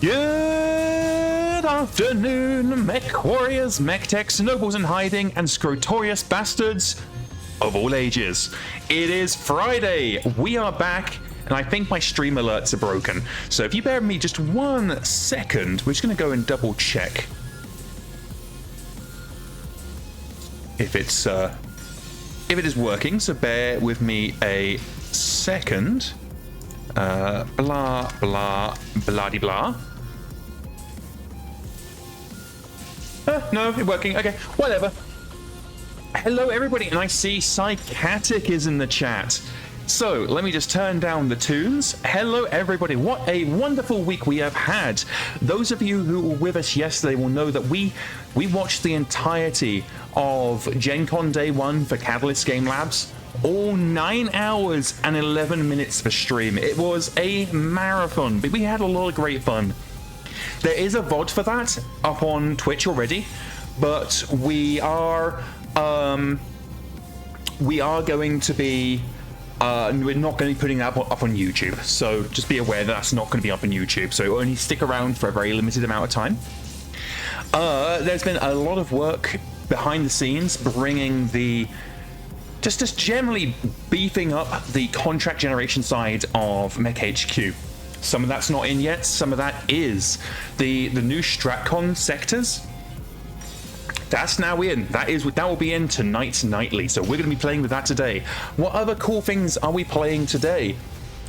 Good afternoon, mech warriors, mech techs, nobles in hiding, and Scrotorious Basterds of all ages. It is Friday. We are back, and I think my stream alerts are broken. So if you bear with me just 1 second, we're just going to go and double check if it is working. So bear with me a second. Blah blah blah de blah. No, it's working. Okay, whatever. Hello, everybody, and I see Psychatic is in the chat. So let me just turn down the tunes. Hello, everybody. What a wonderful week we have had. Those of you who were with us yesterday will know that we watched the entirety of Gen Con Day 1 for Catalyst Game Labs. All 9 hours and 11 minutes for stream. It was a marathon, but we had a lot of great fun. There is a VOD for that up on Twitch already, but we are going to be we're not going to be putting that up on YouTube. So just be aware that that's not going to be up on YouTube. So only stick around for a very limited amount of time. There's been a lot of work behind the scenes, bringing the just generally beefing up the contract generation side of MekHQ. Some of that's not in yet, some of that is. The new StratCon sectors, that's now in. That will be in tonight nightly, so we're going to be playing with that today. What other cool things are we playing today?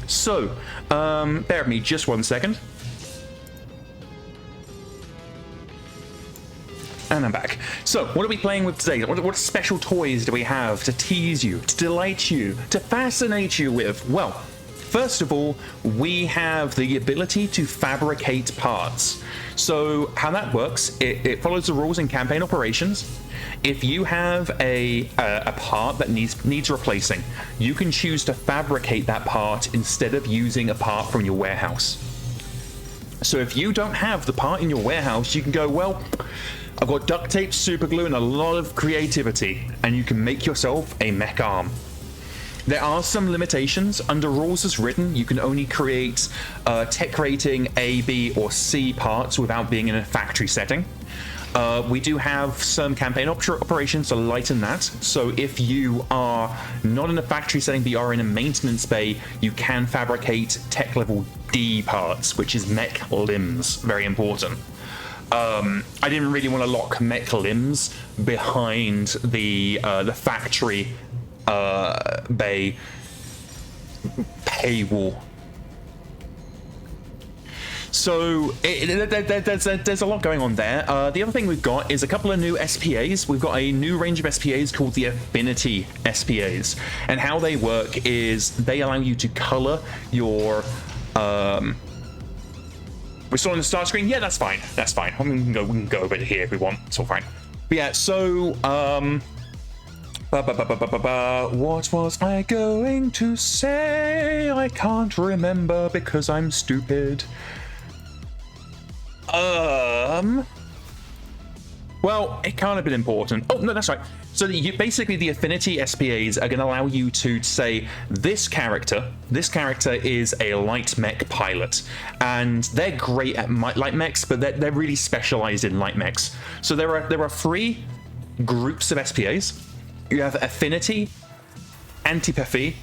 So, bear with me just 1 second. And I'm back. So, what are we playing with today? What special toys do we have to tease you, to delight you, to fascinate you with? Well, first of all, we have the ability to fabricate parts. So how that works, it follows the rules in campaign operations. If you have a part that needs replacing, you can choose to fabricate that part instead of using a part from your warehouse. So if you don't have the part in your warehouse, you can go, well, I've got duct tape, super glue, and a lot of creativity, and you can make yourself a mech arm. There are some limitations. Under rules as written, you can only create tech rating A, B, or C parts without being in a factory setting. We do have some campaign operations to lighten that. So if you are not in a factory setting, but you are in a maintenance bay, you can fabricate tech level D parts, which is mech limbs. Very important. I didn't really want to lock mech limbs behind the factory bay paywall. So there's a lot going on there. The other thing we've got is a couple of new SPAs. We've got a new range of SPAs called the Affinity SPAs, and how they work is they allow you to color your we're still on the start screen. Yeah, that's fine. That's fine. We can go over here if we want. It's all fine. But yeah, so what was I going to say? I can't remember because I'm stupid. Well, it can't have been important. Oh, no, that's right. So basically the Affinity SPAs are going to allow you to say this character is a light mech pilot, and they're great at light mechs, but they're really specialized in light mechs. So there are 3 groups of SPAs. You have Affinity, Antipathy,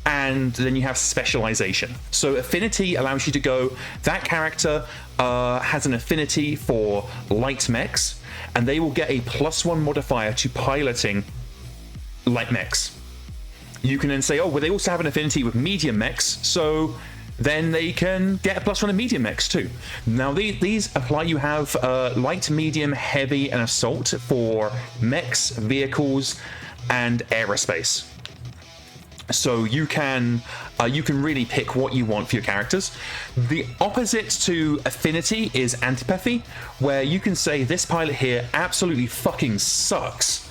and then you have Specialization. So Affinity allows you to go, that character has an affinity for light mechs, and they will get a +1 modifier to piloting light mechs. You can then say, oh, well, they also have an affinity with medium mechs, so then they can get a +1 in medium mechs too. Now these apply. You have light, medium, heavy, and assault for mechs, vehicles, and aerospace. So you can really pick what you want for your characters. The opposite to Affinity is Antipathy, where you can say this pilot here absolutely fucking sucks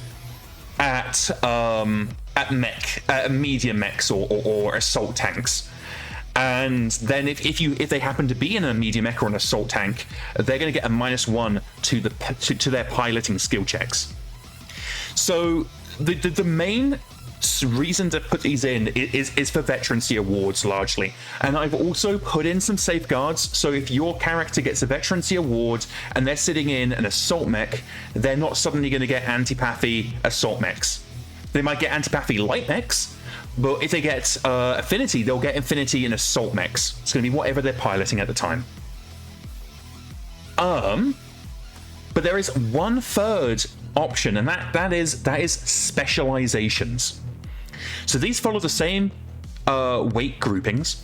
at medium mechs or assault tanks. And then if they happen to be in a medium mech or an assault tank, they're going to get a -1 to their piloting skill checks. So the main reason to put these in is for veterancy awards largely, and I've also put in some safeguards, so if your character gets a veterancy award and they're sitting in an assault mech, they're not suddenly going to get antipathy assault mechs. They might get antipathy light mechs, but if they get affinity, they'll get affinity in assault mechs. It's going to be whatever they're piloting at the time. But there is one third option, and that is specializations. So these follow the same weight groupings.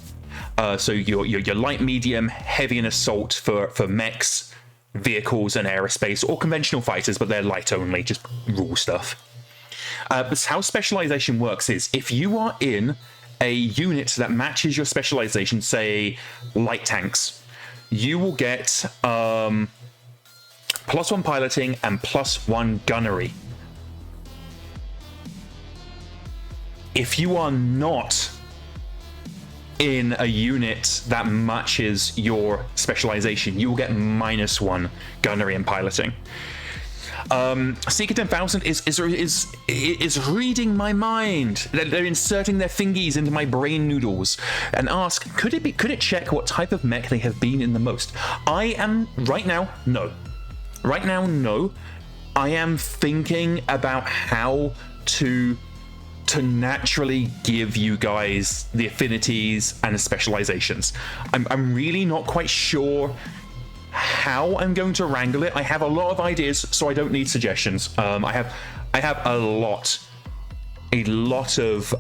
So your light, medium, heavy, and assault for mechs, vehicles, and aerospace, or conventional fighters, but they're light only, just rule stuff. But how specialization works is if you are in a unit that matches your specialization, say light tanks, you will get +1 piloting and +1 gunnery. If you are not in a unit that matches your specialization, you will get -1 gunnery and piloting. Seeker 10,000 is reading my mind. They're inserting their fingies into my brain noodles and ask, could it check what type of mech they have been in the most? I am right now no. I am thinking about how to naturally give you guys the affinities and the specializations. I'm really not quite sure how I'm going to wrangle it. I have a lot of ideas, so I don't need suggestions. I have a lot of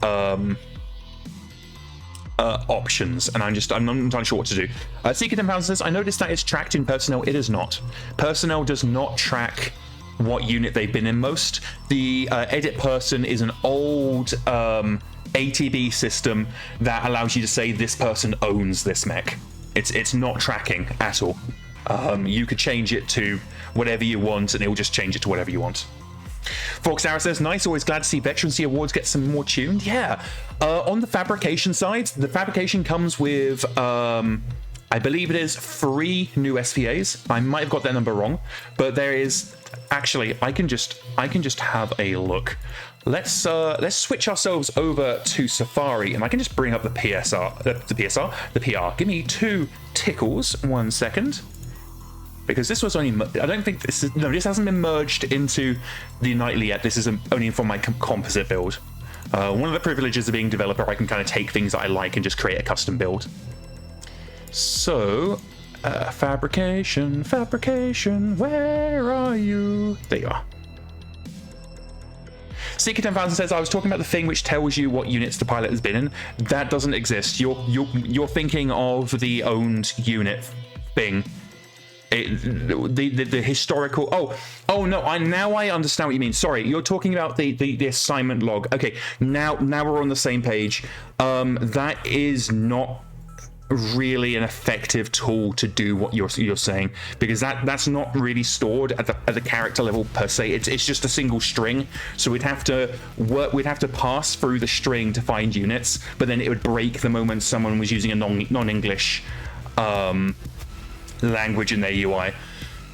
options, and I'm not entirely sure what to do. Seeker 10,000 says, I noticed that it's tracked in personnel. It is not. Personnel does not track what unit they've been in most. The edit person is an old ATB system that allows you to say this person owns this mech. It's not tracking at all. You could change it to whatever you want, and it will just change it to whatever you want. Fox Arrow says, nice, always glad to see veterancy awards get some more tuned. Yeah, on the fabrication side, the fabrication comes with, I believe it is 3 new SVAs. I might have got that number wrong, but there is actually, I can just have a look. Let's switch ourselves over to Safari, and I can just bring up the PR. Give me 2 tickles, 1 second. Because this was only, I don't think this hasn't been merged into the nightly yet. This is only from my composite build. One of the privileges of being a developer, I can kind of take things that I like and just create a custom build. So, fabrication, where are you? There you are. Seeker 10,000 says, I was talking about the thing which tells you what units the pilot has been in. That doesn't exist. You're thinking of the owned unit thing. The historical. Oh no! Now I understand what you mean. Sorry, you're talking about the assignment log. Okay, now we're on the same page. That is not really an effective tool to do what you're saying, because that's not really stored at the character level per se. It's just a single string, so we'd have to pass through the string to find units, but then it would break the moment someone was using a non-English language in their UI.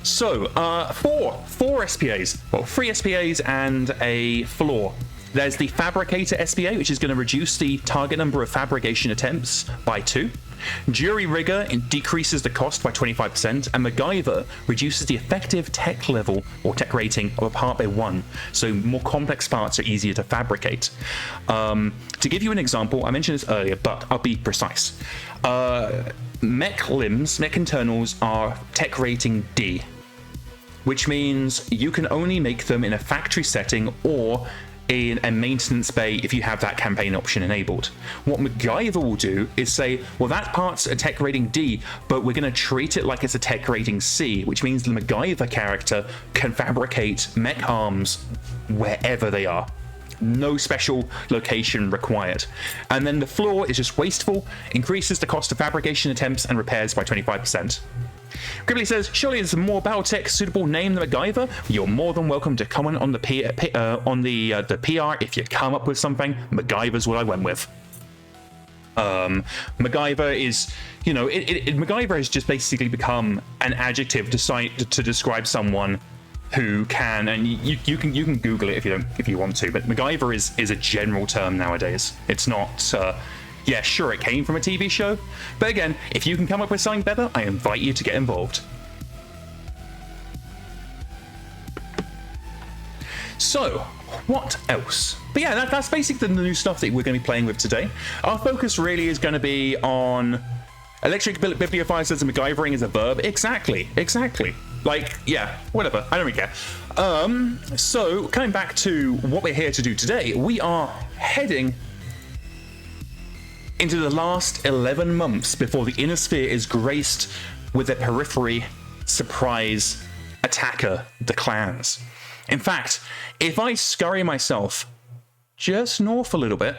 So, 4 SPAs. Well, 3 SPAs and a floor. There's the Fabricator SPA, which is going to reduce the target number of fabrication attempts by 2. Jury Rigger decreases the cost by 25%, and MacGyver reduces the effective tech level or tech rating of a part by 1, so more complex parts are easier to fabricate. To give you an example, I mentioned this earlier, but I'll be precise. Mech limbs, mech internals are tech rating D, which means you can only make them in a factory setting or in a maintenance bay if you have that campaign option enabled. What MacGyver will do is say, well, that part's a tech rating D, but we're going to treat it like it's a tech rating C, which means the MacGyver character can fabricate mech arms wherever they are. No special location required. And then the floor is just wasteful, increases the cost of fabrication attempts and repairs by 25%. Gribbly says, surely there's a more BattleTech suitable name than MacGyver? You're more than welcome to comment on the PR if you come up with something. MacGyver's what I went with. MacGyver is, MacGyver has just basically become an adjective to describe someone who can, and you can Google it if you want to, but MacGyver is a general term nowadays. It's not. Yeah, sure, it came from a TV show, but again, if you can come up with something better, I invite you to get involved. So, what else? But yeah, that's basically the new stuff that we're going to be playing with today. Our focus really is going to be on electric bibliophizers and MacGyvering as a verb. Exactly. Like, yeah, whatever. I don't really care. So, coming back to what we're here to do today, we are heading into the last 11 months before the inner sphere is graced with a periphery surprise attacker, the clans. In fact, if I scurry myself just north a little bit,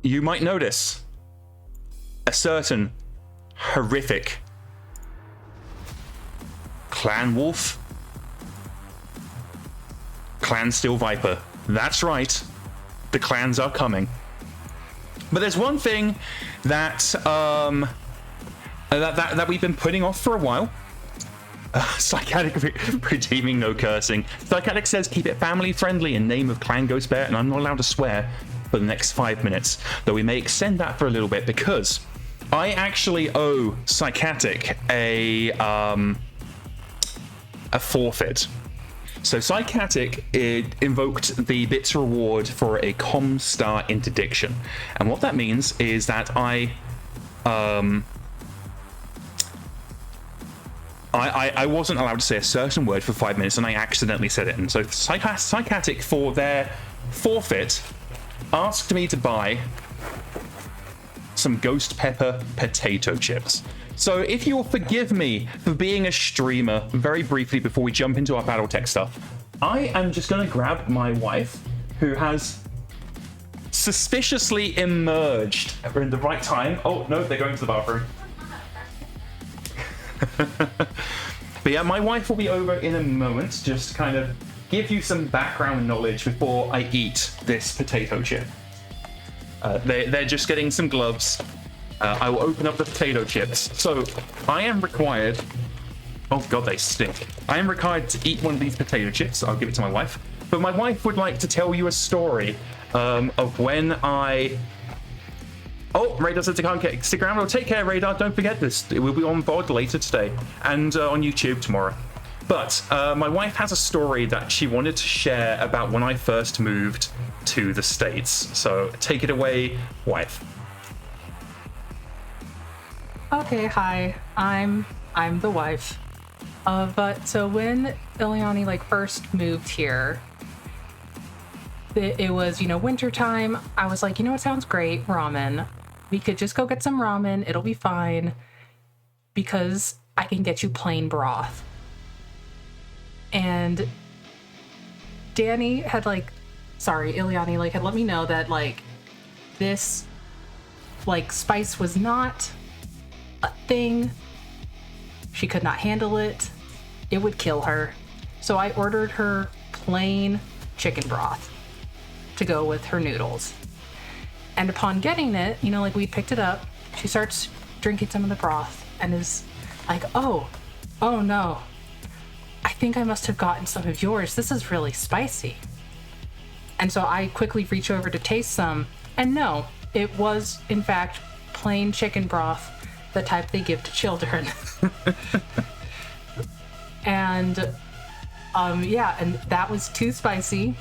you might notice a certain horrific Clan Wolf, Clan Steel Viper. That's right, the clans are coming. But there's one thing that that we've been putting off for a while. Psychatic redeeming no cursing. Psychatic says keep it family friendly in name of Clan Ghost Bear, and I'm not allowed to swear for the next 5 minutes, though we may extend that for a little bit because I actually owe Psychatic a forfeit. So Psychatic invoked the bits reward for a Comstar interdiction, and what that means is that I wasn't allowed to say a certain word for 5 minutes, and I accidentally said it. And so Psychatic, for their forfeit, asked me to buy some ghost pepper potato chips. So if you'll forgive me for being a streamer very briefly before we jump into our BattleTech stuff, I am just going to grab my wife, who has suspiciously emerged in the right time. Oh, no, they're going to the bathroom. But yeah, my wife will be over in a moment, just to kind of give you some background knowledge before I eat this potato chip. They're just getting some gloves. I will open up the potato chips. So I am required, oh god, they stink. I am required to eat one of these potato chips. I'll give it to my wife. But my wife would like to tell you a story of when I... Oh, Radar says I can't stick around. Well, take care, Radar. Don't forget this. It will be on VOD later today and on YouTube tomorrow. But my wife has a story that she wanted to share about when I first moved to the States. So take it away, wife. Okay, hi. I'm the wife. But so when Illiani first moved here, it was, winter time. I was like, it sounds great, ramen. We could just go get some ramen. It'll be fine because I can get you plain broth. And Danny had Illiani had let me know that this spice was not a thing. She could not handle it. It would kill her. So I ordered her plain chicken broth to go with her noodles. And upon getting it, we picked it up, she starts drinking some of the broth and is like, oh no, I think I must have gotten some of yours. This is really spicy. And so I quickly reach over to taste some, and no, it was in fact plain chicken broth, the type they give to children. And and that was too spicy.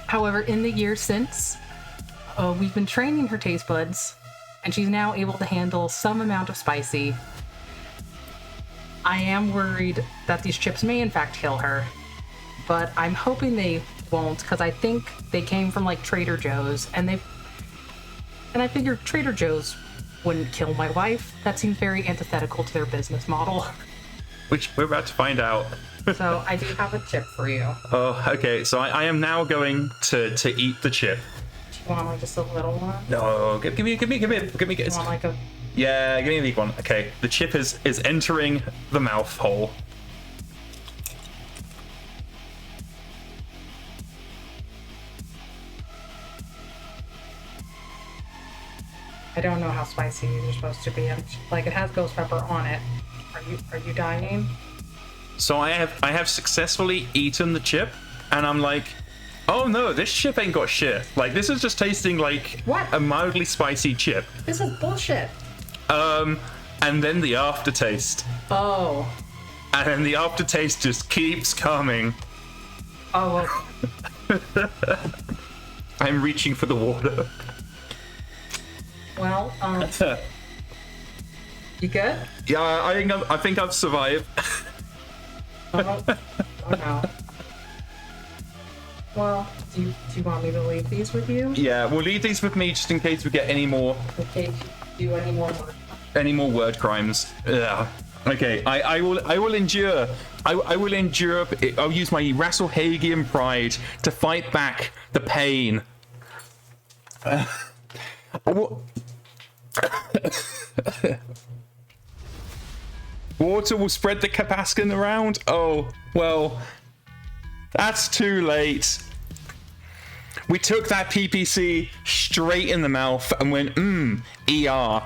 However, in the year since, we've been training her taste buds, and she's now able to handle some amount of spicy. I am worried that these chips may in fact kill her, but I'm hoping they won't, because I think they came from Trader Joe's, and I figured Trader Joe's wouldn't kill my wife. That seems very antithetical to their business model. Which we're about to find out. So I do have a chip for you. Oh, okay. So I am now going to eat the chip. Do you want just a little one? No, give me. Do you want a... Yeah, give me a big one. Okay, the chip is entering the mouth hole. I don't know how spicy these are supposed to be. It has ghost pepper on it. Are you dying? So I have successfully eaten the chip, and I'm like, oh no, this chip ain't got shit. Like, this is just tasting like What? a mildly spicy chip. This is bullshit. And then the aftertaste. Oh. And then the aftertaste just keeps coming. Oh. I'm reaching for the water. Well, you good? Yeah, I think I've survived. Oh no. Well, do you want me to leave these with you? Yeah, we'll leave these with me just in case we get any more In case you do any more work. word crimes. Yeah. Okay, I will endure. I will endure. I'll use my Rasalhagian pride to fight back the pain. Water will spread the Capascan around? Oh, well, that's too late. We took that PPC straight in the mouth and went, ER.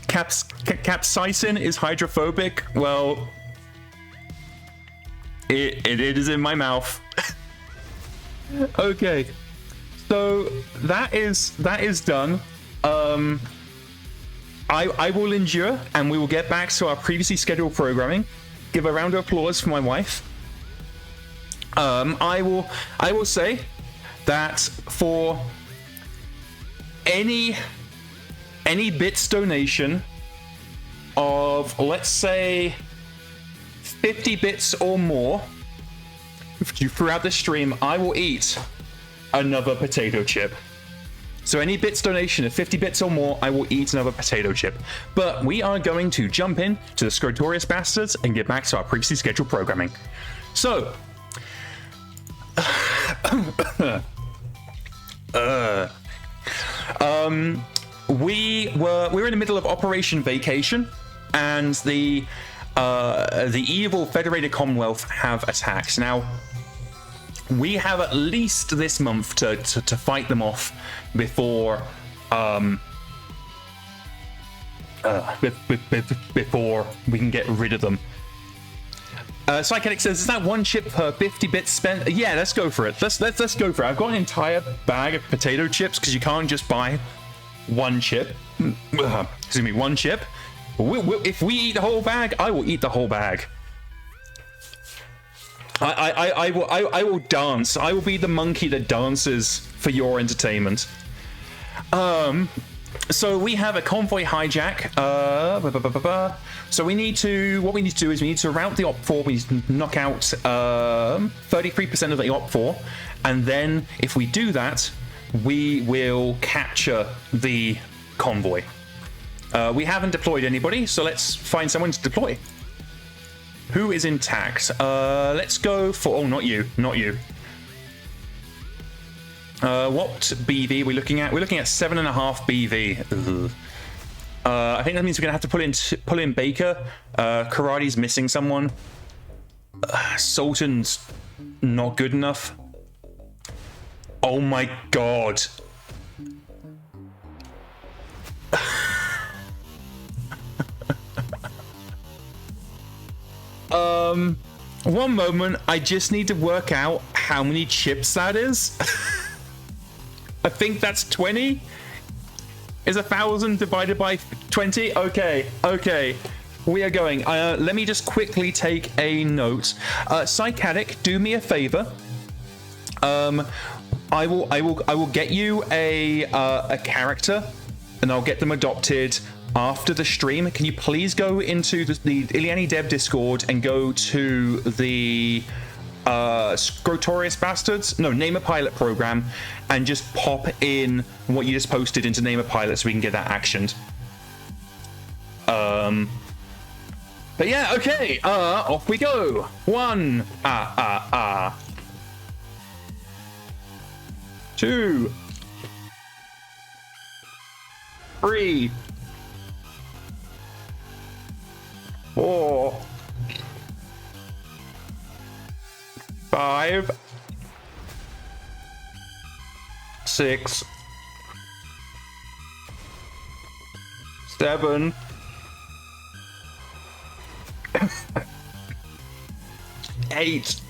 Capsaicin is hydrophobic? Well, it is in my mouth. Okay, so that is done. I will endure, and we will get back to our previously scheduled programming. Give a round of applause for my wife. I will say that for any bits donation of, let's say, 50 bits or more throughout the stream, I will eat another potato chip. So any bits donation of 50 bits or more, I will eat another potato chip. But we are going to jump in to the Scrotorious Basterds and get back to our previously scheduled programming. So, we were in the middle of Operation Vacation, and the evil Federated Commonwealth have attacked. Now, we have at least this month to fight them off before before we can get rid of them. Psychedelic says, is that one chip per 50 bits spent? Yeah, let's go for it. Let's go for it. I've got an entire bag of potato chips because you can't just buy one chip. Excuse me, one chip. If we eat the whole bag, I will eat the whole bag. I will dance. I will be the monkey that dances for your entertainment. So we have a convoy hijack. So what we need to do is we need to route the Op4. We need to knock out 33% of the Op4, and then if we do that, we will capture the convoy. We haven't deployed anybody, so let's find someone to deploy. Who is intact? Let's go for... Oh, not you. Not you. What BV are we looking at? We're looking at 7.5 BV. Ugh. I think that means we're going to have to pull in Baker. Karate's missing someone. Sultan's not good enough. Oh my god. One moment, I just need to work out how many chips that is. I think that's 20. Is 1,000 divided by 20? Okay. We are going. Let me just quickly take a note. Psychadic, do me a favor. I will get you a character, and I'll get them adopted after the stream. Can you please go into the IllianiDev Discord and go to the Scrotorious Basterds? No, Name a Pilot program, and just pop in what you just posted into Name a Pilot so we can get that actioned. But yeah, okay. Off we go. 1. 2. 3. 4. 5. 6. 7. 8.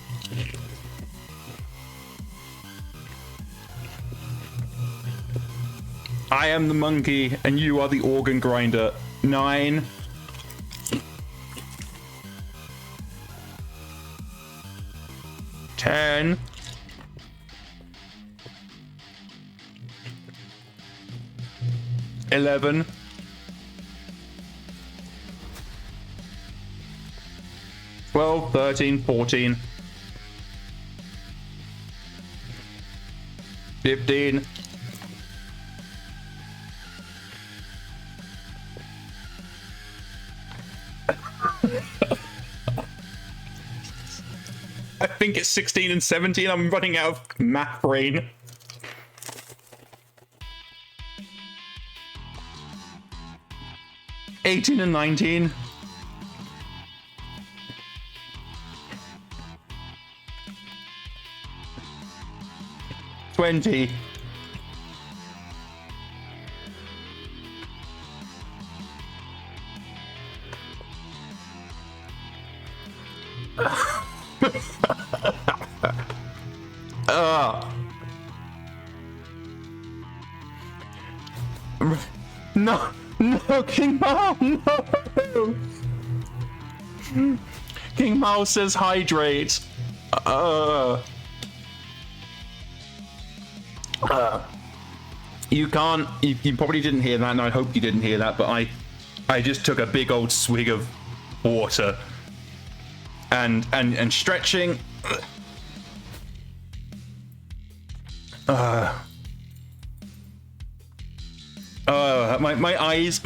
I am the monkey, and you are the organ grinder. 9. 10. 11. 12, 13, 14. 15. I think it's 16 and 17. I'm running out of math brain. $18 and 19. 20. 'No, no, King Mao, no! King Mao says hydrate. You can't, you probably didn't hear that, and I hope you didn't hear that, but I just took a big old swig of water. And stretching. My eyes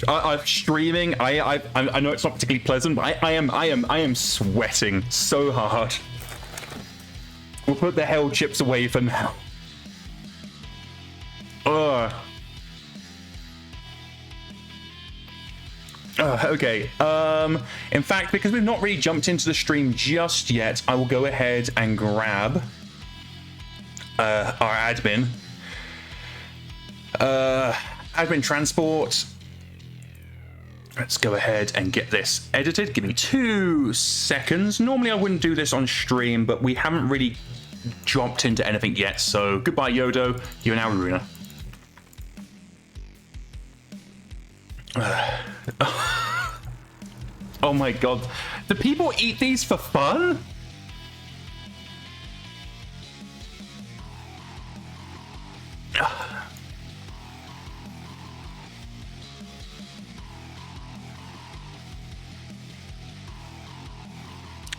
are streaming. I know it's not particularly pleasant, but I am sweating so hard. We'll put the hell chips away for now. Okay. In fact, because we've not really jumped into the stream just yet, I will go ahead and grab our admin. Admin transport. Let's go ahead and get this edited. Give me 2 seconds. Normally I wouldn't do this on stream, but we haven't really jumped into anything yet. So goodbye, Yodo. You are now Runa. Oh my god. Do people eat these for fun?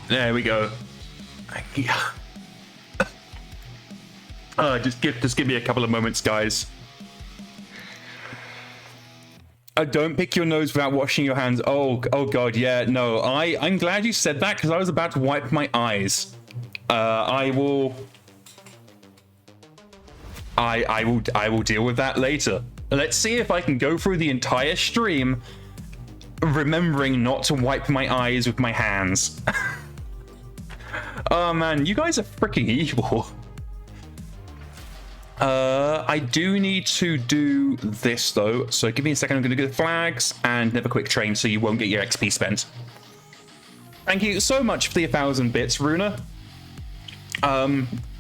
There we go. Just give me a couple of moments, guys. Don't pick your nose without washing your hands. Oh god, yeah, no. I'm glad you said that, because I was about to wipe my eyes. I will deal with that later. Let's see if I can go through the entire stream remembering not to wipe my eyes with my hands. Oh man, you guys are freaking evil. I do need to do this though, so give me a second. I'm going to do the flags and never quick train so you won't get your XP spent. Thank you so much for the 1,000 bits, Runa.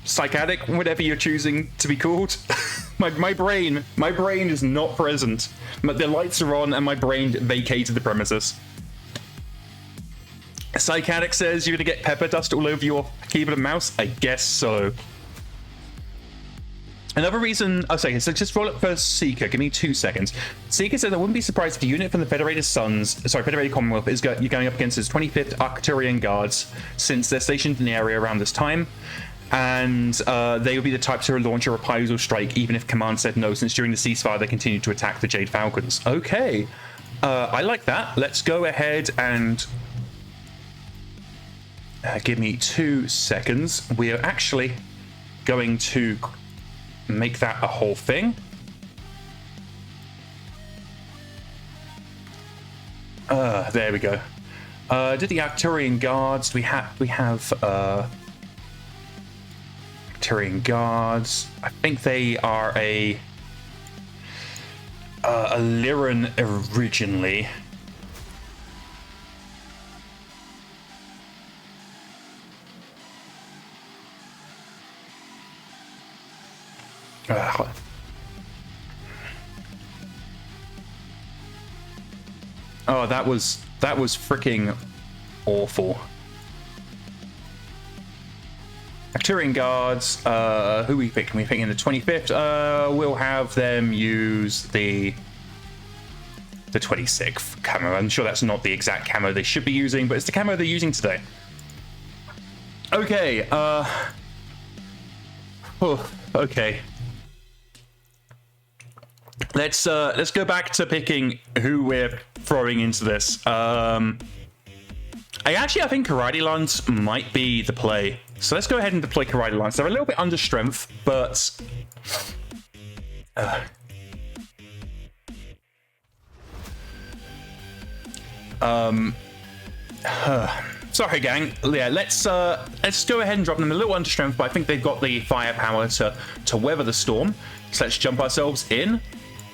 Psychotic, whatever you're choosing to be called. my brain is not present. But the lights are on and my brain vacated the premises. Psychotic says you're going to get pepper dust all over your keyboard and mouse? I guess so. Another reason, so just roll up first Seeker, give me 2 seconds. Seeker says I wouldn't be surprised if the unit from the Federated Commonwealth is you're going up against his 25th Arcturian Guards, since they're stationed in the area around this time. And they would be the type to launch a reprisal strike, even if Command said no, since during the ceasefire they continued to attack the Jade Falcons. Okay, I like that. Let's go ahead and give me 2 seconds. We are actually going to make that a whole thing. There we go. Did the Arcturian Guards? We have Arcturian Guards. I think they are a Lyran originally. Ugh. Oh, that was freaking awful. Arcturian guards, who are we picking? We're picking the 25th. We'll have them use the 26th camo. I'm sure that's not the exact camo they should be using, but it's the camo they're using today. Okay, okay. Let's go back to picking who we're throwing into this. I think Karate Lance might be the play. So let's go ahead and deploy Karate Lance. They're a little bit under strength, but sorry, gang. Yeah, let's go ahead and drop them a little under strength, but I think they've got the firepower to weather the storm. So let's jump ourselves in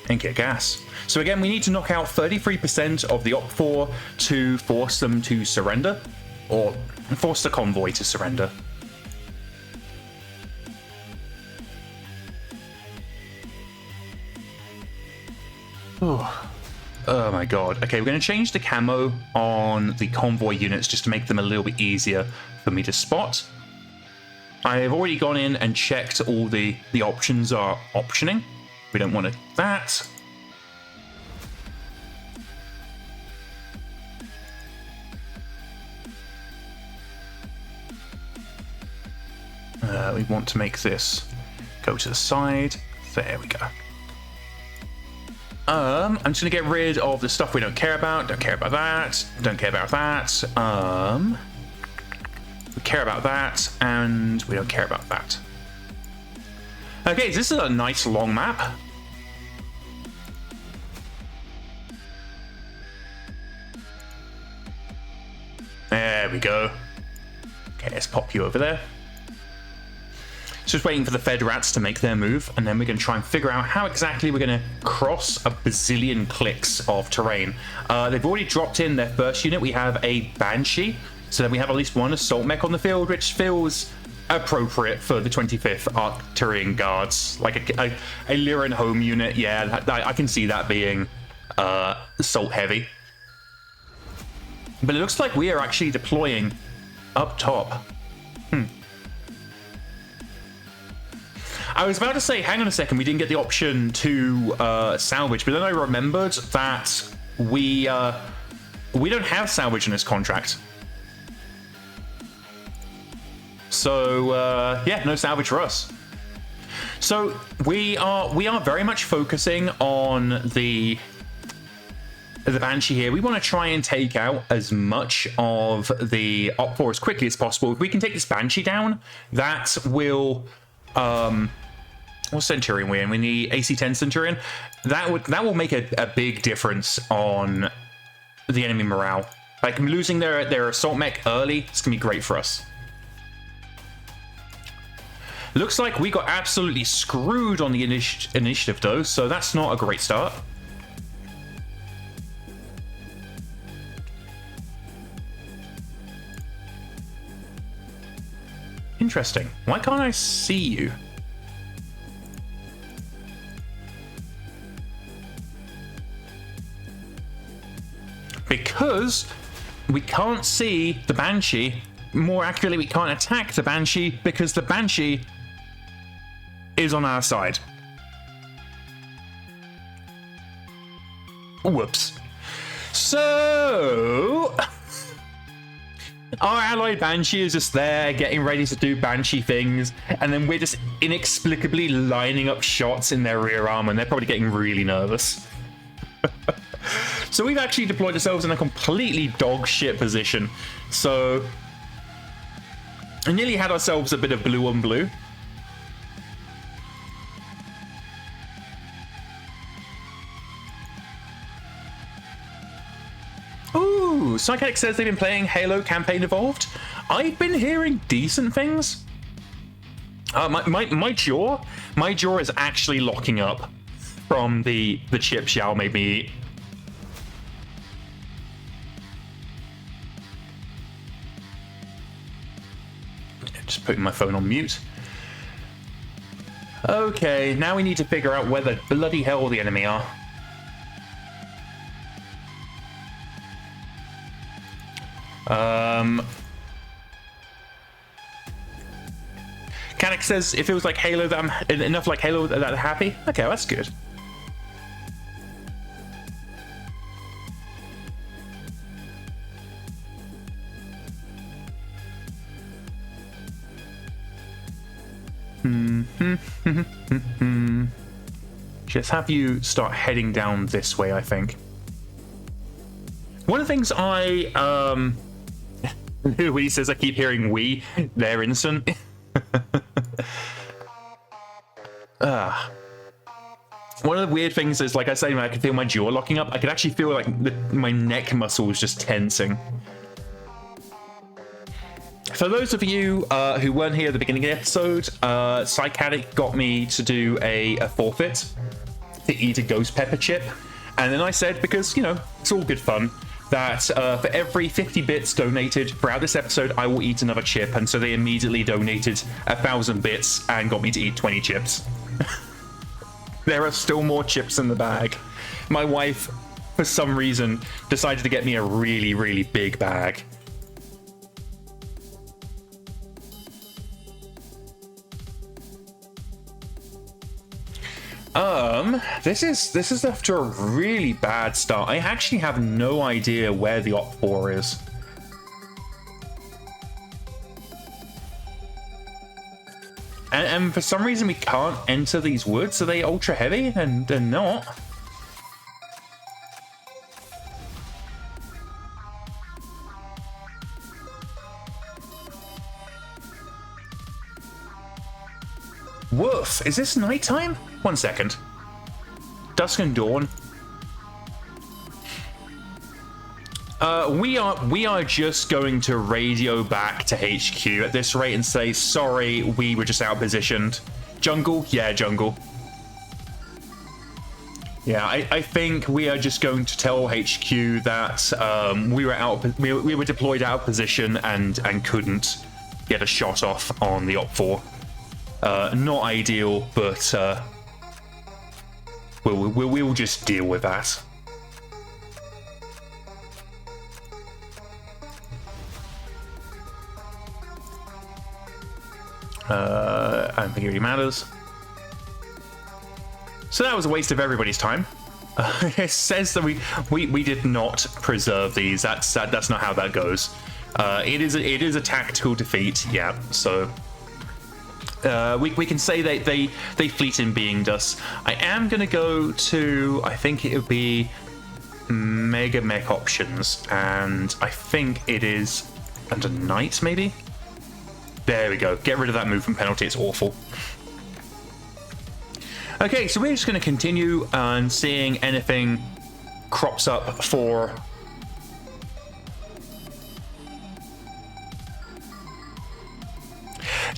and kick ass. So again, we need to knock out 33% of the Op 4 to force them to surrender, or force the convoy to surrender. Oh my god. Okay, we're going to change the camo on the convoy units just to make them a little bit easier for me to spot. I've already gone in and checked all the options are optioning. We don't want that. We want to make this go to the side. There we go. I'm just gonna get rid of the stuff we don't care about. Don't care about that. Don't care about that. We care about that, and we don't care about that. Okay, so this is a nice long map. There we go. Okay, let's pop you over there. Just waiting for the Fed Rats to make their move, and then we're going to try and figure out how exactly we're going to cross a bazillion clicks of terrain. They've already dropped in their first unit. We have a Banshee, so then we have at least one Assault Mech on the field, which feels appropriate for the 25th Arcturian Guards. Like a Lyran home unit, yeah, I can see that being assault heavy. But it looks like we are actually deploying up top. I was about to say, hang on a second, we didn't get the option to salvage, but then I remembered that we don't have salvage in this contract. So yeah, no salvage for us. So we are very much focusing on the Banshee here. We want to try and take out as much of the Op 4 as quickly as possible. If we can take this Banshee down, that will what Centurion we're in? We're in the AC-10 Centurion. That will make a big difference on the enemy morale. Like losing their assault mech early, it's gonna be great for us. Looks like we got absolutely screwed on the initiative though, so that's not a great start. Interesting. Why can't I see you? Because we can't see the Banshee. More accurately, we can't attack the Banshee because the Banshee is on our side. Whoops. So our allied Banshee is just there getting ready to do Banshee things, and then we're just inexplicably lining up shots in their rear arm, and they're probably getting really nervous. So we've actually deployed ourselves in a completely dog shit position. So I nearly had ourselves a bit of blue on blue. Ooh, Psychic says they've been playing Halo Campaign Evolved. I've been hearing decent things. My jaw is actually locking up from the chips Yao made me eat. Just putting my phone on mute. Okay, now we need to figure out where the bloody hell the enemy are. Canik says it feels like Halo that I'm enough like Halo that I'm happy. Okay, well, that's good. Just have you start heading down this way, I think. One of the things he says I keep hearing we, they're innocent. One of the weird things is, like I say, when I can feel my jaw locking up, I can actually feel like my neck muscles just tensing. For those of you who weren't here at the beginning of the episode, Psychatic got me to do a forfeit to eat a ghost pepper chip. And then I said, because, you know, it's all good fun, that for every 50 bits donated throughout this episode, I will eat another chip. And so they immediately donated 1,000 bits and got me to eat 20 chips. There are still more chips in the bag. My wife, for some reason, decided to get me a really, really big bag. This is after a really bad start. I actually have no idea where the Op 4 is. And for some reason we can't enter these woods. Are they ultra heavy? And they're not. Woof! Is this nighttime? 1 second. Dusk and dawn. We are just going to radio back to HQ at this rate and say, sorry, we were just out-positioned. Jungle? Yeah, jungle. Yeah, I think we are just going to tell HQ that we were deployed out of position and couldn't get a shot off on the Op 4. Not ideal, but we'll just deal with that. I don't think it really matters. So that was a waste of everybody's time. It says that we did not preserve these. That's not how that goes. It is a tactical defeat. Yeah. So. We can say they fleet in beinged us. I am going to go to, I think it would be MegaMek options, and I think it is under night, maybe? There we go. Get rid of that movement penalty. It's awful. Okay, so we're just going to continue and seeing anything crops up for...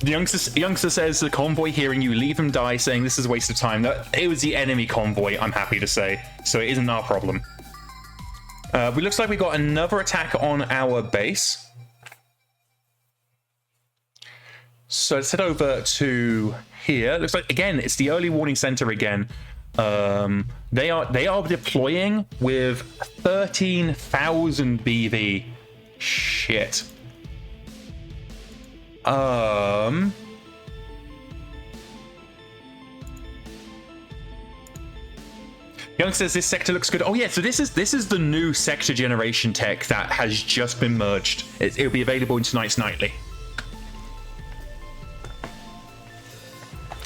The youngster says, the convoy hearing you, leave them die, saying this is a waste of time. It was the enemy convoy, I'm happy to say, so it isn't our problem. It looks like we got another attack on our base. So let's head over to here. It looks like, again, it's the early warning center again. They are deploying with 13,000 BV. Shit. Young says this sector looks good. Oh yeah, so this is the new sector generation tech that has just been merged. It'll be available in tonight's nightly.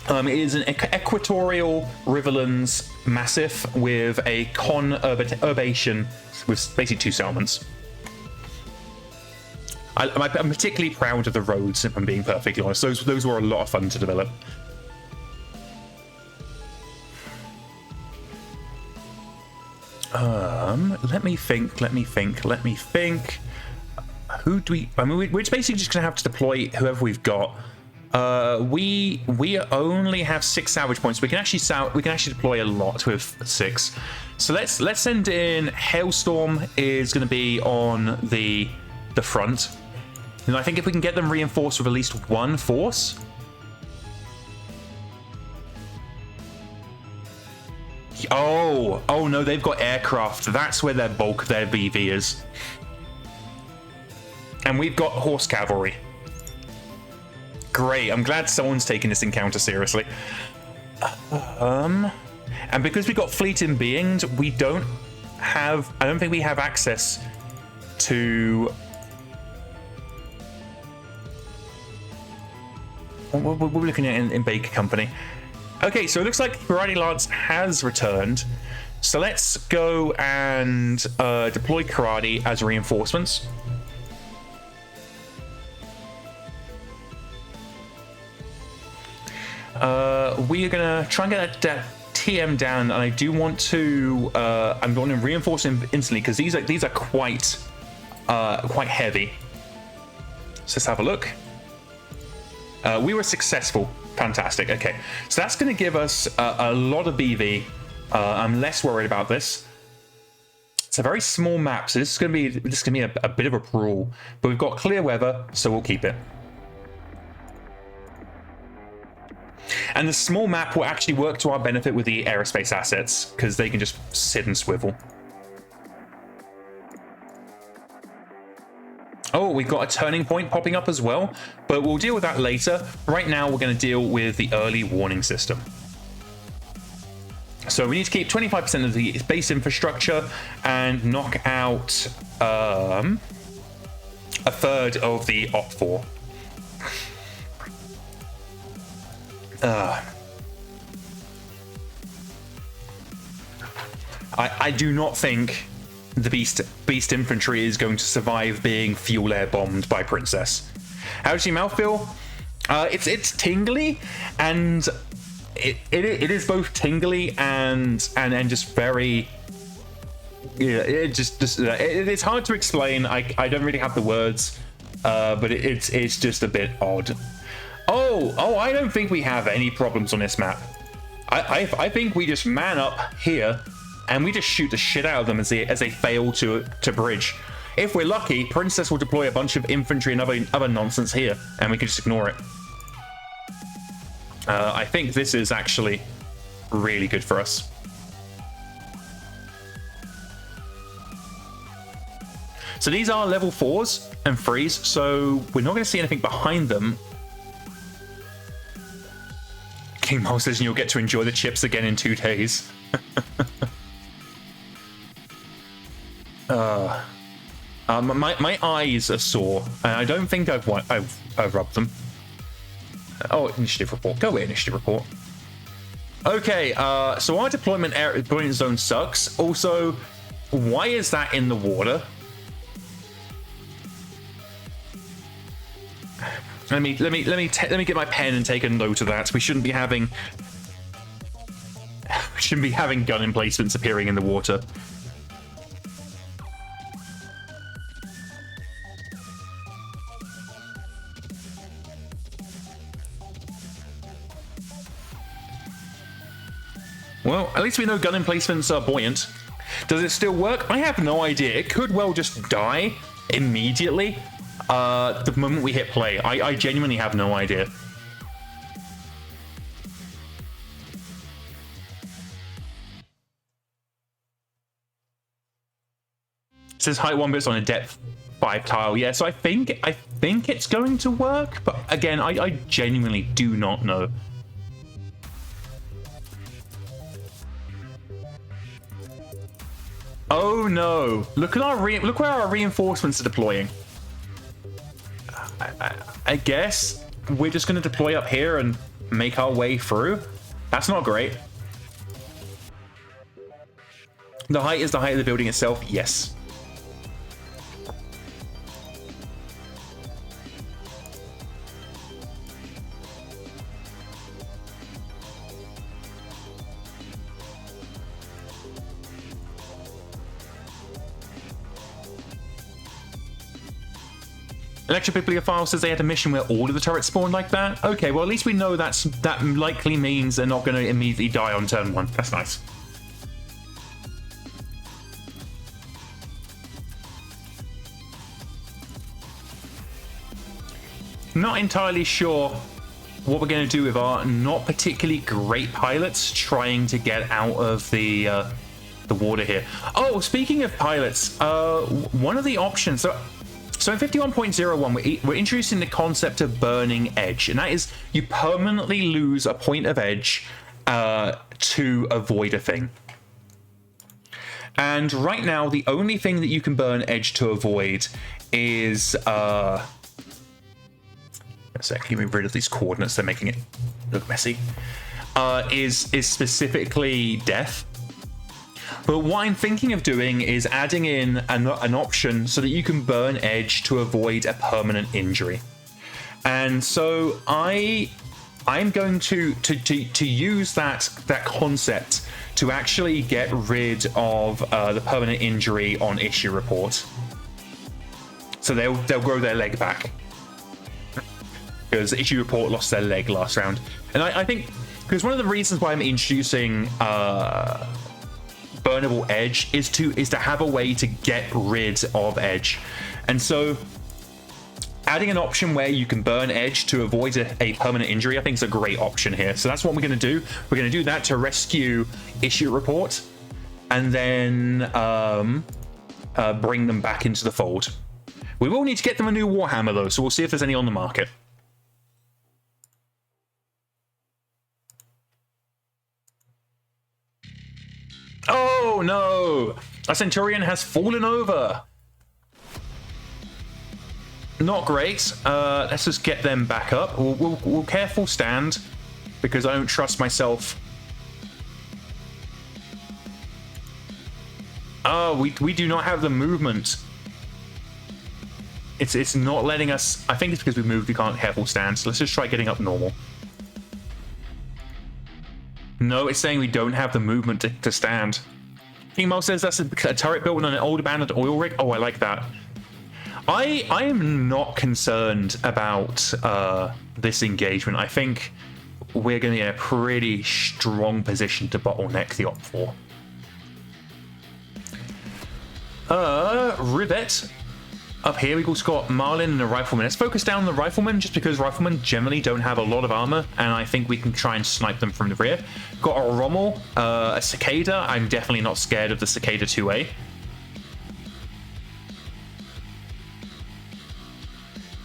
It is an equatorial Riverlands massif with a conurbation with basically 2 settlements. I'm particularly proud of the roads, if I'm being perfectly honest. Those were a lot of fun to develop. Let me think. Who do we... I mean, we're basically just going to have to deploy whoever we've got. We only have 6 salvage points. We can actually deploy a lot with 6. So let's send in Hailstorm is going to be on the front. And I think if we can get them reinforced with at least 1 force. Oh no, they've got aircraft. That's where their bulk of their BV is. And we've got horse cavalry. Great, I'm glad someone's taking this encounter seriously. And because we got fleet in beings, we don't have, I don't think we have access to... What we're looking at in Baker Company. Okay, so it looks like Karate Lance has returned. So let's go and deploy Karate as reinforcements. We are gonna try and get that TM down, and I do want to. I'm going to reinforce him instantly because these are quite heavy. So let's have a look. We were successful. Fantastic. Okay, so that's going to give us a lot of BV. I'm less worried about this. It's a very small map, so this is going to be a bit of a brawl. But we've got clear weather, so we'll keep it. And the small map will actually work to our benefit with the aerospace assets because they can just sit and swivel. Oh, we've got a turning point popping up as well, but we'll deal with that later. Right now, we're going to deal with the early warning system. So we need to keep 25% of the base infrastructure and knock out a third of the Op4. I do not think the beast infantry is going to survive being fuel air bombed by Princess. How does your mouth feel? It's tingly, and it is both tingly and just very. Yeah, it's hard to explain. I don't really have the words, but it's just a bit odd. Oh, I don't think we have any problems on this map. I think we just man up here and we just shoot the shit out of them as they fail to bridge. If we're lucky, Princess will deploy a bunch of infantry and other nonsense here, and we can just ignore it. I think this is actually really good for us. So these are level 4s and 3s, so we're not going to see anything behind them. King Miles says you'll get to enjoy the chips again in 2 days. My eyes are sore, and I don't think I've rubbed them. Oh, initiative report. Go away, initiative report. Okay, so our deployment zone sucks. Also, why is that in the water? Let me get my pen and take a note of that. We shouldn't be having gun emplacements appearing in the water. Well, at least we know gun emplacements are buoyant. Does it still work? I have no idea. It could well just die immediately the moment we hit play. I genuinely have no idea. It says height 1 bits on a depth 5 tile. Yeah, so I think it's going to work, but again, I genuinely do not know. Oh no! Look at look where our reinforcements are deploying. I guess we're just going to deploy up here and make our way through. That's not great. The height is the height of the building itself. Yes. Electrobibliophile says they had a mission where all of the turrets spawned like that. Okay, well at least we know that likely means they're not going to immediately die on turn 1. That's nice. Not entirely sure what we're going to do with our not particularly great pilots trying to get out of the water here. Oh, speaking of pilots, one of the options. So in 51.01, we're introducing the concept of burning edge, and that is you permanently lose a point of edge to avoid a thing. And right now, the only thing that you can burn edge to avoid is a sec, let me rid of these coordinates, they're making it look messy. Is specifically death. But what I'm thinking of doing is adding in an option so that you can burn edge to avoid a permanent injury. And so I'm going to use that concept to actually get rid of the permanent injury on issue report. So they'll grow their leg back. Because issue report lost their leg last round. And I think, because one of the reasons why I'm introducing burnable edge is to have a way to get rid of edge. And so adding an option where you can burn edge to avoid a permanent injury, I think is a great option here. So that's what we're going to do. We're going to do that to rescue issue report and then bring them back into the fold. We will need to get them a new Warhammer though, so we'll see if there's any on the market. Oh no! A Centurion has fallen over. Not great. Let's just get them back up. We'll careful stand because I don't trust myself. Oh, we do not have the movement. It's not letting us. I think it's because we moved. We can't careful stand. So let's just try getting up normal. No, it's saying we don't have the movement to stand. Emo says that's a turret built on an old abandoned oil rig. Oh, I like that. I am not concerned about this engagement. I think we're going to be in a pretty strong position to bottleneck the Op 4. Rivet. Up here, we've also got Marlin and a Rifleman. Let's focus down on the Rifleman, just because Riflemen generally don't have a lot of armor, and I think we can try and snipe them from the rear. Got a Rommel, a Cicada. I'm definitely not scared of the Cicada 2A.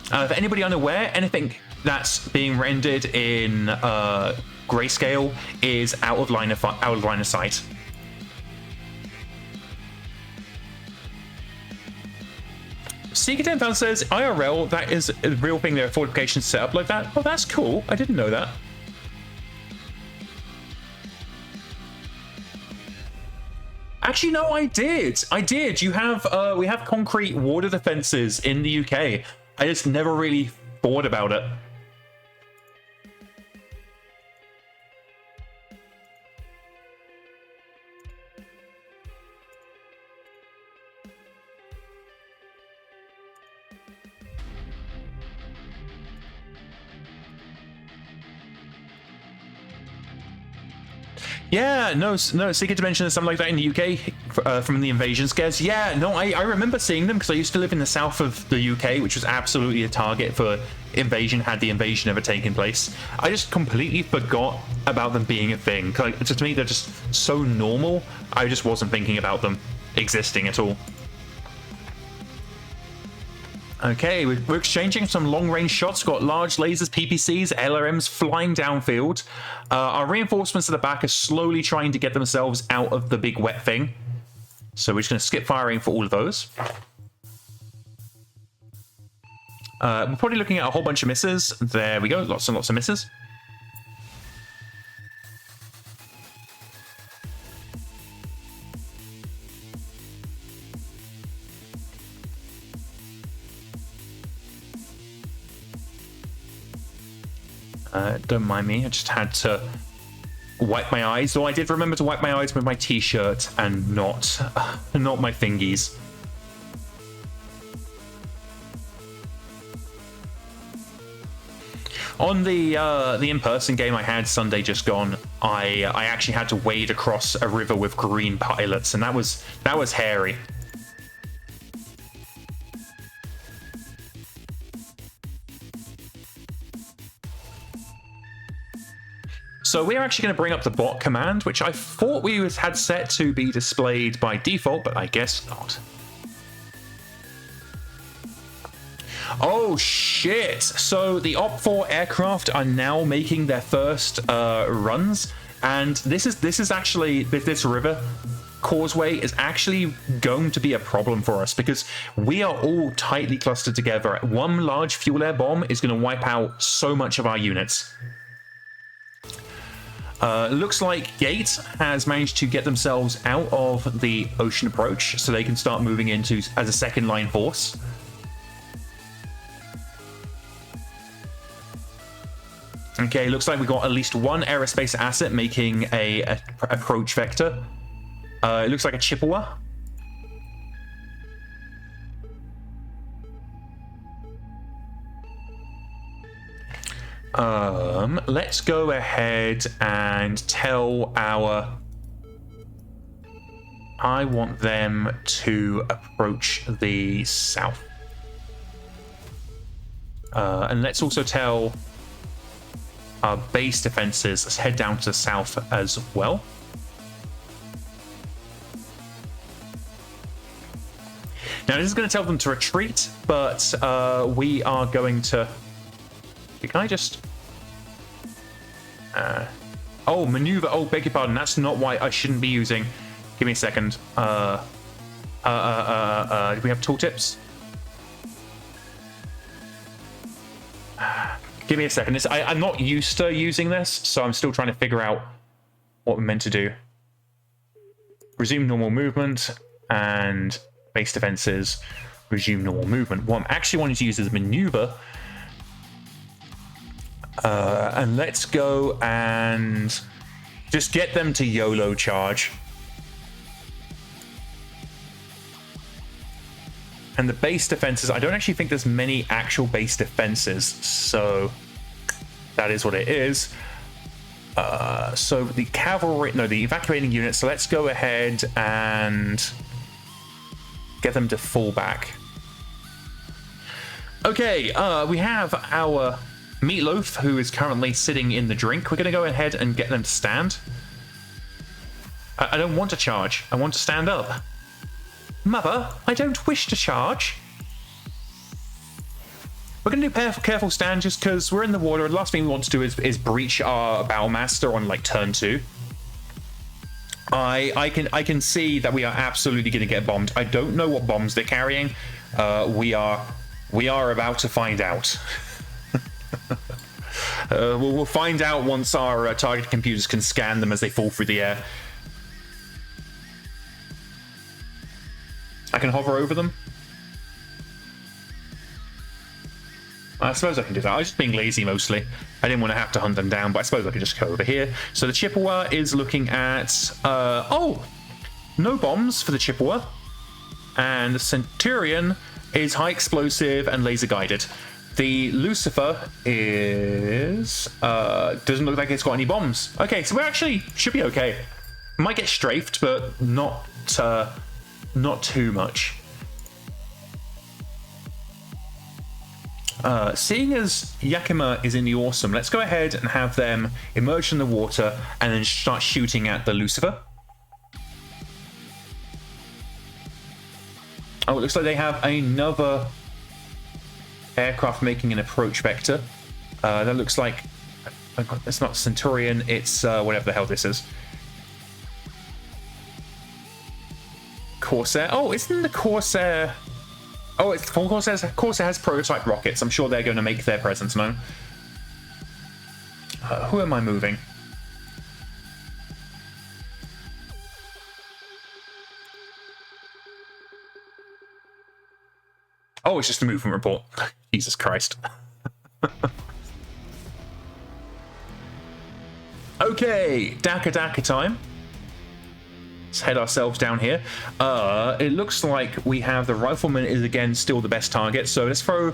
For anybody unaware, anything that's being rendered in grayscale is out of line of sight. Seeker 10,000 says, IRL, that is a real thing, there are fortifications set up like that. Oh, that's cool. I didn't know that. Actually, no, I did. You have, we have concrete water defenses in the UK. I just never really thought about it. Yeah, no, Secret Dimension and something like that in the UK from the invasion scares. Yeah, no, I remember seeing them because I used to live in the south of the UK, which was absolutely a target for invasion had the invasion ever taken place. I just completely forgot about them being a thing. To me, they're just so normal. I just wasn't thinking about them existing at all. Okay, we're exchanging some long-range shots. Got large lasers, PPCs, LRMs flying downfield. Our reinforcements at the back are slowly trying to get themselves out of the big wet thing. So we're just going to skip firing for all of those. We're probably looking at a whole bunch of misses. There we go, lots and lots of misses. Don't mind me, I just had to wipe my eyes, though I did remember to wipe my eyes with my t-shirt and not my fingies. On the in-person game I had Sunday just gone, I actually had to wade across a river with green pilots, and that was hairy. So we're actually going to bring up the bot command, which I thought we had set to be displayed by default, but I guess not. Oh shit! So the Op-4 aircraft are now making their first runs, and this is actually this river causeway is actually going to be a problem for us because we are all tightly clustered together. One large fuel air bomb is going to wipe out so much of our units. Looks like Gate has managed to get themselves out of the ocean approach so they can start moving into as a second line force. Okay, looks like we got at least one aerospace asset making a approach vector. It looks like a Chippewa. Let's go ahead and tell our... I want them to approach the south. And let's also tell our base defenses, let's head down to the south as well. Now this is going to tell them to retreat, but we are going to... Can I just... Oh, maneuver. Oh, beg your pardon. That's not why I shouldn't be using... Give me a second. Do we have tooltips? Give me a second. I'm not used to using this, so I'm still trying to figure out what we're meant to do. Resume normal movement and base defenses. Resume normal movement. What I'm actually wanting to use is maneuver. And let's go and just get them to YOLO charge. And the base defenses, I don't actually think there's many actual base defenses, so that is what it is. So the cavalry, no, the evacuating units, so let's go ahead and get them to fall back. Okay, we have our Meatloaf, who is currently sitting in the drink. We're going to go ahead and get them to stand. I don't want to charge, I want to stand up. Mother, I don't wish to charge. We're going to do careful stand just because we're in the water. The last thing we want to do is breach our Battlemaster on like turn 2. I can see that we are absolutely going to get bombed. I don't know what bombs they're carrying. We are about to find out. We'll find out once our target computers can scan them as they fall through the air. I can hover over them. I suppose I can do that. I was just being lazy mostly. I didn't want to have to hunt them down, but I suppose I could just go over here. So the Chippewa is looking at... oh! No bombs for the Chippewa. And the Centurion is high explosive and laser guided. The Lucifer is... doesn't look like it's got any bombs. Okay, so we actually should be okay. Might get strafed, but not too much. Seeing as Yakima is in the Awesome, let's go ahead and have them emerge from the water and then start shooting at the Lucifer. Oh, it looks like they have another aircraft making an approach vector. That looks like... it's not Centurion, it's whatever the hell this is. Corsair. Oh, isn't the Corsair... Oh, it's Corsair has prototype rockets. I'm sure they're going to make their presence known. Who am I moving? Oh, it's just a movement report. Jesus Christ. Okay, Daka time. Let's head ourselves down here. It looks like we have the Rifleman is again still the best target, so let's throw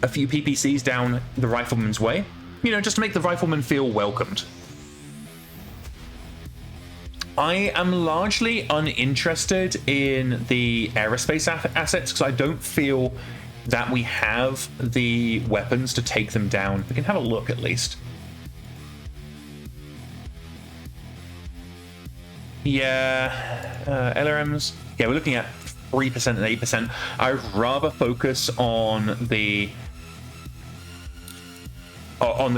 a few PPCs down the Rifleman's way. You know, just to make the Rifleman feel welcomed. I am largely uninterested in the aerospace assets because I don't feel that we have the weapons to take them down. We can have a look at least. Yeah, LRMs. Yeah, we're looking at 3% and 8%. I'd rather focus on the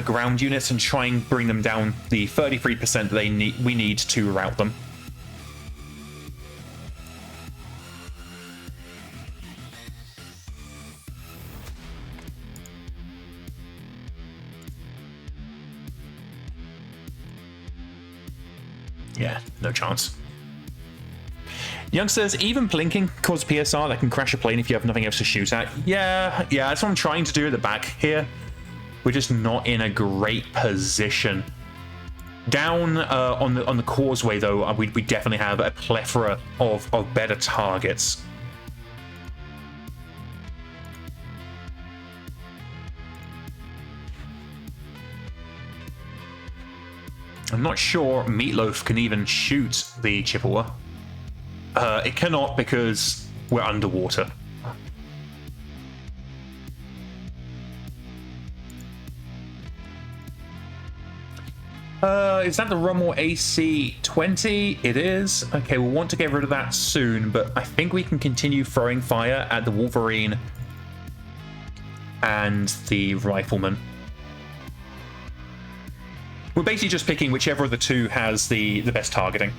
ground units and try and bring them down the 33% we need to route them. Yeah, no chance. Young says, even blinking causes PSR that can crash a plane if you have nothing else to shoot at. Yeah, that's what I'm trying to do at the back here. We're just not in a great position. Down on the causeway, though, we definitely have a plethora of better targets. I'm not sure Meatloaf can even shoot the Chippewa. It cannot because we're underwater. Is that the Rommel AC-20? It is. Okay, we'll want to get rid of that soon, but I think we can continue throwing fire at the Wolverine and the Rifleman. We're basically just picking whichever of the two has the best targeting.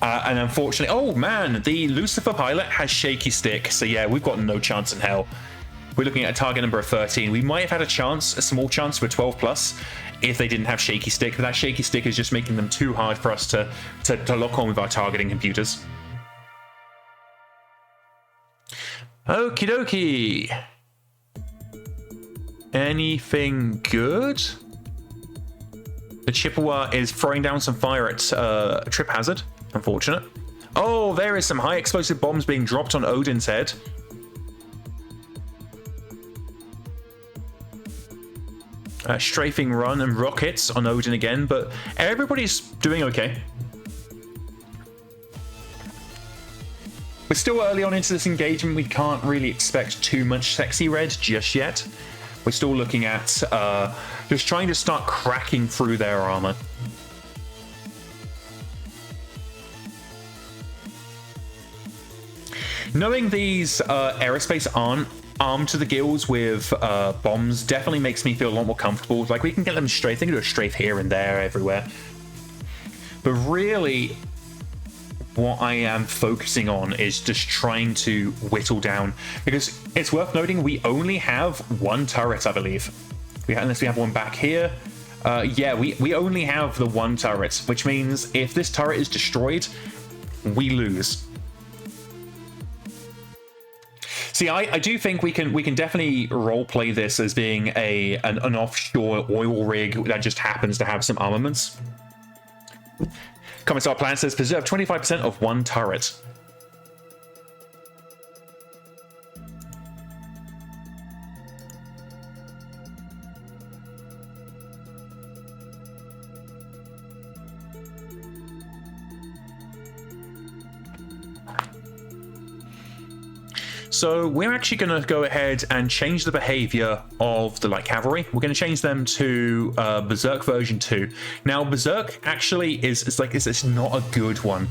And unfortunately, oh man, the Lucifer pilot has shaky stick, so yeah, we've got no chance in hell. We're looking at a target number of 13. We might have had a small chance for 12 plus if they didn't have shaky stick, but that shaky stick is just making them too hard for us to lock on with our targeting computers. Okie dokie. Anything good? The Chippewa is throwing down some fire at Trip Hazard. Unfortunate. Oh, there is some high explosive bombs being dropped on Odin's head. Strafing run and rockets on Odin again, but everybody's doing okay. We're still early on into this engagement. We can't really expect too much sexy red just yet. We're still looking at just trying to start cracking through their armor. Knowing these aerospace aren't armed to the gills with bombs definitely makes me feel a lot more comfortable. Like, we can get them straight. They can do a strafe here and there, everywhere. But really, what I am focusing on is just trying to whittle down. Because it's worth noting, we only have one turret, I believe. Unless we have one back here. Yeah, we only have the one turret, which means if this turret is destroyed, we lose. See, I do think we can definitely roleplay this as being an offshore oil rig that just happens to have some armaments. Commissar Plan says preserve 25% of one turret. So we're actually going to go ahead and change the behavior of the light cavalry. We're going to change them to Berserk version 2. Now, Berserk actually it's not a good one.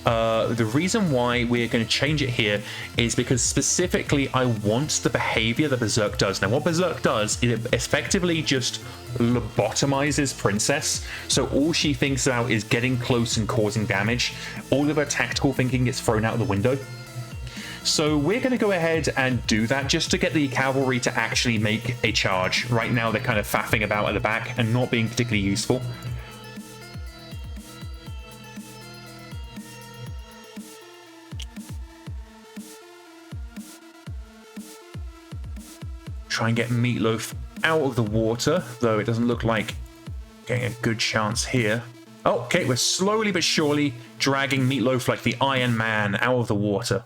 The reason why we're going to change it here is because specifically I want the behavior that Berserk does. Now, what Berserk does is it effectively just lobotomizes Princess. So all she thinks about is getting close and causing damage. All of her tactical thinking gets thrown out of the window. So we're going to go ahead and do that just to get the cavalry to actually make a charge. Right now they're kind of faffing about at the back and not being particularly useful. Try and get Meatloaf out of the water, though it doesn't look like getting a good chance here. Oh, okay, we're slowly but surely dragging Meatloaf like the Iron Man out of the water.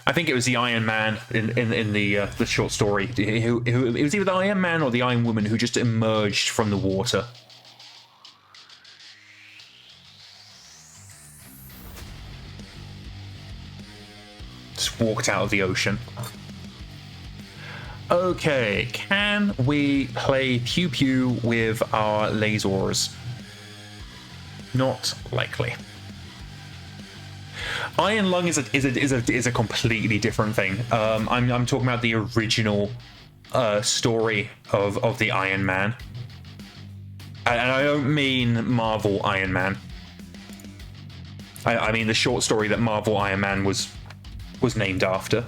I think it was the Iron Man in the short story. It was either the Iron Man or the Iron Woman who just emerged from the water. Just walked out of the ocean. Okay, can we play Pew Pew with our lasers? Not likely. Iron Lung is a completely different thing. I'm talking about the original story of the Iron Man, and I don't mean Marvel Iron Man. I mean the short story that Marvel Iron Man was named after.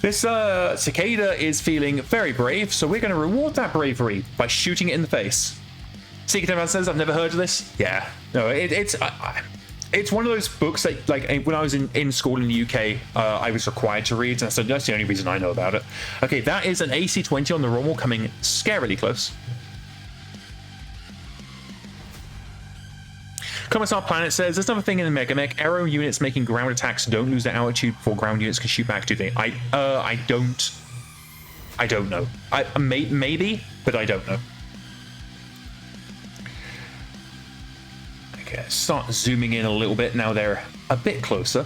This cicada is feeling very brave, so we're going to reward that bravery by shooting it in the face. Secret Man says, I've never heard of this. Yeah, no, it's one of those books that, like, when I was in school in the UK, I was required to read, and so that's the only reason I know about it. Okay, that is an AC 20 on the Rommel, coming scarily close. Commissar Planet says, there's another thing in the MegaMek. Aero units making ground attacks don't lose their altitude before ground units can shoot back, do they? I don't know. Maybe, but I don't know. Okay, start zooming in a little bit. Now they're a bit closer.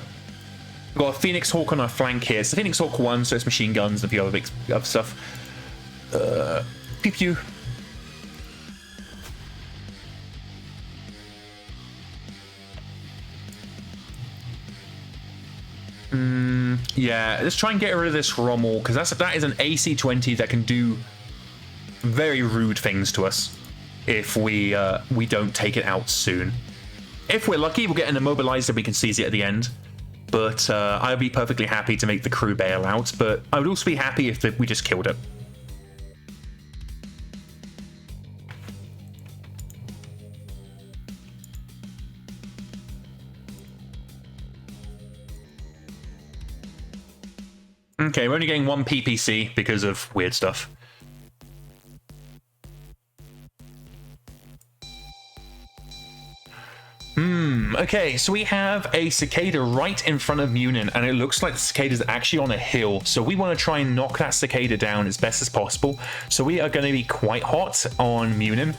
We've got a Phoenix Hawk on our flank here. So Phoenix Hawk 1, so it's machine guns and a few other big stuff. Pew pew. Yeah, let's try and get rid of this Rommel, because that is an AC 20 that can do very rude things to us if we don't take it out soon. If we're lucky, we'll get an immobilizer and we can seize it at the end. But I'd be perfectly happy to make the crew bail out, but I would also be happy if we just killed it. Okay, we're only getting one PPC because of weird stuff. Okay, so we have a cicada right in front of Munin, and it looks like the cicada is actually on a hill, so we want to try and knock that cicada down as best as possible. So we are going to be quite hot on Munin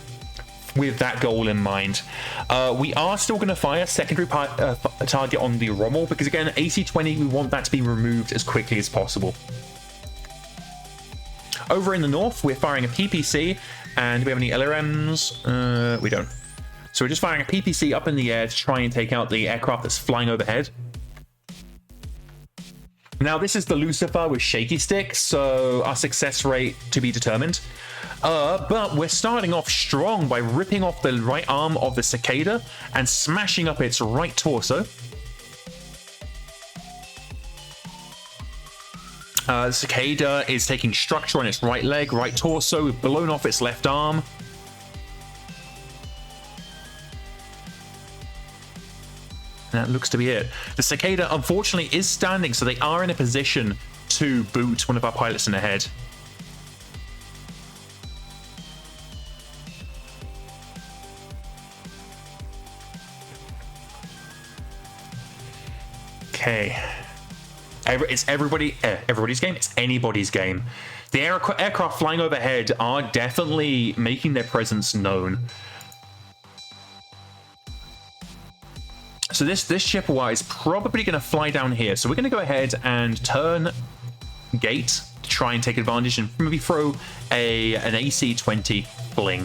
with that goal in mind. We are still going to fire secondary target on the Rommel, because again, AC-20, we want that to be removed as quickly as possible. Over in the north, we're firing a PPC, and do we have any LRMs? We don't. So we're just firing a PPC up in the air to try and take out the aircraft that's flying overhead. Now, this is the Lucifer with shaky stick, so our success rate to be determined. But we're starting off strong by ripping off the right arm of the cicada and smashing up its right torso. The cicada is taking structure on its right leg, right torso. We've blown off its left arm. That looks to be it. The cicada, unfortunately, is standing, so they are in a position to boot one of our pilots in the head. Okay. It's everybody's game. It's anybody's game. The aircraft flying overhead are definitely making their presence known. So this Chippewa is probably going to fly down here. So we're going to go ahead and turn gate to try and take advantage and maybe throw an AC-20 bling.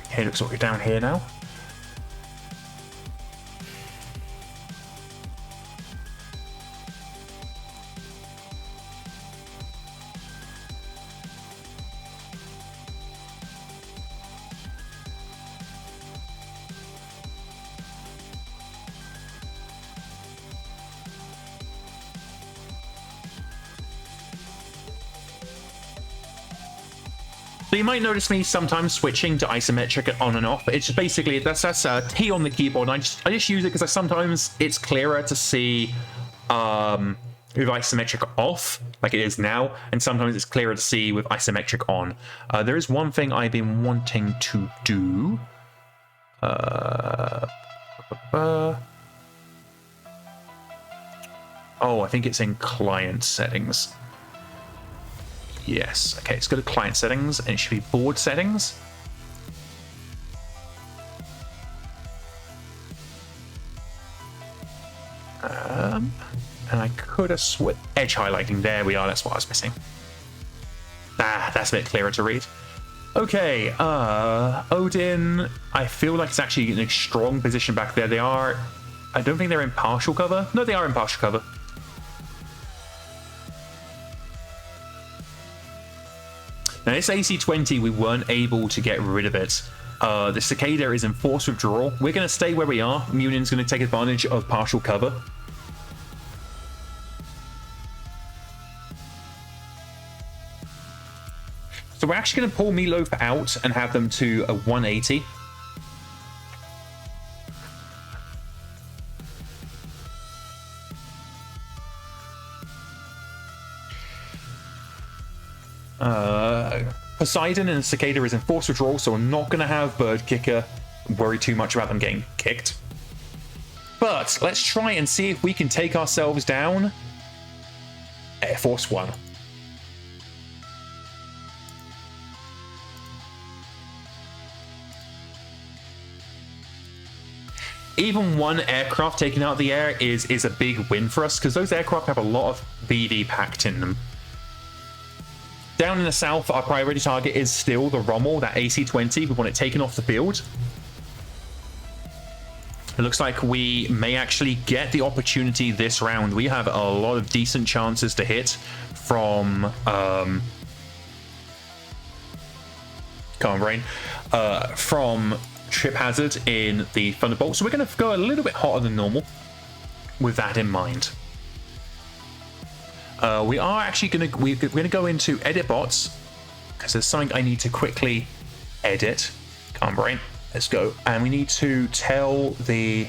Okay, looks like we're down here now. So you might notice me sometimes switching to isometric on and off, but it's just basically that's a T on the keyboard. And I just use it because sometimes it's clearer to see with isometric off, like it is now, and sometimes it's clearer to see with isometric on. There is one thing I've been wanting to do. Oh, I think it's in client settings. Yes. Okay, let's go to client settings, and it should be board settings. And I could have edge highlighting. There we are. That's what I was missing. Ah, that's a bit clearer to read. Okay, Odin, I feel like it's actually in a strong position back there. They are, I don't think they're in partial cover. No, they are in partial cover. Now this AC-20, we weren't able to get rid of it. The Cicada is in forced withdrawal. We're going to stay where we are. Munion's going to take advantage of partial cover. So we're actually going to pull Meatloaf out and have them to a 180. Poseidon and Cicada is in forced withdrawal, so we're not going to have Bird Kicker worry too much about them getting kicked. But let's try and see if we can take ourselves down. Air Force One. Even one aircraft taken out of the air is a big win for us, because those aircraft have a lot of BD packed in them. Down in the south, our priority target is still the Rommel, that AC-20. We want it taken off the field. It looks like we may actually get the opportunity this round. We have a lot of decent chances to hit from... come on, Brain. From Trip Hazard in the Thunderbolt. So we're going to go a little bit hotter than normal with that in mind. We are actually going to go into edit bots, because there's something I need to quickly edit. Come on, Brain. Let's go. And we need to tell the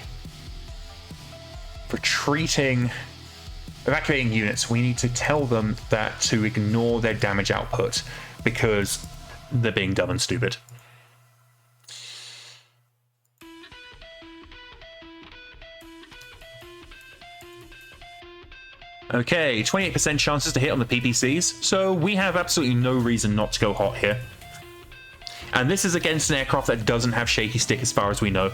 evacuating units, we need to tell them that to ignore their damage output, because they're being dumb and stupid. Okay, 28% chances to hit on the PPCs, so we have absolutely no reason not to go hot here. And this is against an aircraft that doesn't have shaky stick as far as we know.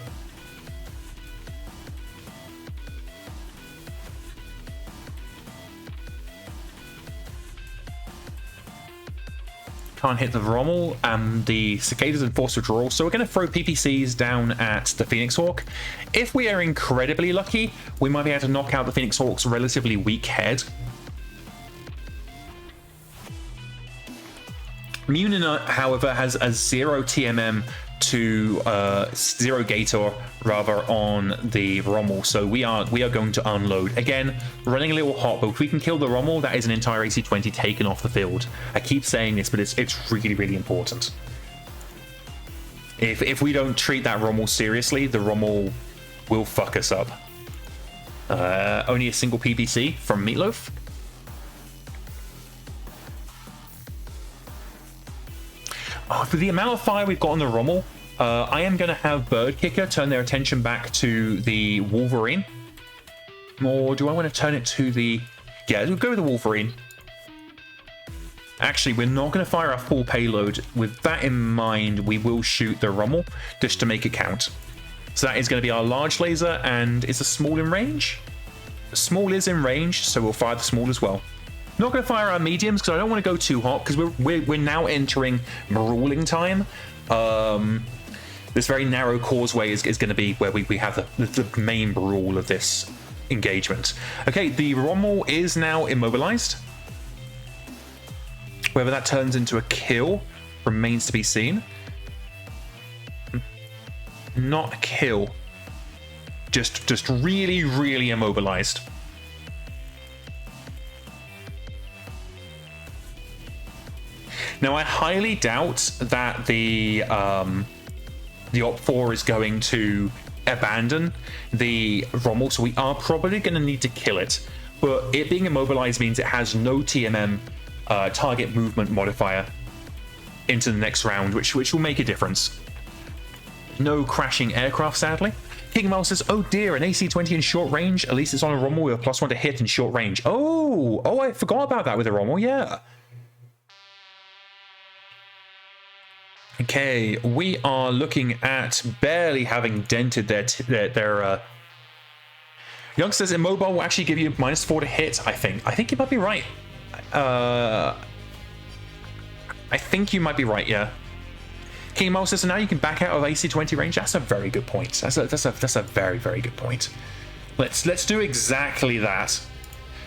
Can't hit the Rommel, and the Cicadas in forced withdrawal, so we're going to throw PPCs down at the Phoenix Hawk. If we are incredibly lucky, we might be able to knock out the Phoenix Hawk's relatively weak head. Munin, however, has a 0 TMM to 0 Gator rather on the Rommel, so we are going to unload. Again, running a little hot, but if we can kill the Rommel, that is an entire AC-20 taken off the field. I keep saying this, but it's really, really important. If we don't treat that Rommel seriously, the Rommel will fuck us up. Only a single PPC from Meatloaf. Oh, for the amount of fire we've got on the Rommel, I am going to have Bird Kicker turn their attention back to the Wolverine. Or do I want to turn it to the... Yeah, we'll go with the Wolverine. Actually, we're not going to fire our full payload. With that in mind, we will shoot the Rommel just to make it count. So that is going to be our large laser, and is the small in range? The small is in range, so we'll fire the small as well. Not going to fire our mediums because I don't want to go too hot, because we're now entering brawling time. This very narrow causeway is going to be where we have the main brawl of this engagement. Okay, the Rommel is now immobilized. Whether that turns into a kill remains to be seen. Not a kill. Just really, really immobilized. Now, I highly doubt that the Op4 is going to abandon the Rommel, so we are probably going to need to kill it. But it being immobilized means it has no TMM target movement modifier into the next round, which will make a difference. No crashing aircraft, sadly. Kingmel says, oh dear, an AC-20 in short range. At least it's on a Rommel with a +1 to hit in short range. Oh, I forgot about that with the Rommel, yeah. Okay, we are looking at barely having dented their Young says immobile will actually give you -4 to hit, I think. I think you might be right. I think you might be right, yeah. King Mole says, so now you can back out of AC-20 range. That's a very good point. That's a very, very good point. Let's do exactly that.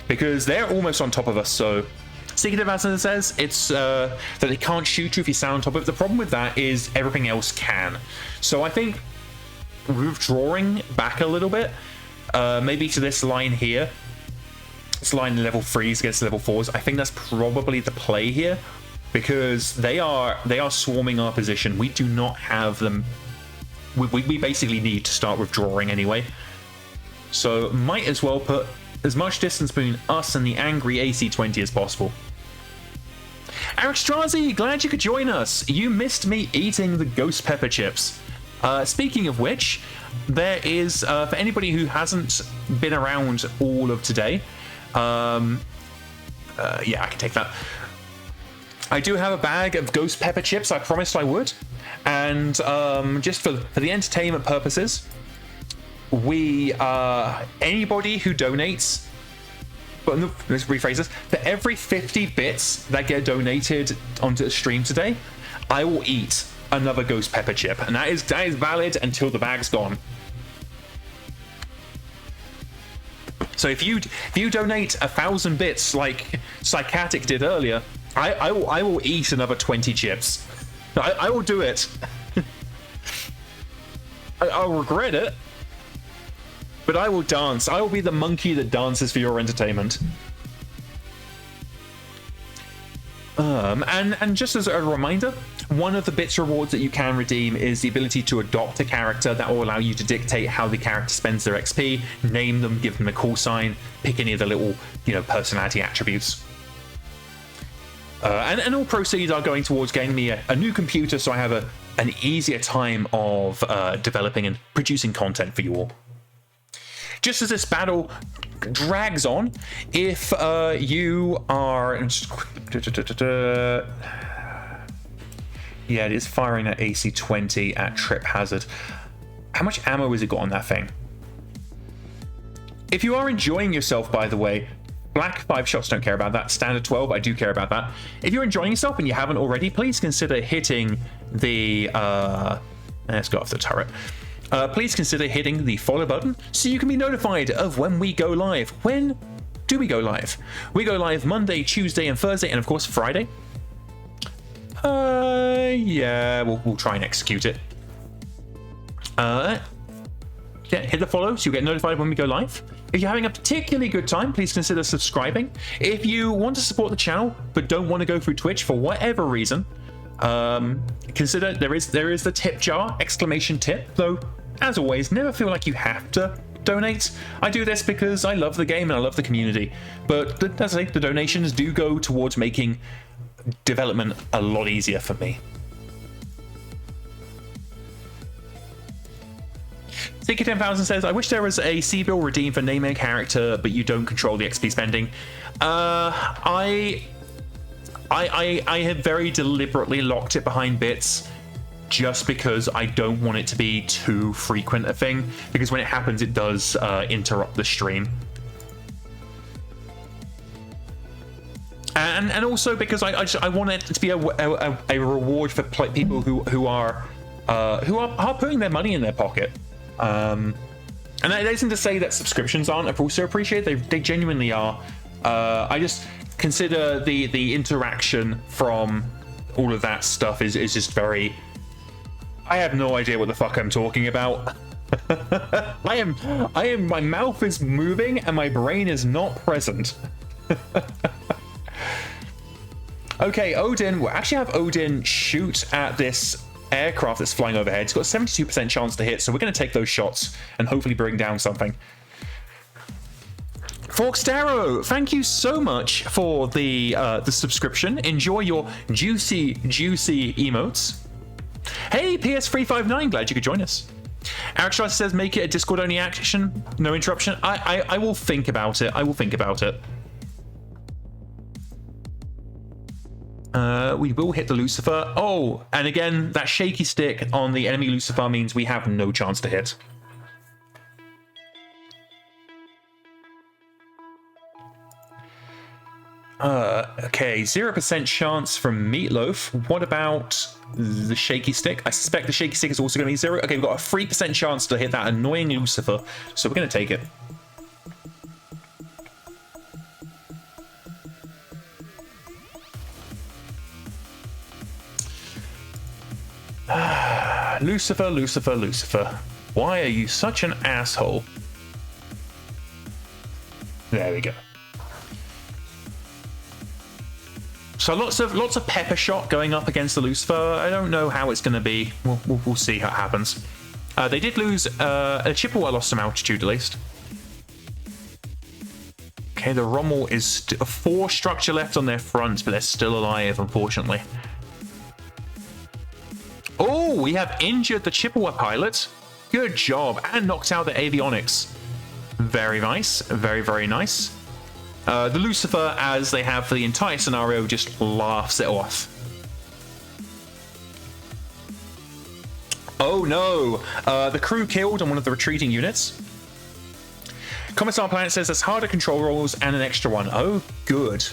Because they're almost on top of us, so... Secretive as it says, it's that they can't shoot you if you stand on top of it. The problem with that is everything else can. So I think withdrawing back a little bit, maybe to this line here, this line level 3s against level 4s, I think that's probably the play here, because they are swarming our position. We do not have them. We basically need to start withdrawing anyway. So might as well put as much distance between us and the angry AC-20 as possible. Eric Strazi, glad you could join us. You missed me eating the ghost pepper chips. Speaking of which, there is, for anybody who hasn't been around all of today, yeah, I can take that. I do have a bag of ghost pepper chips. I promised I would. And just for the entertainment purposes, we anybody who donates, but let's rephrase this, for every 50 bits that get donated onto the stream today, I will eat another ghost pepper chip, and that is valid until the bag's gone. So if you donate 1,000 bits like Psychatic did earlier, I will eat another 20 chips. I will do it. I'll regret it, but I will dance. I will be the monkey that dances for your entertainment. And just as a reminder, one of the bits rewards that you can redeem is the ability to adopt a character that will allow you to dictate how the character spends their XP, name them, give them a call sign, pick any of the little, personality attributes. And all proceeds are going towards getting me a new computer, so I have an easier time of developing and producing content for you all. Just as this battle drags on, if you are... Yeah, it is firing at AC-20 at trip hazard. How much ammo has it got on that thing? If you are enjoying yourself, by the way, Black 5 shots don't care about that. Standard 12, I do care about that. If you're enjoying yourself and you haven't already, please consider hitting the... let's go off the turret. Please consider hitting the follow button so you can be notified of when we go live. When do we go live? We go live Monday, Tuesday, and Thursday, and of course Friday. Yeah, we'll try and execute it. Yeah, hit the follow so you'll get notified when we go live. If you're having a particularly good time, please consider subscribing. If you want to support the channel but don't want to go through Twitch for whatever reason, consider there is the tip jar, exclamation tip, though as always, never feel like you have to donate. I do this because I love the game and I love the community, but as I say, the donations do go towards making development a lot easier for me. Seeker 10,000 says, I wish there was a C-bill redeem for naming a character, but you don't control the XP spending. I have very deliberately locked it behind bits just because I don't want it to be too frequent a thing, because when it happens, it does interrupt the stream. And also because I want it to be a reward for people who are putting their money in their pocket. And that isn't to say that subscriptions aren't also appreciated. They genuinely are. I just consider the interaction from all of that stuff is just very... I have no idea what the fuck I'm talking about. My mouth is moving and my brain is not present. Okay, Odin, we'll actually have Odin shoot at this aircraft that's flying overhead. It's got a 72% chance to hit, so we're going to take those shots and hopefully bring down something. Forkstarrow, thank you so much for the subscription. Enjoy your juicy emotes. Hey, PS359, glad you could join us. Eric Schreiser says, make it a Discord-only action, no interruption. I will think about it. I will think about it. We will hit the Lucifer. Oh, and again, that shaky stick on the enemy Lucifer means we have no chance to hit. Okay, 0% chance from Meatloaf. What about the Shaky Stick? I suspect the Shaky Stick is also going to be 0. Okay, we've got a 3% chance to hit that annoying Lucifer, so we're going to take it. Lucifer, Lucifer, Lucifer. Why are you such an asshole? There we go. So lots of pepper shot going up against the Lucifer. I don't know how it's going to be. We'll see how it happens. They did lose a Chippewa lost some altitude at least. Okay, the Rommel is 4 structure left on their front, but they're still alive, unfortunately. Oh, we have injured the Chippewa pilot. Good job, and knocked out the avionics. Very nice, very, very nice. The Lucifer, as they have for the entire scenario, just laughs it off. Oh no! The crew killed on one of the retreating units. Commissar Planet says there's harder control rolls and an extra one. Oh, good.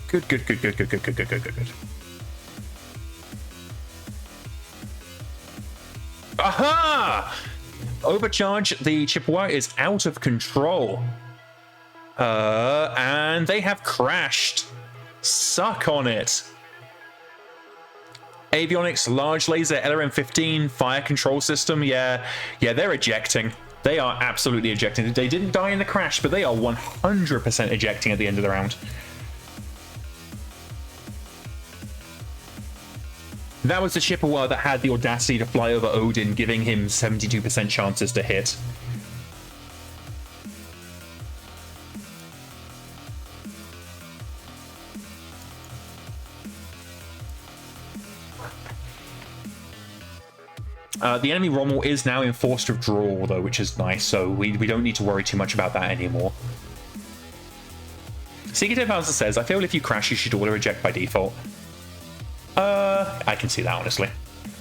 Good. Aha! Overcharge, the Chippewa is out of control. And they have crashed. Suck on it. Avionics, large laser, LRM-15, fire control system. Yeah, they're ejecting. They are absolutely ejecting. They didn't die in the crash, but they are 100% ejecting at the end of the round. That was the Chippewa that had the audacity to fly over Odin, giving him 72% chances to hit. The enemy Rommel is now in forced withdrawal, though, which is nice, so we don't need to worry too much about that anymore. Secretive Hauser says, I feel if you crash, you should auto-eject by default. I can see that, honestly.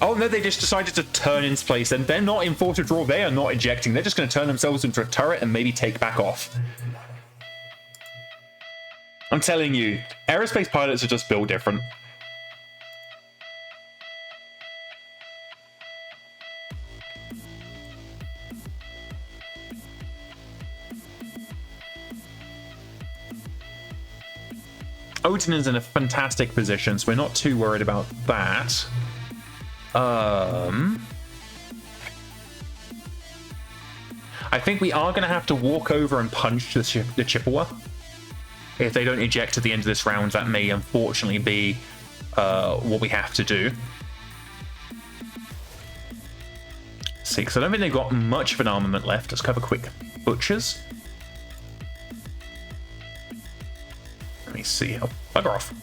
Oh, no, they just decided to turn into place, and they're not in forced withdrawal. They are not ejecting. They're just going to turn themselves into a turret and maybe take back off. I'm telling you, aerospace pilots are just built different. Odin is in a fantastic position, so we're not too worried about that. I think we are going to have to walk over and punch the Chippewa. If they don't eject at the end of this round, that may unfortunately be what we have to do. Let's see, because I don't think they've got much of an armament left. Let's have a quick butchers. Let me see. Oh, bugger off.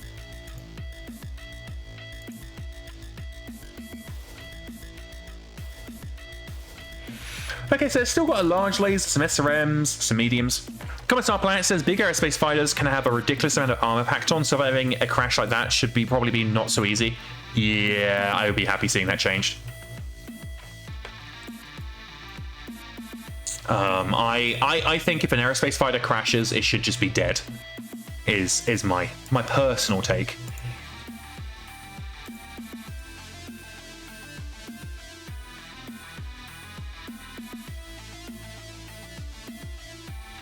Okay, so it's still got a large laser, some SRMs, some mediums. Commissar Planet says big aerospace fighters can have a ridiculous amount of armor packed on, surviving a crash like that should be probably be not so easy. Yeah, I would be happy seeing that changed. I think if an aerospace fighter crashes, it should just be dead. Is my personal take.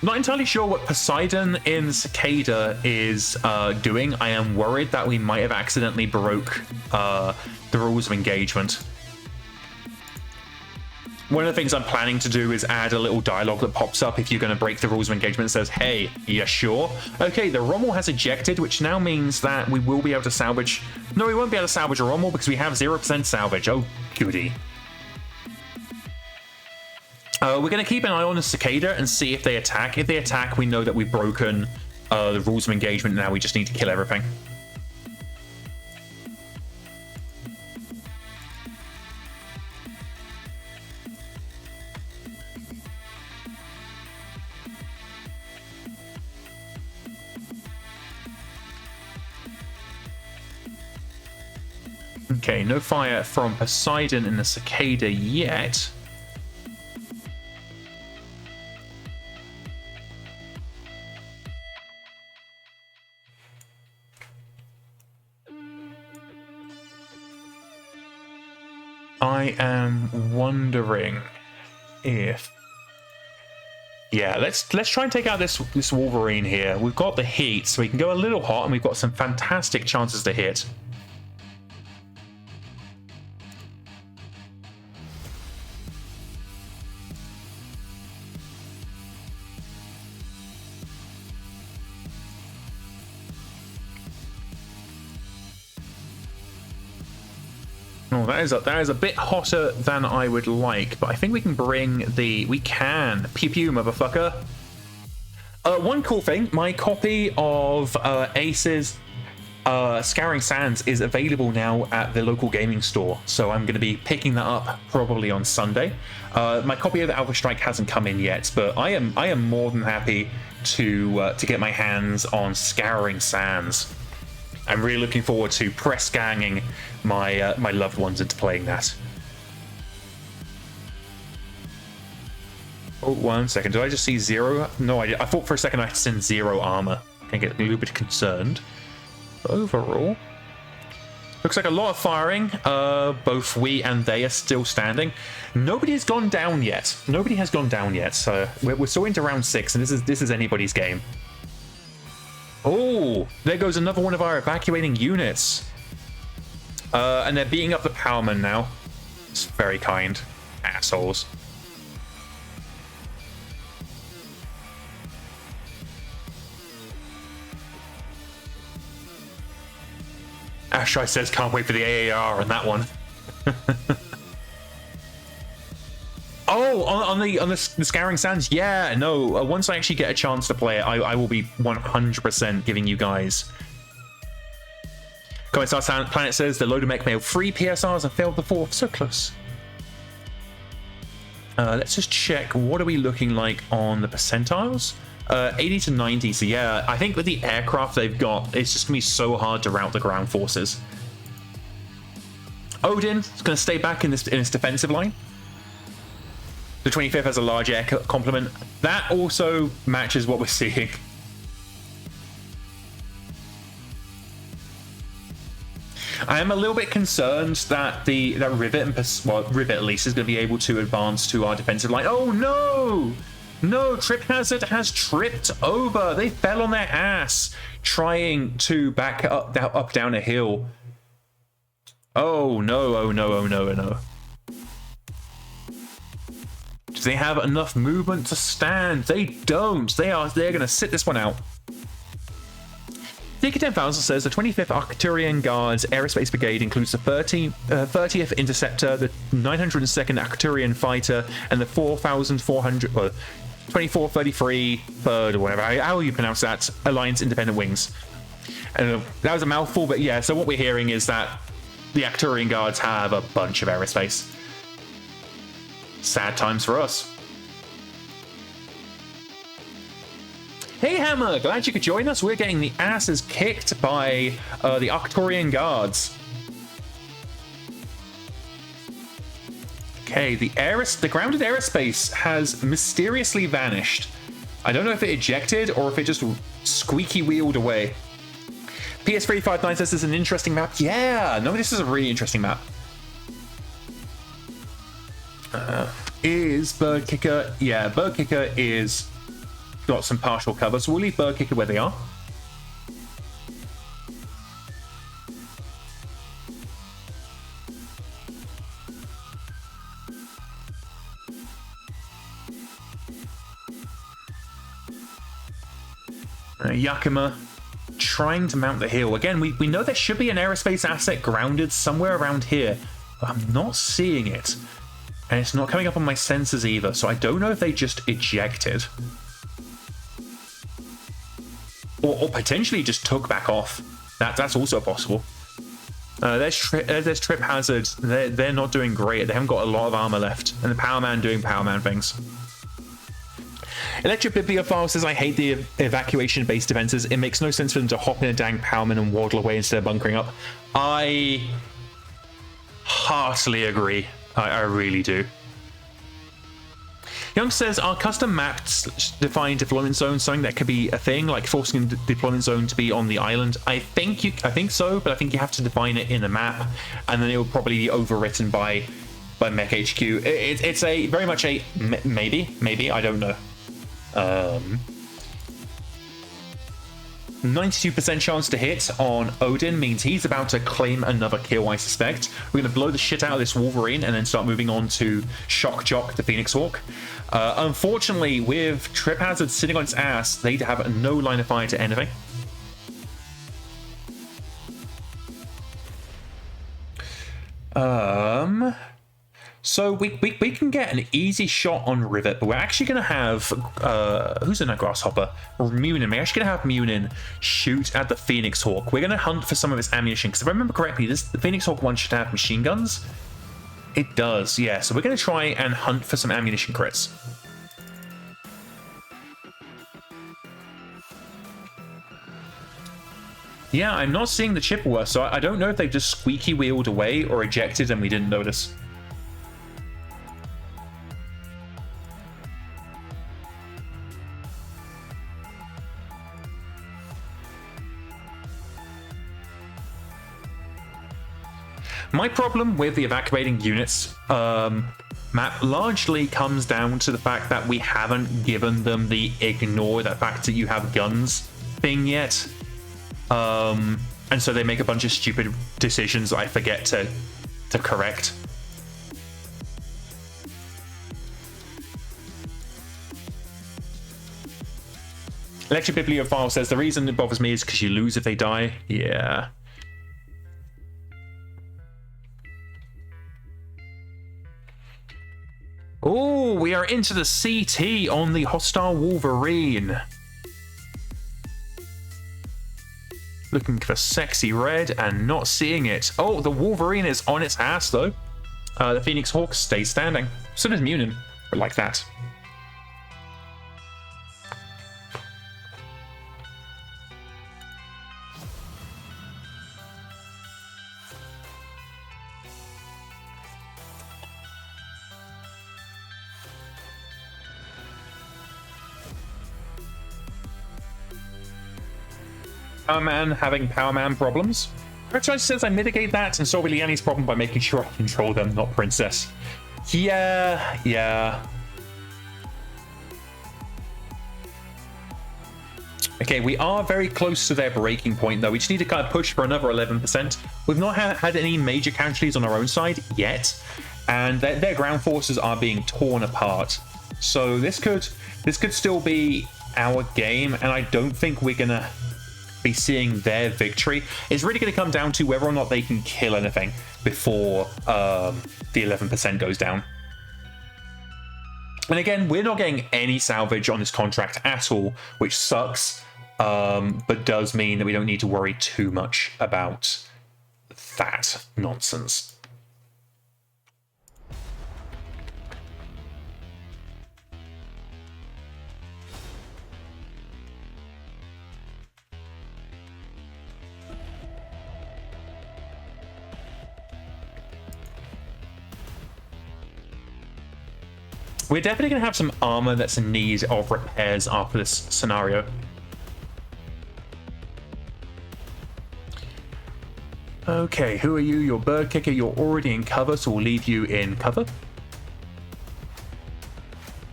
Not entirely sure what Poseidon in Cicada is doing. I am worried that we might have accidentally broke the rules of engagement. One of the things I'm planning to do is add a little dialogue that pops up if you're going to break the rules of engagement. It says, hey, yeah, sure. Okay, the Rommel has ejected, which now means that we will be able to salvage... No, we won't be able to salvage a Rommel because we have 0% salvage. Oh, goody. We're going to keep an eye on the Cicada and see if they attack. If they attack, we know that we've broken the rules of engagement. Now we just need to kill everything. Okay, no fire from Poseidon in the Cicada yet. I am wondering if... Yeah, let's try and take out this Wolverine here. We've got the heat, so we can go a little hot, and we've got some fantastic chances to hit. Oh, that is a bit hotter than I would like, but I think we can bring the... We can! Pew pew, motherfucker! One cool thing, my copy of Ace's Scouring Sands is available now at the local gaming store, so I'm going to be picking that up probably on Sunday. My copy of Alpha Strike hasn't come in yet, but I am more than happy to get my hands on Scouring Sands. I'm really looking forward to press ganging my my loved ones into playing that. Oh, 1 second. Did I just see 0? No, I thought for a second I had seen 0 armor. I get a little bit concerned. But overall, looks like a lot of firing. Both we and they are still standing. Nobody has gone down yet. Nobody has gone down yet. So we're still into round 6, and this is anybody's game. Oh, there goes another one of our evacuating units. And they're beating up the powerman now. It's very kind. Assholes. Ashai says can't wait for the AAR on that one. Oh, on the Scouring Sands, yeah, no. Once I actually get a chance to play it, I will be 100% giving you guys. Commissar Planet says the loader mech may have 3 PSRs and failed the 4th. So close. Let's just check. What are we looking like on the percentiles? 80 to 90. So yeah, I think with the aircraft they've got, it's just gonna be so hard to rout the ground forces. Odin is gonna stay back in this defensive line. The 25th has a large air complement. That also matches what we're seeing. I am a little bit concerned that that Rivet Rivet at least is going to be able to advance to our defensive line. Oh no! No, Trip Hazard has tripped over. They fell on their ass trying to back up down a hill. Oh no! Oh no! Oh no! Oh no! Do they have enough movement to stand? They don't. They're going to sit this one out. Seeker 10,000 says the 25th Arcturian Guards Aerospace Brigade includes the 30th Interceptor, the 902nd Arcturian Fighter, and the 4,400, well, 2433 third or whatever, how you pronounce that, Alliance Independent Wings. And that was a mouthful, but yeah, so what we're hearing is that the Arcturian Guards have a bunch of aerospace. Sad times for us. Hey Hammer, glad you could join us. We're getting the asses kicked by the Arcturian Guards. Okay, the grounded aerospace has mysteriously vanished. I don't know if it ejected or if it just squeaky wheeled away. PS359 says this is an interesting map. Yeah, no, this is a really interesting map. Is Bird Kicker? Yeah, Bird Kicker is got some partial cover, so we'll leave Bird Kicker where they are. Yakima trying to mount the hill. Again, we know there should be an aerospace asset grounded somewhere around here, but I'm not seeing it. And it's not coming up on my sensors either, so I don't know if they just ejected. Or potentially just took back off. That's also possible. There's Trip Hazard. They're not doing great. They haven't got a lot of armor left. And the Powerman doing Powerman things. Electric Bibliophile says, I hate the evacuation-based defenses. It makes no sense for them to hop in a dang Powerman and waddle away instead of bunkering up. I heartily agree. I really do. Young says, are custom maps define deployment zones something that could be a thing, like forcing a deployment zone to be on the island? I think so, but I think you have to define it in a map, and then it will probably be overwritten by by MekHQ. It's a very much a maybe, I don't know. 92% chance to hit on Odin means he's about to claim another kill, I suspect. We're going to blow the shit out of this Wolverine and then start moving on to Shock Jock the Phoenix Hawk. Unfortunately, with Trip Hazard sitting on its ass, they have no line of fire to anything. So we can get an easy shot on Rivet, but we're actually going to have who's in that Grasshopper? Munin. We're actually going to have Munin shoot at the Phoenix Hawk. We're going to hunt for some of its ammunition, because if I remember correctly, the Phoenix Hawk one should have machine guns. It does, yeah. So we're going to try and hunt for some ammunition crits. Yeah, I'm not seeing the Chippewa, so I don't know if they've just squeaky wheeled away or ejected and we didn't notice. My problem with the evacuating units map largely comes down to the fact that we haven't given them the ignore that fact that you have guns thing yet. And so they make a bunch of stupid decisions that I forget to correct. Electric Bibliophile says the reason it bothers me is because you lose if they die. Yeah. Oh, we are into the CT on the hostile Wolverine. Looking for sexy red and not seeing it. Oh, the Wolverine is on its ass, though. The Phoenix Hawk stays standing. So does Munin, but like that. Power Man having Power Man problems. Franchise says I mitigate that and solve Illiani's problem by making sure I control them, not Princess. Yeah. Okay, we are very close to their breaking point, though. We just need to kind of push for another 11%. We've not had any major casualties on our own side yet, and their ground forces are being torn apart. So this could still be our game, and I don't think we're gonna be seeing their victory. It's really going to come down to whether or not they can kill anything before the 11% goes down. And again, we're not getting any salvage on this contract at all, which sucks, but does mean that we don't need to worry too much about that nonsense. We're definitely going to have some armor that's in need of repairs after this scenario. Okay, who are you? You're Bird Kicker. You're already in cover, so we'll leave you in cover.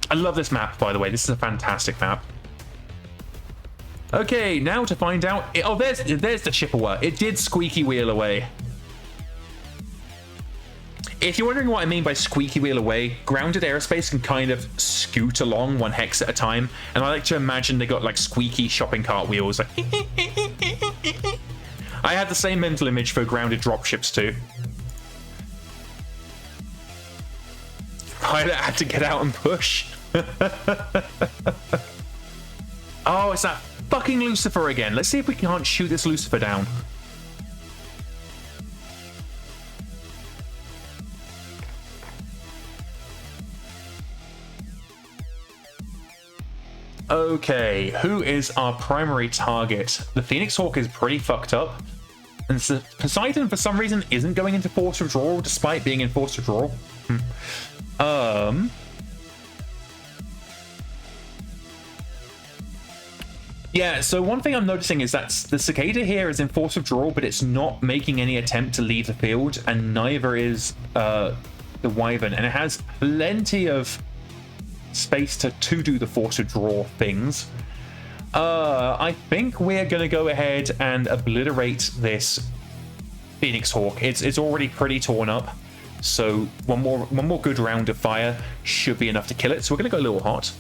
I love this map, by the way. This is a fantastic map. Okay, now to find out... Oh, there's the Chippewa. It did squeaky wheel away. If you're wondering what I mean by squeaky wheel away, grounded aerospace can kind of scoot along one hex at a time, and I like to imagine they got like squeaky shopping cart wheels. Like I have the same mental image for grounded dropships too. I had to get out and push. Oh, it's that fucking Lucifer again. Let's see if we can't shoot this Lucifer down. Okay, who is our primary target? The Phoenix Hawk is pretty fucked up. And Poseidon, for some reason, isn't going into forced withdrawal, despite being in forced withdrawal. Yeah, so one thing I'm noticing is that the Cicada here is in forced withdrawal, but it's not making any attempt to leave the field, and neither is the Wyvern, and it has plenty of space to do the force to draw things. I think we're going to go ahead and obliterate this Phoenix Hawk. It's already pretty torn up, so one more good round of fire should be enough to kill it. So we're going to go a little hot.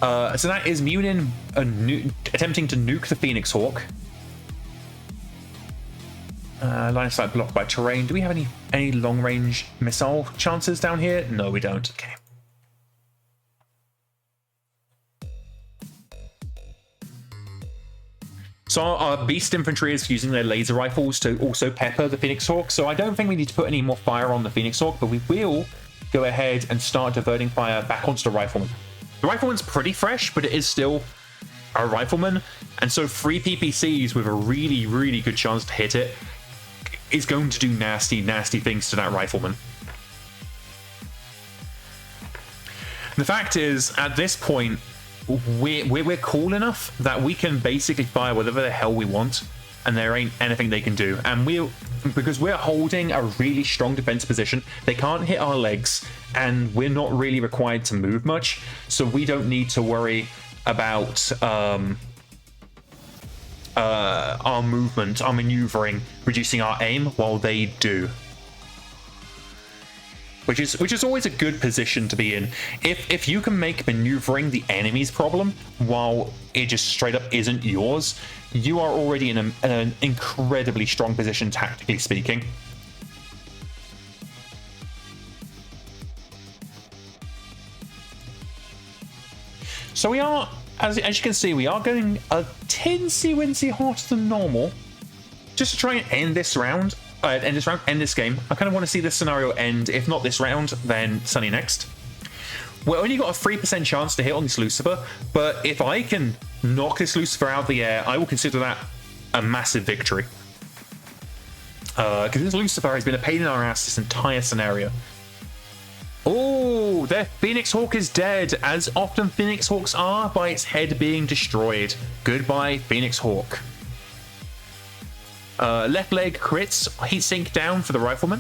So that is Munin attempting to nuke the Phoenix Hawk. Line of sight blocked by terrain. Do we have any long range missile chances down here? No, we don't. Okay. So our beast infantry is using their laser rifles to also pepper the Phoenix Hawk. So I don't think we need to put any more fire on the Phoenix Hawk, but we will go ahead and start diverting fire back onto the Rifleman. The Rifleman's pretty fresh, but it is still a Rifleman. And so 3 PPCs with a really, really good chance to hit it is going to do nasty, nasty things to that Rifleman. The fact is, at this point, we're cool enough that we can basically fire whatever the hell we want, and there ain't anything they can do. And because we're holding a really strong defense position, they can't hit our legs, and we're not really required to move much, so we don't need to worry about our movement, our maneuvering, reducing our aim while they do. Which is always a good position to be in. If you can make maneuvering the enemy's problem while it just straight up isn't yours, you are already in an incredibly strong position, tactically speaking. So we are, as you can see, we are going a tinsy-wincy hotter than normal, just to try and end this round. End this game. I kind of want to see this scenario end. If not this round, then Sunny next. We're only got a 3% chance to hit on this Lucifer, but if I can knock this Lucifer out of the air, I will consider that a massive victory. Because this Lucifer has been a pain in our ass this entire scenario. Oh, their Phoenix Hawk is dead, as often Phoenix Hawks are, by its head being destroyed. Goodbye, Phoenix Hawk. Left leg crits, heat sink down for the Rifleman.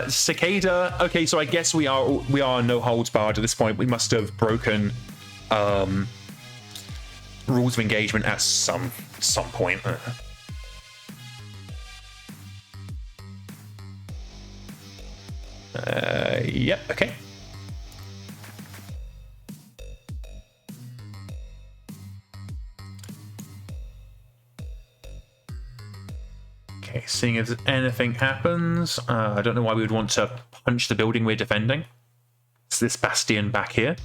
Cicada. Okay, so I guess we are no holds barred at this point. We must have broken rules of engagement at some point. Yep. Okay. Okay, seeing if anything happens. I don't know why we would want to punch the building we're defending. It's this bastion back here.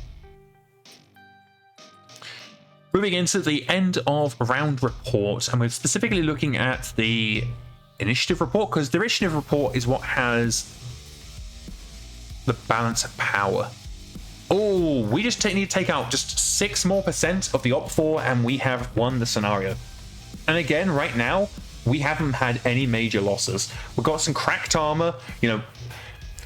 Moving into the end of round report, and we're specifically looking at the initiative report, because the initiative report is what has the balance of power. Oh, we just need to take out just 6% more of the Op 4, and we have won the scenario. And again, right now, we haven't had any major losses. We've got some cracked armor, you know,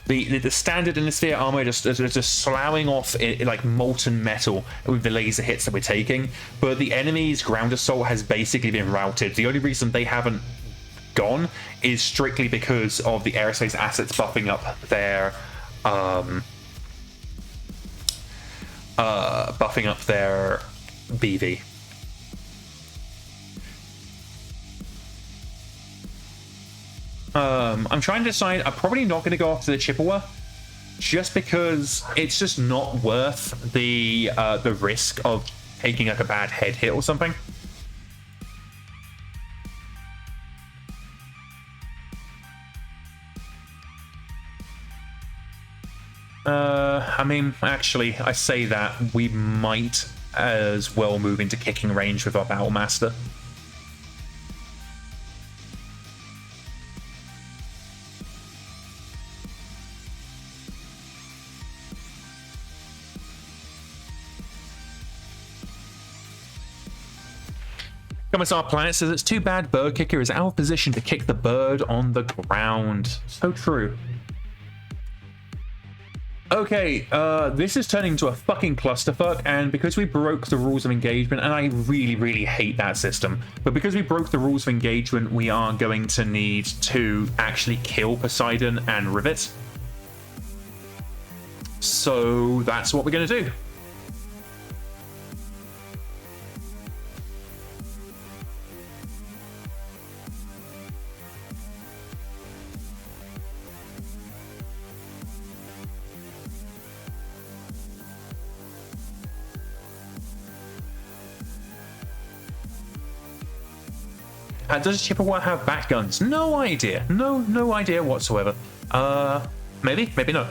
the standard Innisphere armor just sloughing off like molten metal with the laser hits that we're taking. But the enemy's ground assault has basically been routed. The only reason they haven't gone is strictly because of the aerospace assets buffing up their BV. I'm trying to decide. I'm probably not going to go after the Chippewa, just because it's just not worth the risk of taking like a bad head hit or something. I mean, actually, I say that we might as well move into kicking range with our Battlemaster. Commissar Planet says it's too bad Bird Kicker is out of position to kick the bird on the ground. So true. Okay, this is turning into a fucking clusterfuck, and because we broke the rules of engagement, and I really, really hate that system, but because we broke the rules of engagement, we are going to need to actually kill Poseidon and Rivet. So that's what we're going to do. Does Chippewa have back guns? No idea. No idea whatsoever. Maybe, maybe not.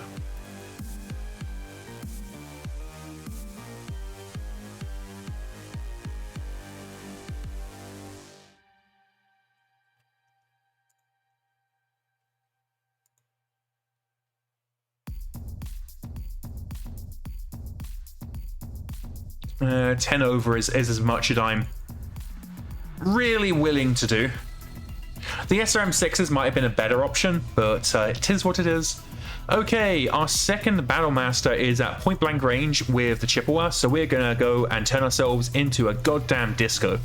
$10 over is as much as I'm really willing to do. The SRM6s might have been a better option, but it is what it is. Okay, our second Battlemaster is at point blank range with the Chippewa, so we're gonna go and turn ourselves into a goddamn disco.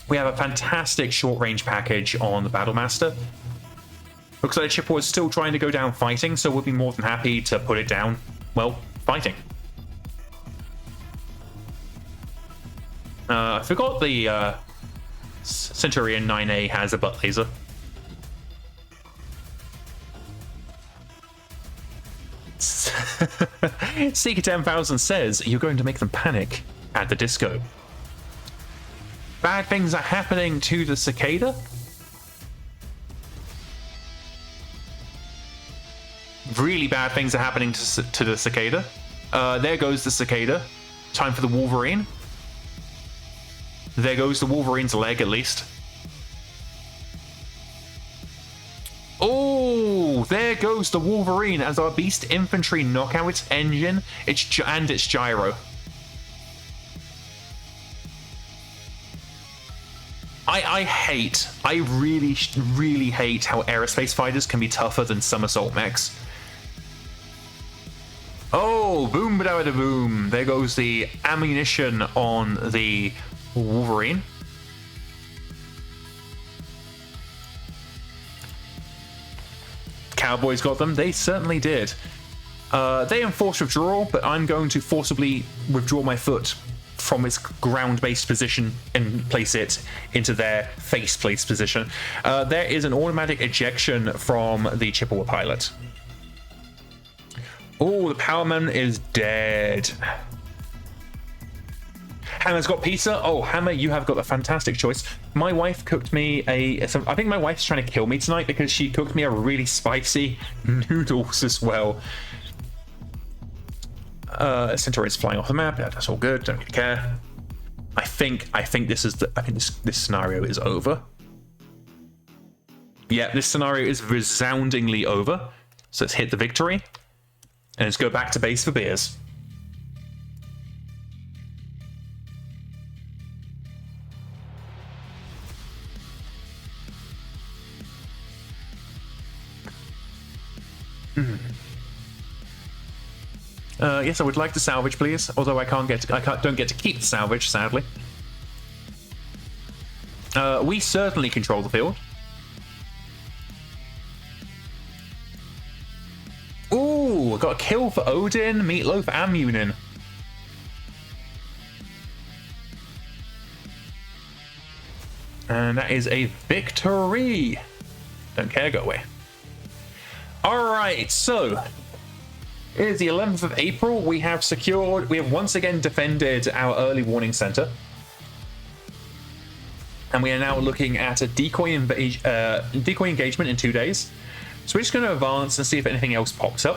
We have a fantastic short range package on the Battlemaster. Looks like the Chippewa is still trying to go down fighting, so we'll be more than happy to put it down, well, fighting. I forgot the Centurion 9A has a butt laser. Seeker 10,000 says you're going to make them panic at the disco. Bad things are happening to the cicada. Really bad things are happening to the cicada. There goes the cicada. Time for the Wolverine. There goes the Wolverine's leg, at least. Oh, there goes the Wolverine as our Beast Infantry knock out its engine and its gyro. I really hate how aerospace fighters can be tougher than some assault mechs. Oh, boom, ba da boom. There goes the ammunition on the Wolverine. Cowboys got them. They certainly did. They enforced withdrawal, but I'm going to forcibly withdraw my foot from its ground-based position and place it into their face-placed position. There is an automatic ejection from the Chippewa pilot. Oh, the Powerman is dead. Hammer's got pizza. Oh, Hammer, you have got a fantastic choice. My wife cooked me I think my wife's trying to kill me tonight because she cooked me a really spicy noodles as well. Centaurus flying off the map. Yeah, that's all good. Don't really care. I think this scenario is over. Yeah, this scenario is resoundingly over. So let's hit the victory. And let's go back to base for beers. Yes, I would like to salvage, please. Although I don't get to keep the salvage, sadly. We certainly control the field. Ooh, got a kill for Odin, Meatloaf, and Munin. And that is a victory. Don't care, go away. Alright, so it is the 11th of April. We have once again defended our early warning center. And we are now looking at a decoy engagement in 2 days. So we're just going to advance and see if anything else pops up.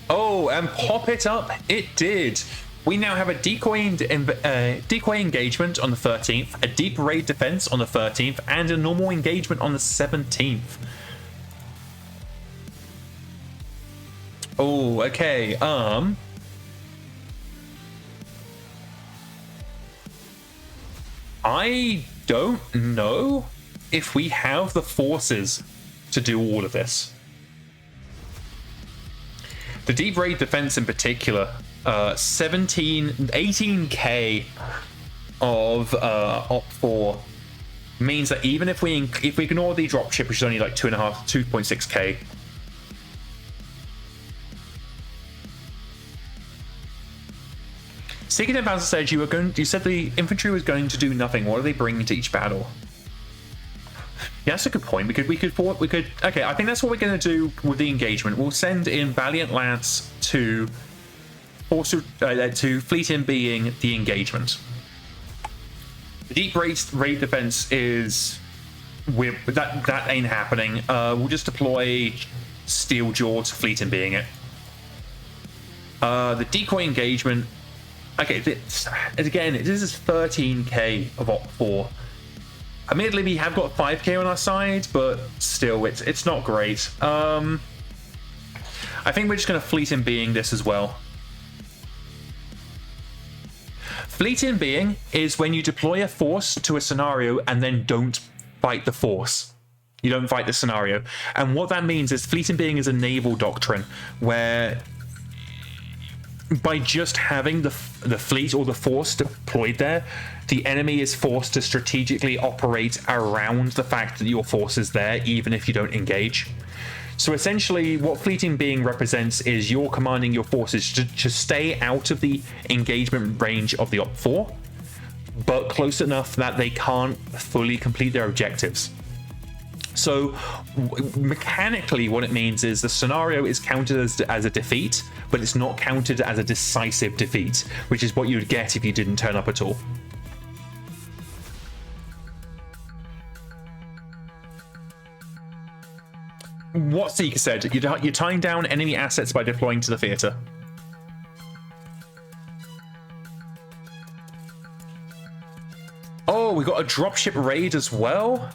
Oh, and pop it up, it did. We now have a decoy engagement on the 13th, a deep raid defense on the 13th, and a normal engagement on the 17th. Oh, okay. I don't know. if we have the forces to do all of this. The deep raid defense in particular, 18k of op 4 means that even if we ignore the dropship, which is only like 2.6k. Seeking Advance said you said the infantry was going to do nothing. What are they bringing to each battle? Yeah, that's a good point. We could. Okay, I think that's what we're going to do with the engagement. We'll send in Valiant Lance to Fleet in being the engagement. The deep raid defense is that ain't happening. We'll just deploy Steeljaw to Fleet in being it. The decoy engagement. Okay, this is 13k of op 4. Admittedly, we have got 5k on our side, but still, it's not great. I think we're just going to Fleet in being this as well. Fleet in being is when you deploy a force to a scenario and then don't fight the force. You don't fight the scenario. And what that means is Fleet in being is a naval doctrine where by just having the fleet or the force deployed there, the enemy is forced to strategically operate around the fact that your force is there, even if you don't engage. So essentially, what Fleet in being represents is you're commanding your forces to stay out of the engagement range of the Op 4, but close enough that they can't fully complete their objectives. So mechanically, what it means is the scenario is counted as a defeat, but it's not counted as a decisive defeat, which is what you would get if you didn't turn up at all. What Seeker said, you're tying down enemy assets by deploying to the theater. Oh, we got a dropship raid as well?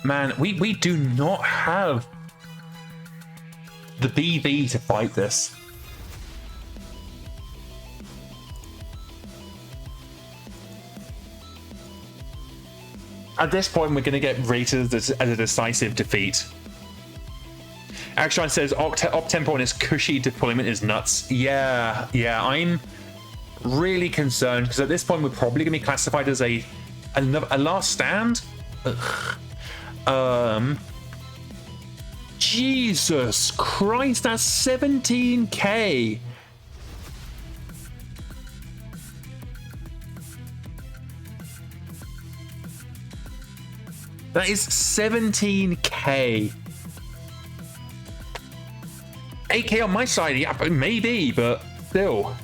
Man, we do not have the BV to fight this. At this point, we're going to get rated as a decisive defeat. Action says op tempo on his cushy deployment is nuts. Yeah, I'm really concerned because at this point we're probably going to be classified as a last stand. Ugh. Jesus Christ, that's 17k. That is 17k. 8k on my side, yeah, maybe, but still.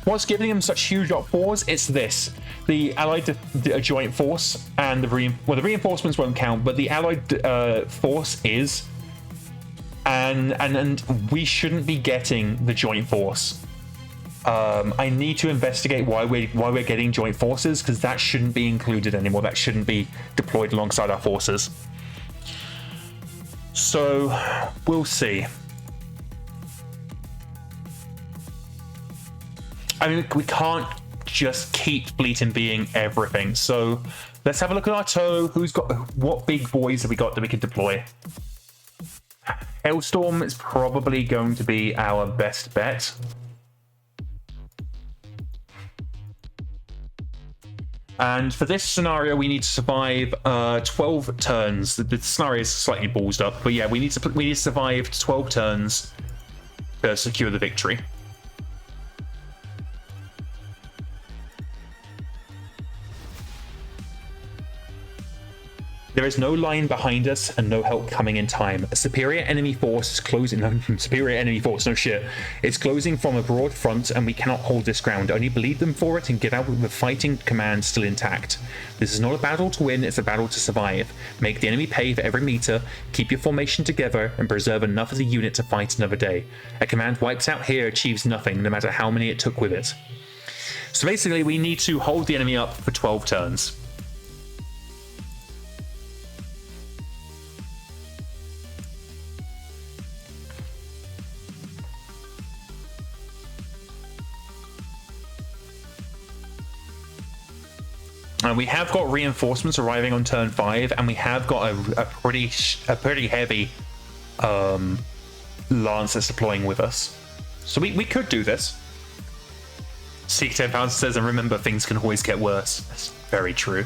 What's giving them such huge op 4s? It's this. The allied joint force and the reinforcements won't count, but the allied force is, and we shouldn't be getting the joint force. I need to investigate why we're getting joint forces, because that shouldn't be included anymore. That shouldn't be deployed alongside our forces. So we'll see. I mean, we can't just keep Fleet in being everything. So let's have a look at our toe. What big boys have we got that we can deploy? Hailstorm is probably going to be our best bet. And for this scenario, we need to survive 12 turns. The scenario is slightly ballsed up, but yeah, we need to survive 12 turns to secure the victory. There is no line behind us and no help coming in time. A superior enemy force is closing. Superior enemy force, no shit. It's closing from a broad front and we cannot hold this ground. Only bleed them for it and get out with the fighting command still intact. This is not a battle to win, it's a battle to survive. Make the enemy pay for every meter, keep your formation together, and preserve enough of the unit to fight another day. A command wiped out here achieves nothing, no matter how many it took with it. So basically, we need to hold the enemy up for 12 turns. And we have got reinforcements arriving on turn 5, and we have got a pretty heavy lance that's deploying with us. So we could do this. Seek 10 pounds says, and remember, things can always get worse. That's very true.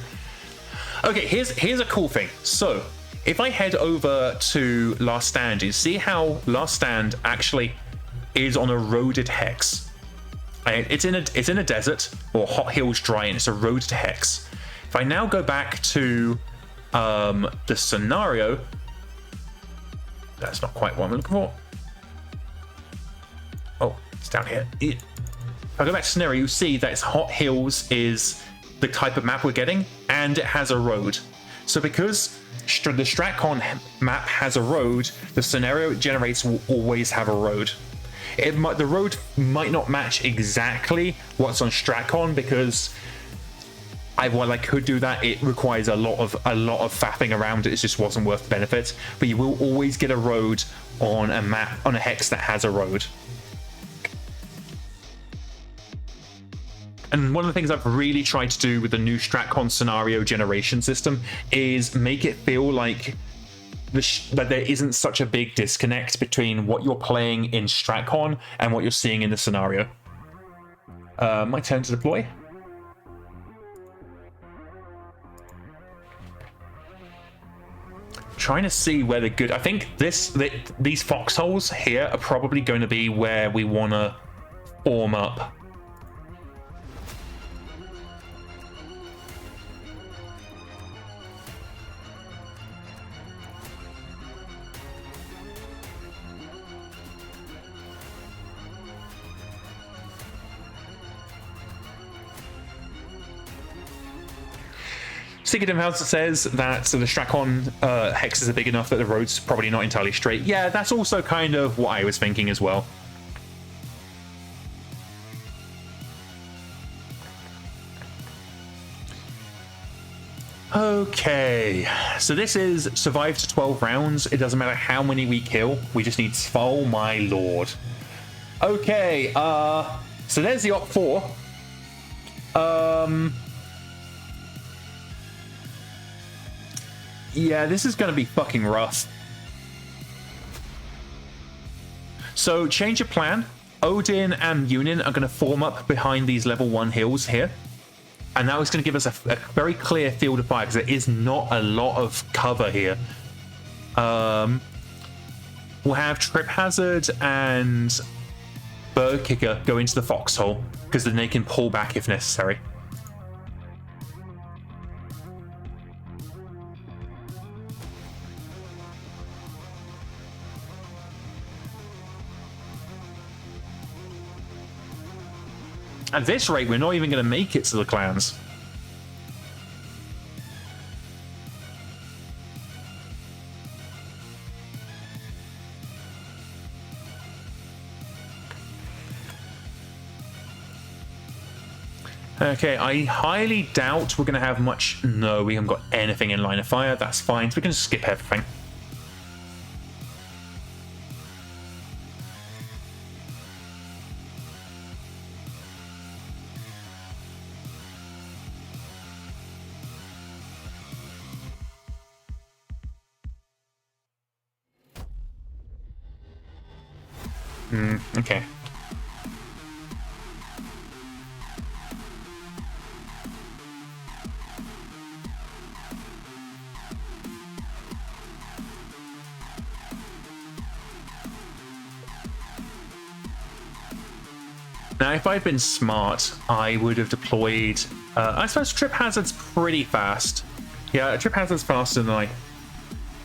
Okay, here's a cool thing. So if I head over to Last Stand, you see how Last Stand actually is on a roaded hex. It's in a desert, or Hot Hills Dry, and it's a roaded hex. If I now go back to the scenario, that's not quite what I'm looking for. Oh, it's down here. If I go back to scenario, you see that Hot Hills is the type of map we're getting, and it has a road. So because the StratCon map has a road, the scenario it generates will always have a road. The road might not match exactly what's on StratCon, because while I could do that, it requires a lot of faffing around. It just wasn't worth the benefit. But you will always get a road on a map, on a hex that has a road. And one of the things I've really tried to do with the new StratCon scenario generation system is make it feel like that there isn't such a big disconnect between what you're playing in StratCon and what you're seeing in the scenario. My turn to deploy. Trying to see where the good. I think these foxholes here are probably going to be where we want to form up. Sigurdin House says that the StratCon hexes are big enough that the road's probably not entirely straight. Yeah, that's also kind of what I was thinking as well. Okay, so this is survive to 12 rounds. It doesn't matter how many we kill. We just need... Oh my lord. Okay, so there's the Op 4. Yeah, this is going to be fucking rough. So, change of plan. Odin and Union are going to form up behind these level 1 hills here. And that was going to give us a very clear field of fire, because there is not a lot of cover here. We'll have Trip Hazard and Bird Kicker go into the foxhole, because then they can pull back if necessary. At this rate, we're not even going to make it to the clans. Okay, I highly doubt we're going to have much... No, we haven't got anything in line of fire. That's fine. So we can skip everything. Okay. Now, if I'd been smart, I would have deployed... I suppose Trip Hazard's pretty fast. Yeah, Trip Hazard's faster than I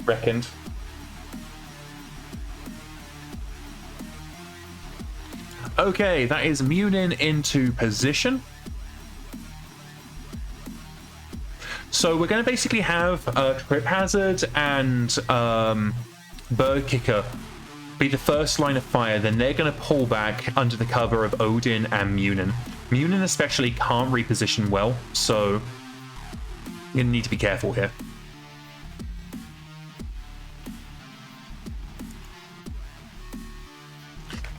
reckoned. Okay, that is Munin into position. So we're going to basically have Trip Hazard and Bird Kicker be the first line of fire. Then they're going to pull back under the cover of Odin and Munin. Munin especially can't reposition well, so you're going to need to be careful here.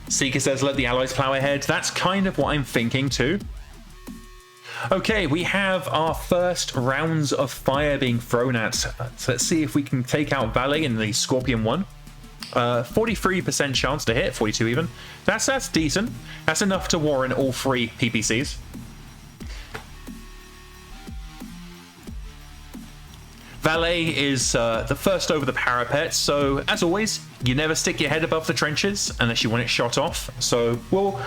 Seeker says, let the allies plow ahead. That's kind of what I'm thinking too. Okay, we have our first rounds of fire being thrown at. So let's see if we can take out Valet in the Scorpion one. 43% chance to hit, 42 even. That's decent. That's enough to warrant all 3 PPCs. Valet is the first over the parapet, so as always, you never stick your head above the trenches unless you want it shot off. So we'll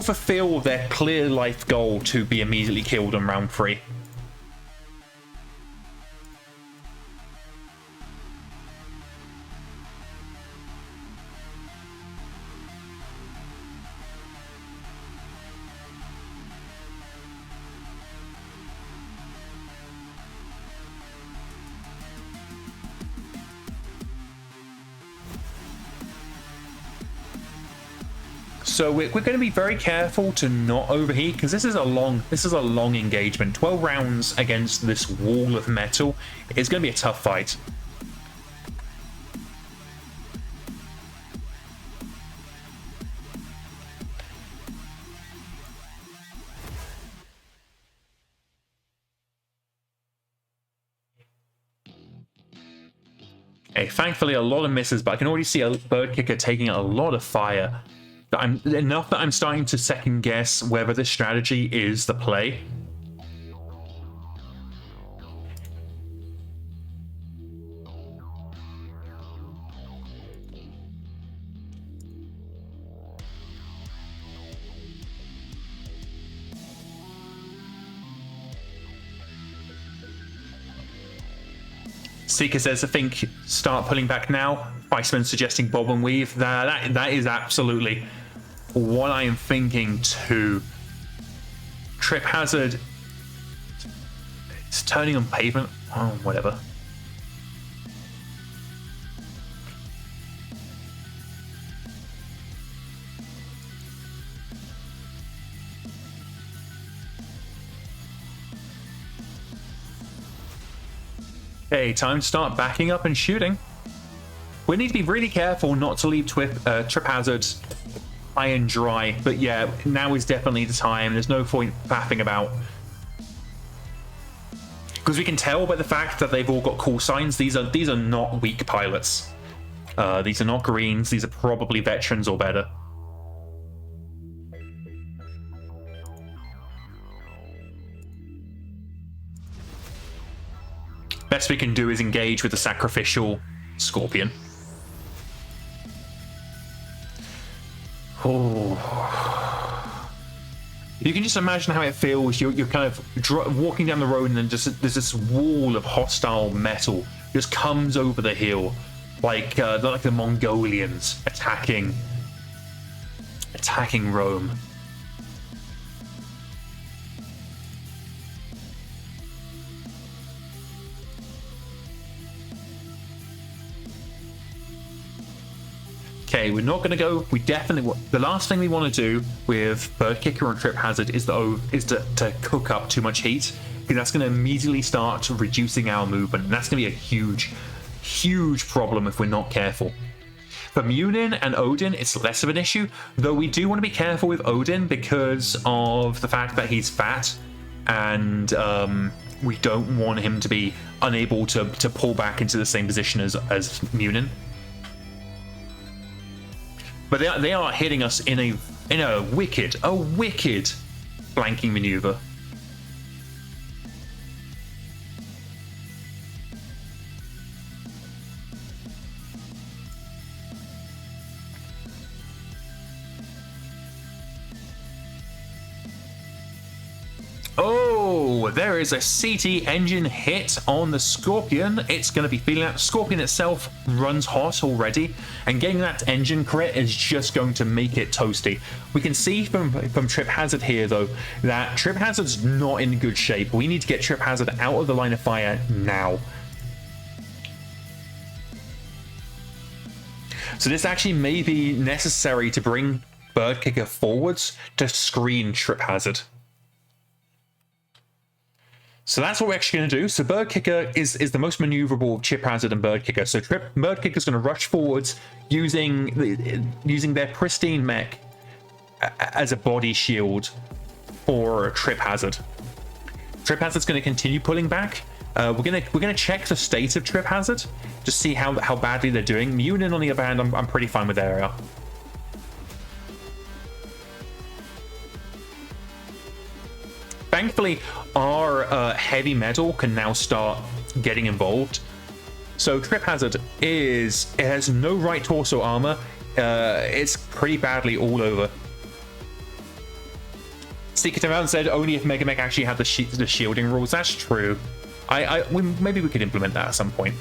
fulfill their clear life goal to be immediately killed on round 3. So we're going to be very careful to not overheat, because this is a long engagement. 12 rounds against this wall of metal is going to be a tough fight. Okay, thankfully a lot of misses, but I can already see a bird kicker taking a lot of fire. Enough that I'm starting to second guess whether this strategy is the play. Seeker says, I think start pulling back now. Weissman suggesting bob and weave. That is absolutely what I am thinking too. Trip hazard. It's turning on pavement. Oh, whatever. Okay, time to start backing up and shooting. We need to be really careful not to leave trip hazards high and dry, but yeah, now is definitely the time. There's no point faffing about. Because we can tell by the fact that they've all got call signs, these are not weak pilots. These are not greens, these are probably veterans or better. Best we can do is engage with the sacrificial Scorpion. Oh. You can just imagine how it feels. You're kind of walking down the road, and then just there's this wall of hostile metal just comes over the hill, like the Mongolians attacking Rome. Okay, we're not going to go. We definitely. The last thing we want to do with Bird Kicker and Trip Hazard is to cook up too much heat, because that's going to immediately start reducing our movement, and that's going to be a huge problem if we're not careful. For Munin and Odin, it's less of an issue, though we do want to be careful with Odin because of the fact that he's fat, and we don't want him to be unable to pull back into the same position as Munin. But they are hitting us in a wicked flanking maneuver. Oh, there is a CT engine hit on the Scorpion. It's going to be feeling that. Scorpion itself runs hot already, and getting that engine crit is just going to make it toasty. We can see from Trip Hazard here, though, that Trip Hazard's not in good shape. We need to get Trip Hazard out of the line of fire now. So this actually may be necessary to bring Bird Kicker forwards to screen Trip Hazard. So that's what we're actually going to do. So Bird Kicker is the most maneuverable of Trip Hazard and Bird Kicker. So Bird Kicker is going to rush forwards using their pristine mech as a body shield for Trip Hazard. Trip Hazard's going to continue pulling back. We're gonna check the state of Trip Hazard to see how badly they're doing. Munin, on the other hand, I'm pretty fine with their area. Thankfully, our heavy metal can now start getting involved. So Trip Hazard it has no right torso armor. It's pretty badly all over. Secret Amount said only if MegaMek actually had the shielding rules. That's true. Maybe we could implement that at some point.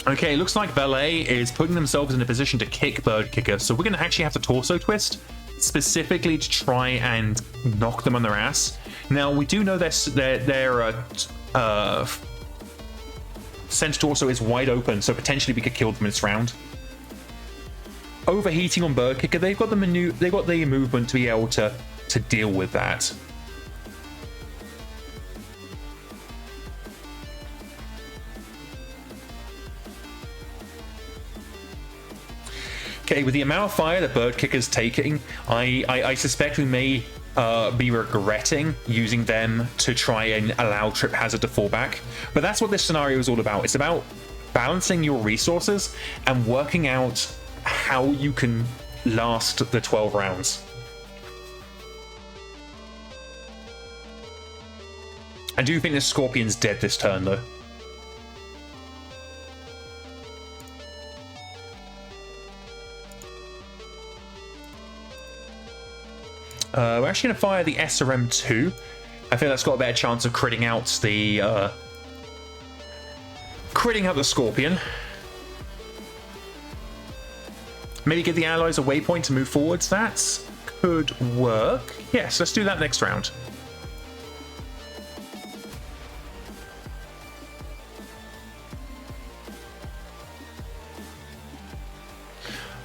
Okay, it looks like Ballet is putting themselves in a position to kick Bird Kicker, so we're going to actually have to torso twist, specifically to try and knock them on their ass. Now, we do know their center torso is wide open, so potentially we could kill them in this round. Overheating on Bird Kicker, they've got the movement to be able to deal with that. Okay, with the amount of fire that Bird Kicker's taking, I suspect we may be regretting using them to try and allow Trip Hazard to fall back. But that's what this scenario is all about. It's about balancing your resources and working out how you can last the 12 rounds. I do think the Scorpion's dead this turn, though. We're actually going to fire the SRM2. I think that's got a better chance of critting out the Scorpion. Maybe give the allies a waypoint to move forwards. That could work. Yes, let's do that next round.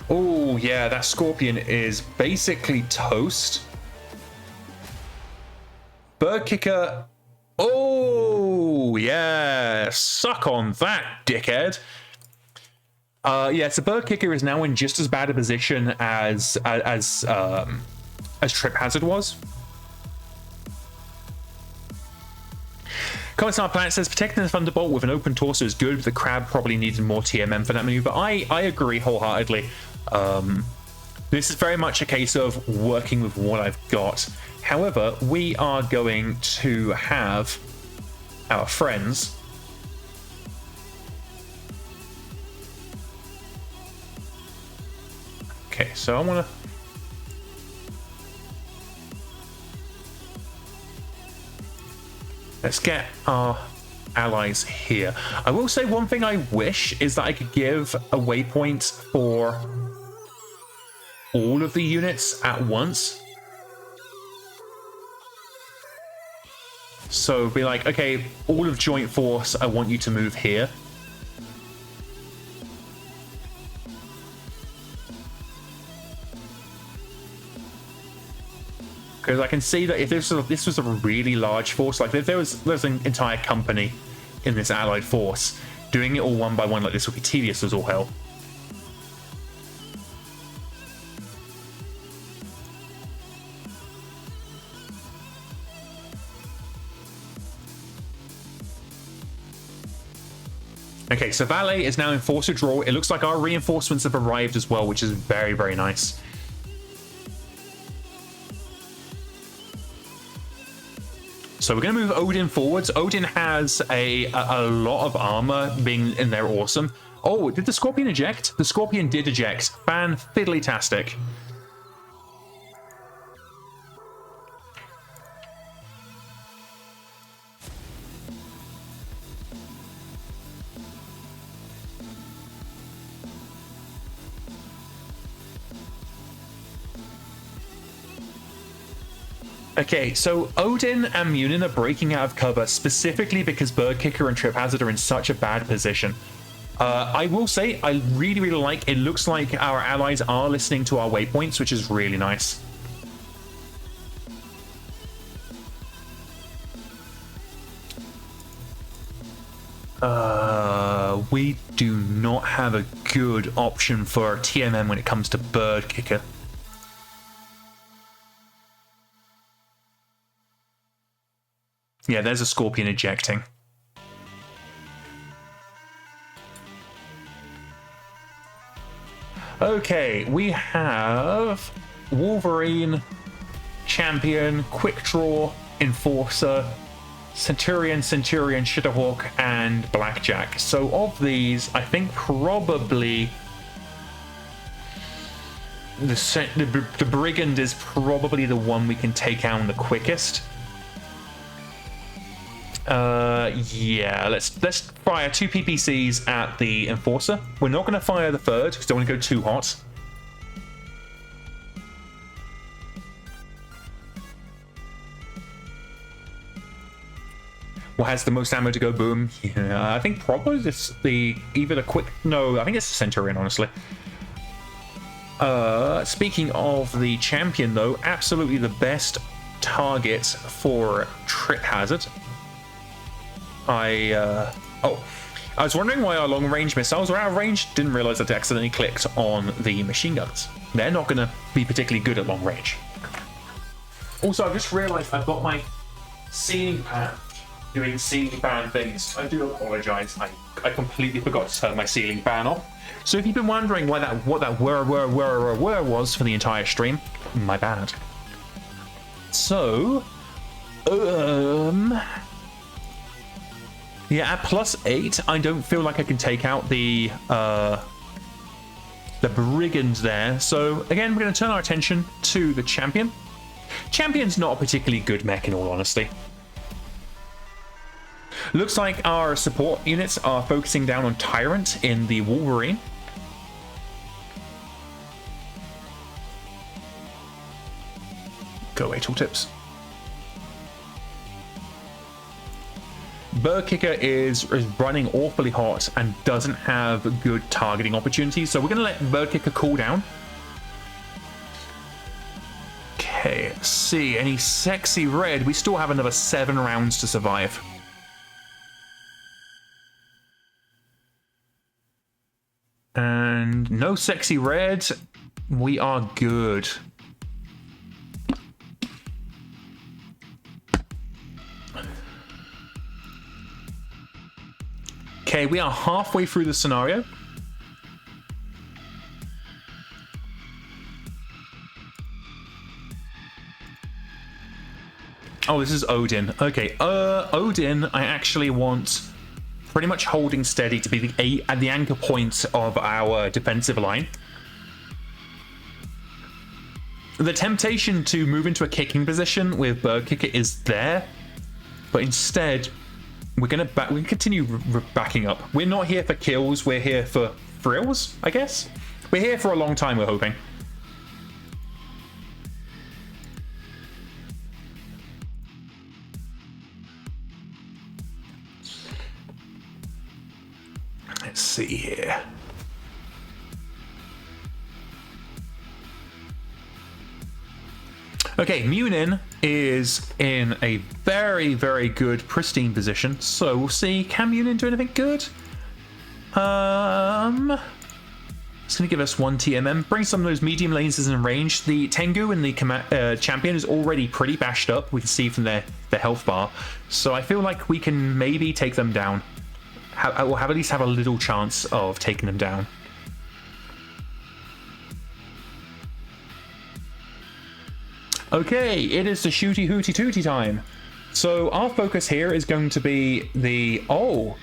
Oh, yeah, that Scorpion is basically toast. Bird Kicker. Oh, yeah. Suck on that, dickhead. Yeah, so Bird Kicker is now in just as bad a position as Trip Hazard was. Comments on our planet says protecting the Thunderbolt with an open torso is good, but the Crab probably needed more TMM for that maneuver. I agree wholeheartedly. This is very much a case of working with what I've got. However, we are going to have our friends okay, so I want to let's get our allies here. I will say one thing I wish is that I could give a waypoint for all of the units at once. So be like, okay, all of Joint Force, I want you to move here. Because I can see that if this was a really large force, like if there's an entire company in this allied force, doing it all one by one like this would be tedious as all hell. Okay, so Valet is now in force withdrawal. It looks like our reinforcements have arrived as well, which is very, very nice. So we're going to move Odin forwards. Odin has a lot of armor being in there. Awesome. Oh, did the Scorpion eject? The Scorpion did eject. Fan-fiddly-tastic. Okay, so Odin and Munin are breaking out of cover specifically because Bird Kicker and Trip Hazard are in such a bad position. I will say, I really, really like, it looks like our allies are listening to our waypoints, which is really nice. we do not have a good option for TMM when it comes to Bird Kicker. Yeah, there's a Scorpion ejecting. Okay, we have Wolverine, Champion, Quick Draw, Enforcer, Centurion, Shitterhawk, and Blackjack. So of these, I think probably the Brigand is probably the one we can take out the quickest. Yeah, let's fire 2 PPCs at the Enforcer. We're not going to fire the third because don't want to go too hot. What has the most ammo to go boom? Yeah, I think probably it's either the quick. No, I think it's the Centurion, honestly. Speaking of the Champion, though, absolutely the best target for Trip Hazard. I was wondering why our long-range missiles were out of range. Didn't realize that I accidentally clicked on the machine guns. They're not going to be particularly good at long range. Also, I've just realized I've got my ceiling fan doing ceiling fan things. I do apologize. I completely forgot to turn my ceiling fan off. So if you've been wondering what that whir was for the entire stream, my bad. So, yeah, at +8, I don't feel like I can take out the Brigand there. So again, we're going to turn our attention to the Champion. Champion's not a particularly good mech, in all honesty. Looks like our support units are focusing down on Tyrant in the Wolverine. Go away, tooltips. Bird Kicker is running awfully hot and doesn't have good targeting opportunities, so we're going to let Bird Kicker cool down. Okay, let's see. Any sexy red? We still have another 7 rounds to survive. And no sexy red. We are good. Okay, we are halfway through the scenario. Oh, this is Odin. Okay, Odin, I actually want pretty much holding steady to be at the anchor point of our defensive line. The temptation to move into a kicking position with Bird Kicker is there, but instead we're gonna continue backing up. We're not here for kills. We're here for thrills, I guess. We're here for a long time, we're hoping. Let's see here. Okay, Munin is in a very, very good, pristine position. So we'll see, can Munin do anything good? It's going to give us 1 TMM. Bring some of those medium lasers in range. The Tengu and the Champion is already pretty bashed up. We can see from their health bar. So I feel like we can maybe take them down. We'll at least have a little chance of taking them down. Okay, it is the shooty hooty tooty time. So our focus here is going to be the... Oh,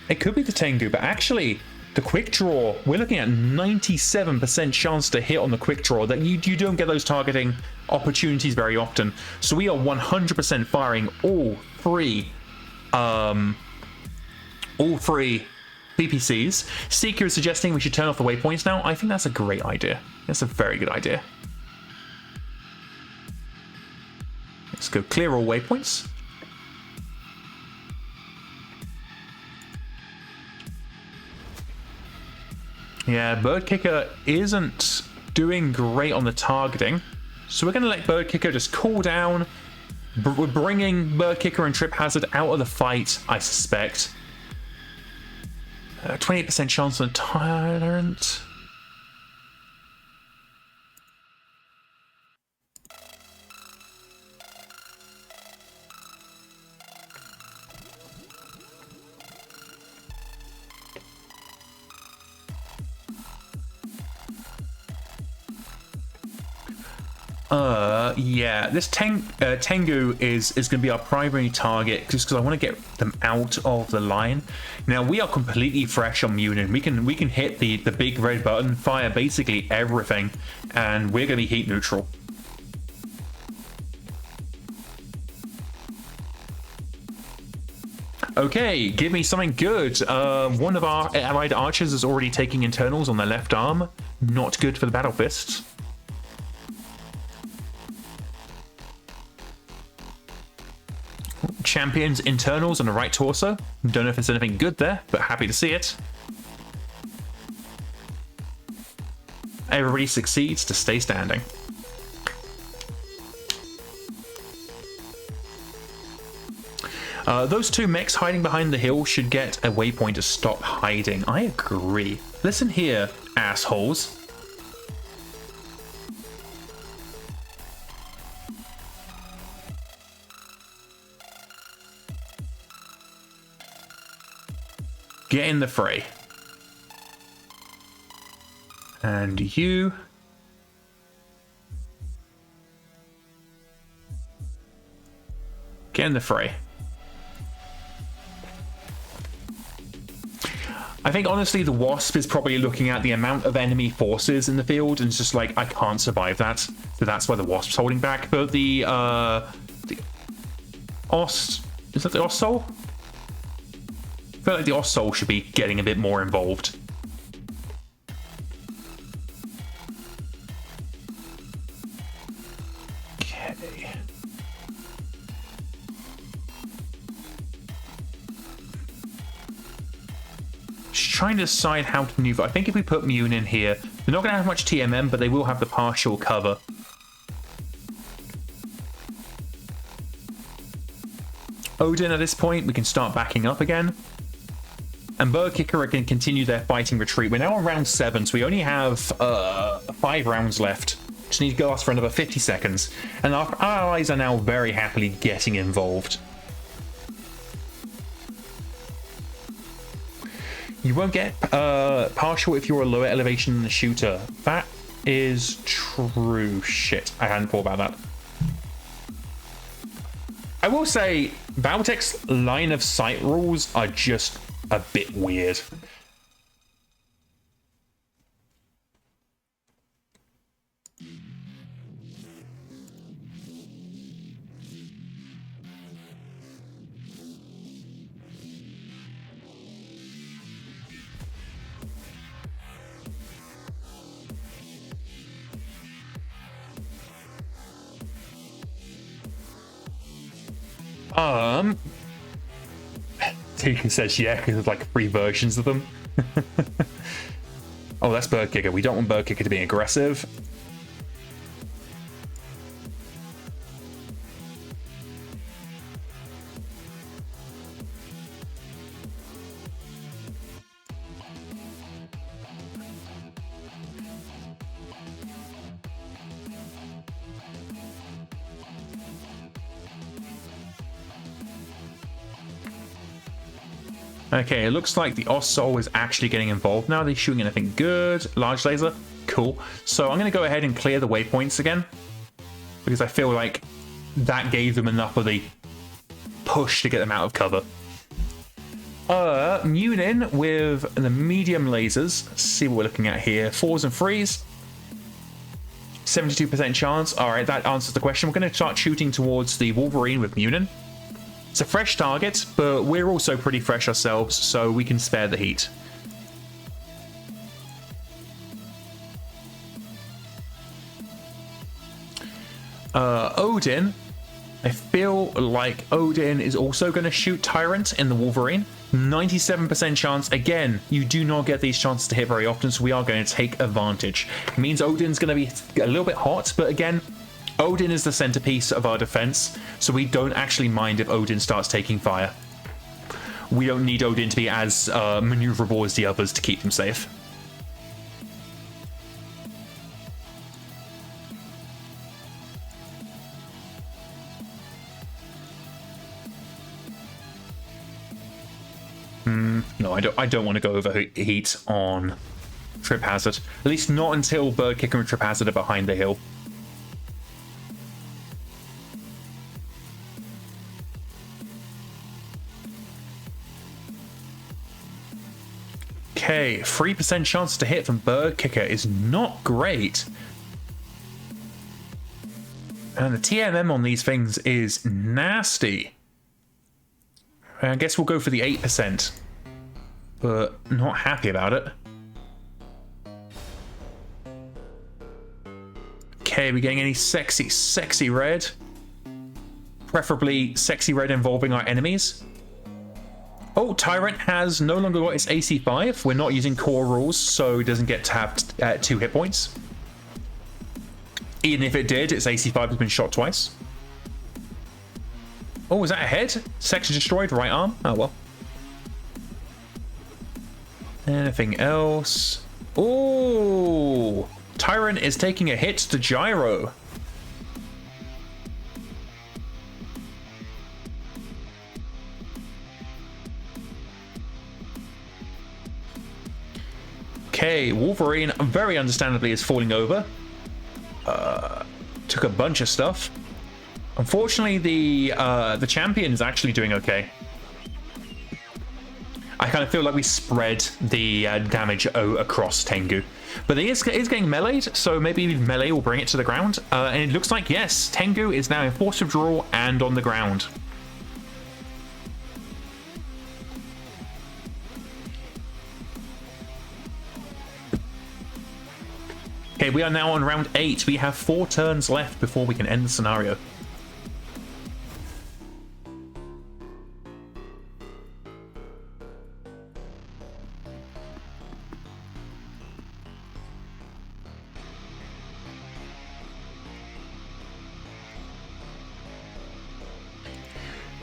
it could be the Tengu, but actually the quick draw, we're looking at 97% chance to hit on the quick draw. That you don't get those targeting opportunities very often. So we are 100% firing all three PPCs. Seeker is suggesting we should turn off the waypoints now. I think that's a great idea. That's a very good idea. Let's go clear all waypoints. Yeah, Bird Kicker isn't doing great on the targeting. So we're going to let Bird Kicker just cool down. We're bringing Bird Kicker and Trip Hazard out of the fight, I suspect. 28% chance on a tyrant. Yeah, this Tengu is going to be our primary target just because I want to get them out of the line. Now we are completely fresh on Munin. We can hit the big red button, fire basically everything, and we're going to be heat neutral. Okay, give me something good. One of our allied archers is already taking internals on their left arm. Not good for the battle fists. Champions internals on the right torso. Don't know if there's anything good there, but happy to see it. Everybody succeeds to stay standing. Those two mechs hiding behind the hill should get a waypoint to stop hiding. I agree. Listen here, assholes. Get in the fray. And you... get in the fray. I think honestly the Wasp is probably looking at the amount of enemy forces in the field and it's just like, I can't survive that. So that's why the Wasp's holding back. But the Ost... is that the Ost Soul? I feel like the Ost Soul should be getting a bit more involved. Okay. Just trying to decide how to maneuver. I think if we put Mune in here, they're not going to have much TMM, but they will have the partial cover. Odin at this point, we can start backing up again. And Bird Kicker can continue their fighting retreat. We're now on round 7, so we only have 5 rounds left. Just need to go last for another 50 seconds. And our allies are now very happily getting involved. You won't get partial if you're a lower elevation shooter. That is true. Shit, I hadn't thought about that. I will say, BattleTech's line of sight rules are just a bit weird. Tegan says yeah, because there's like 3 versions of them. Oh, that's Bird Kicker. We don't want Bird Kicker to be aggressive. Okay, it looks like the Ost Soul is actually getting involved now. Are they shooting anything good? Large laser? Cool. So I'm going to go ahead and clear the waypoints again. Because I feel like that gave them enough of the push to get them out of cover. Munin with the medium lasers. Let's see what we're looking at here. 4s and 3s. 72% chance. Alright, that answers the question. We're going to start shooting towards the Wolverine with Munin. It's a fresh target, but we're also pretty fresh ourselves, so we can spare the heat. Odin. I feel like Odin is also going to shoot Tyrant in the Wolverine. 97% chance. Again, you do not get these chances to hit very often, so we are going to take advantage. It means Odin's going to be a little bit hot, but again, Odin is the centerpiece of our defense, so we don't actually mind if Odin starts taking fire. we don't need Odin to be as maneuverable as the others to keep them safe. No, I don't want to go overheat on Trip Hazard. At least not until Bird Kicker and Trip Hazard are behind the hill. Okay, 3% chance to hit from Bird Kicker is not great. And the TMM on these things is nasty. I guess we'll go for the 8%, but not happy about it. Okay, are we getting any sexy red? Preferably sexy red involving our enemies. Oh, Tyrant has no longer got its AC 5. We're not using core rules, so it doesn't get to have 2 hit points. Even if it did, its AC 5 has been shot twice. Oh, is that a head? Section destroyed, right arm? Oh, well. Anything else? Oh! Tyrant is taking a hit to Gyro. Okay, Wolverine very understandably is falling over. Took a bunch of stuff. Unfortunately, the champion is actually doing okay. I kind of feel like we spread the damage across Tengu. But he is getting meleeed, so maybe melee will bring it to the ground. And it looks like, yes, Tengu is now in force withdrawal and on the ground. Okay, we are now on round 8. We have 4 turns left before we can end the scenario.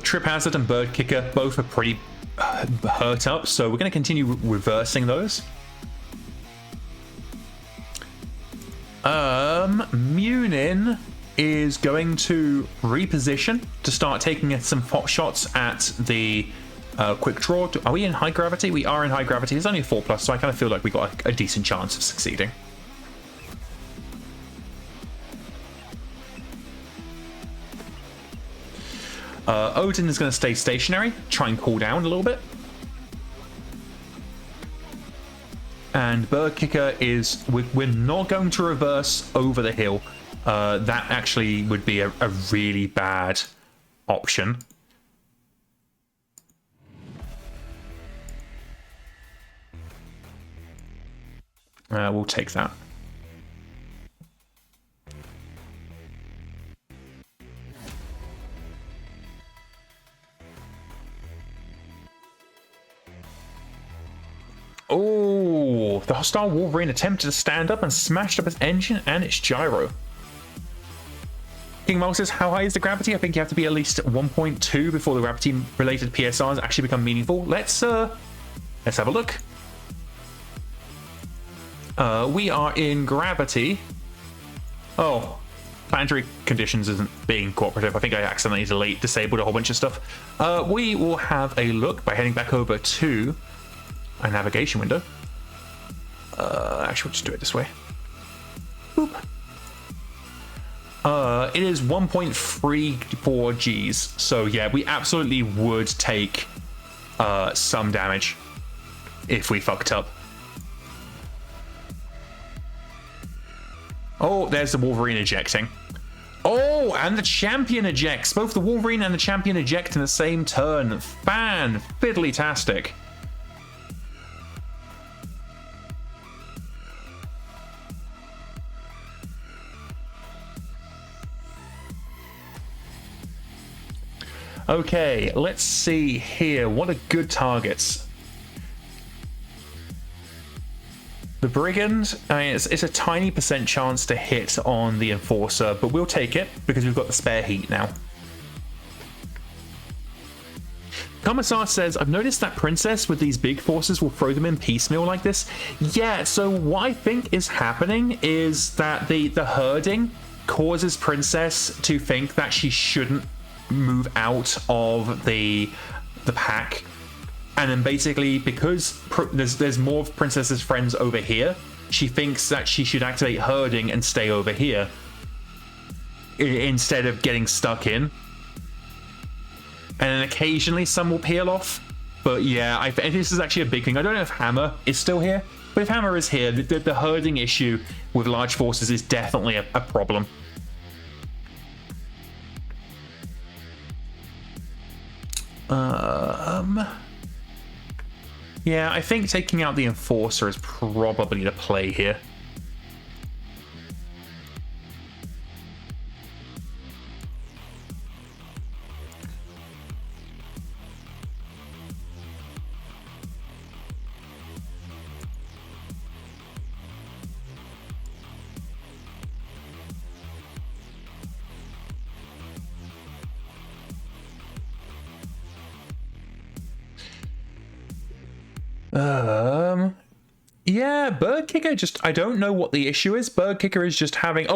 Trip Hazard and Bird Kicker both are pretty hurt up, so we're going to continue reversing those. Munin is going to reposition to start taking some pot shots at the quick draw. Are we in high gravity? We are in high gravity. It's only a 4+, so I kind of feel like we got a decent chance of succeeding. Odin is going to stay stationary, try and cool down a little bit. And Bird Kicker is... We're not going to reverse over the hill. That actually would be a really bad option. We'll take that. Oh, the hostile Wolverine attempted to stand up and smashed up its engine and its gyro. King Mole says, how high is the gravity? I think you have to be at least 1.2 before the gravity-related PSRs actually become meaningful. Let's have a look. We are in gravity. Oh, planetary conditions isn't being cooperative. I think I accidentally disabled a whole bunch of stuff. We will have a look by heading back over to a navigation window. Actually, we'll just do it this way. Boop. It is 1.34 Gs. So yeah, we absolutely would take some damage if we fucked up. Oh, there's the Wolverine ejecting. Oh, and the champion ejects. Both the Wolverine and the champion eject in the same turn. Fan-fiddly-tastic. Okay, let's see here. What are good targets? The Brigand, it's a tiny % chance to hit on the Enforcer, but we'll take it because we've got the spare heat now. Commissar says, I've noticed that Princess with these big forces will throw them in piecemeal like this. Yeah, so what I think is happening is that the herding causes Princess to think that she shouldn't move out of the pack. And then basically, because there's more of Princess's friends over here, she thinks that she should activate herding and stay over here instead of getting stuck in. And then occasionally some will peel off. But yeah, this is actually a big thing. I don't know if Hammer is still here, but if Hammer is here, the herding issue with large forces is definitely a problem. Yeah, I think taking out the Enforcer is probably the play here. Yeah, Bird Kicker I don't know what the issue is. Bird Kicker is just having,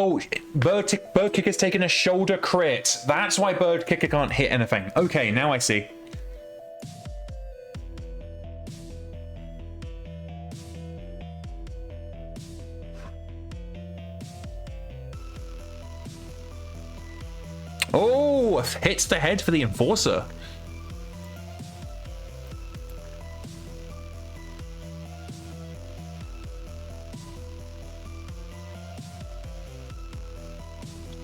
Bird Kicker's taking a shoulder crit. That's why Bird Kicker can't hit anything. Okay, now I see. Oh, hits the head for the Enforcer.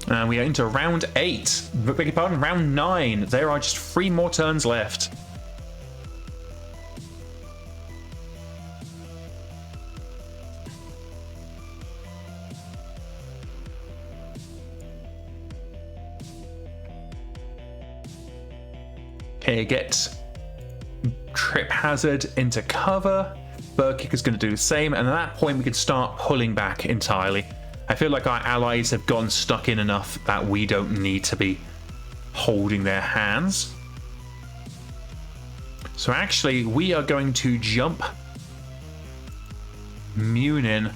And we are into round 8. Beg your pardon, round 9. There are just 3 more turns left. Okay, get Trip Hazard into cover. Bird Kicker's going to do the same, and at that point we can start pulling back entirely. I feel like our allies have gotten stuck in enough that we don't need to be holding their hands. So actually, we are going to jump Munin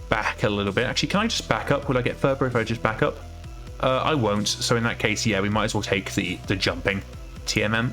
back a little bit. Actually, can I just back up? Will I get further if I just back up? I won't. So in that case, yeah, we might as well take the jumping TMM.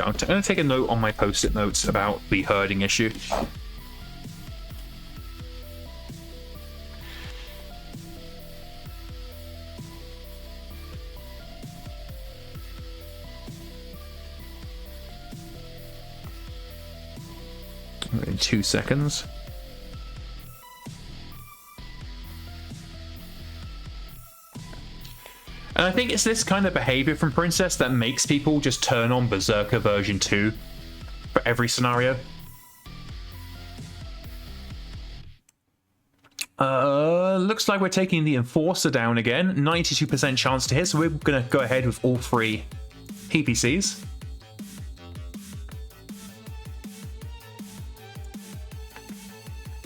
I'm going to take a note on my post-it notes about the herding issue. In 2 seconds. And I think it's this kind of behavior from Princess that makes people just turn on Berserker version 2 for every scenario. Looks like we're taking the Enforcer down again. 92% chance to hit, so we're going to go ahead with all 3 PPCs.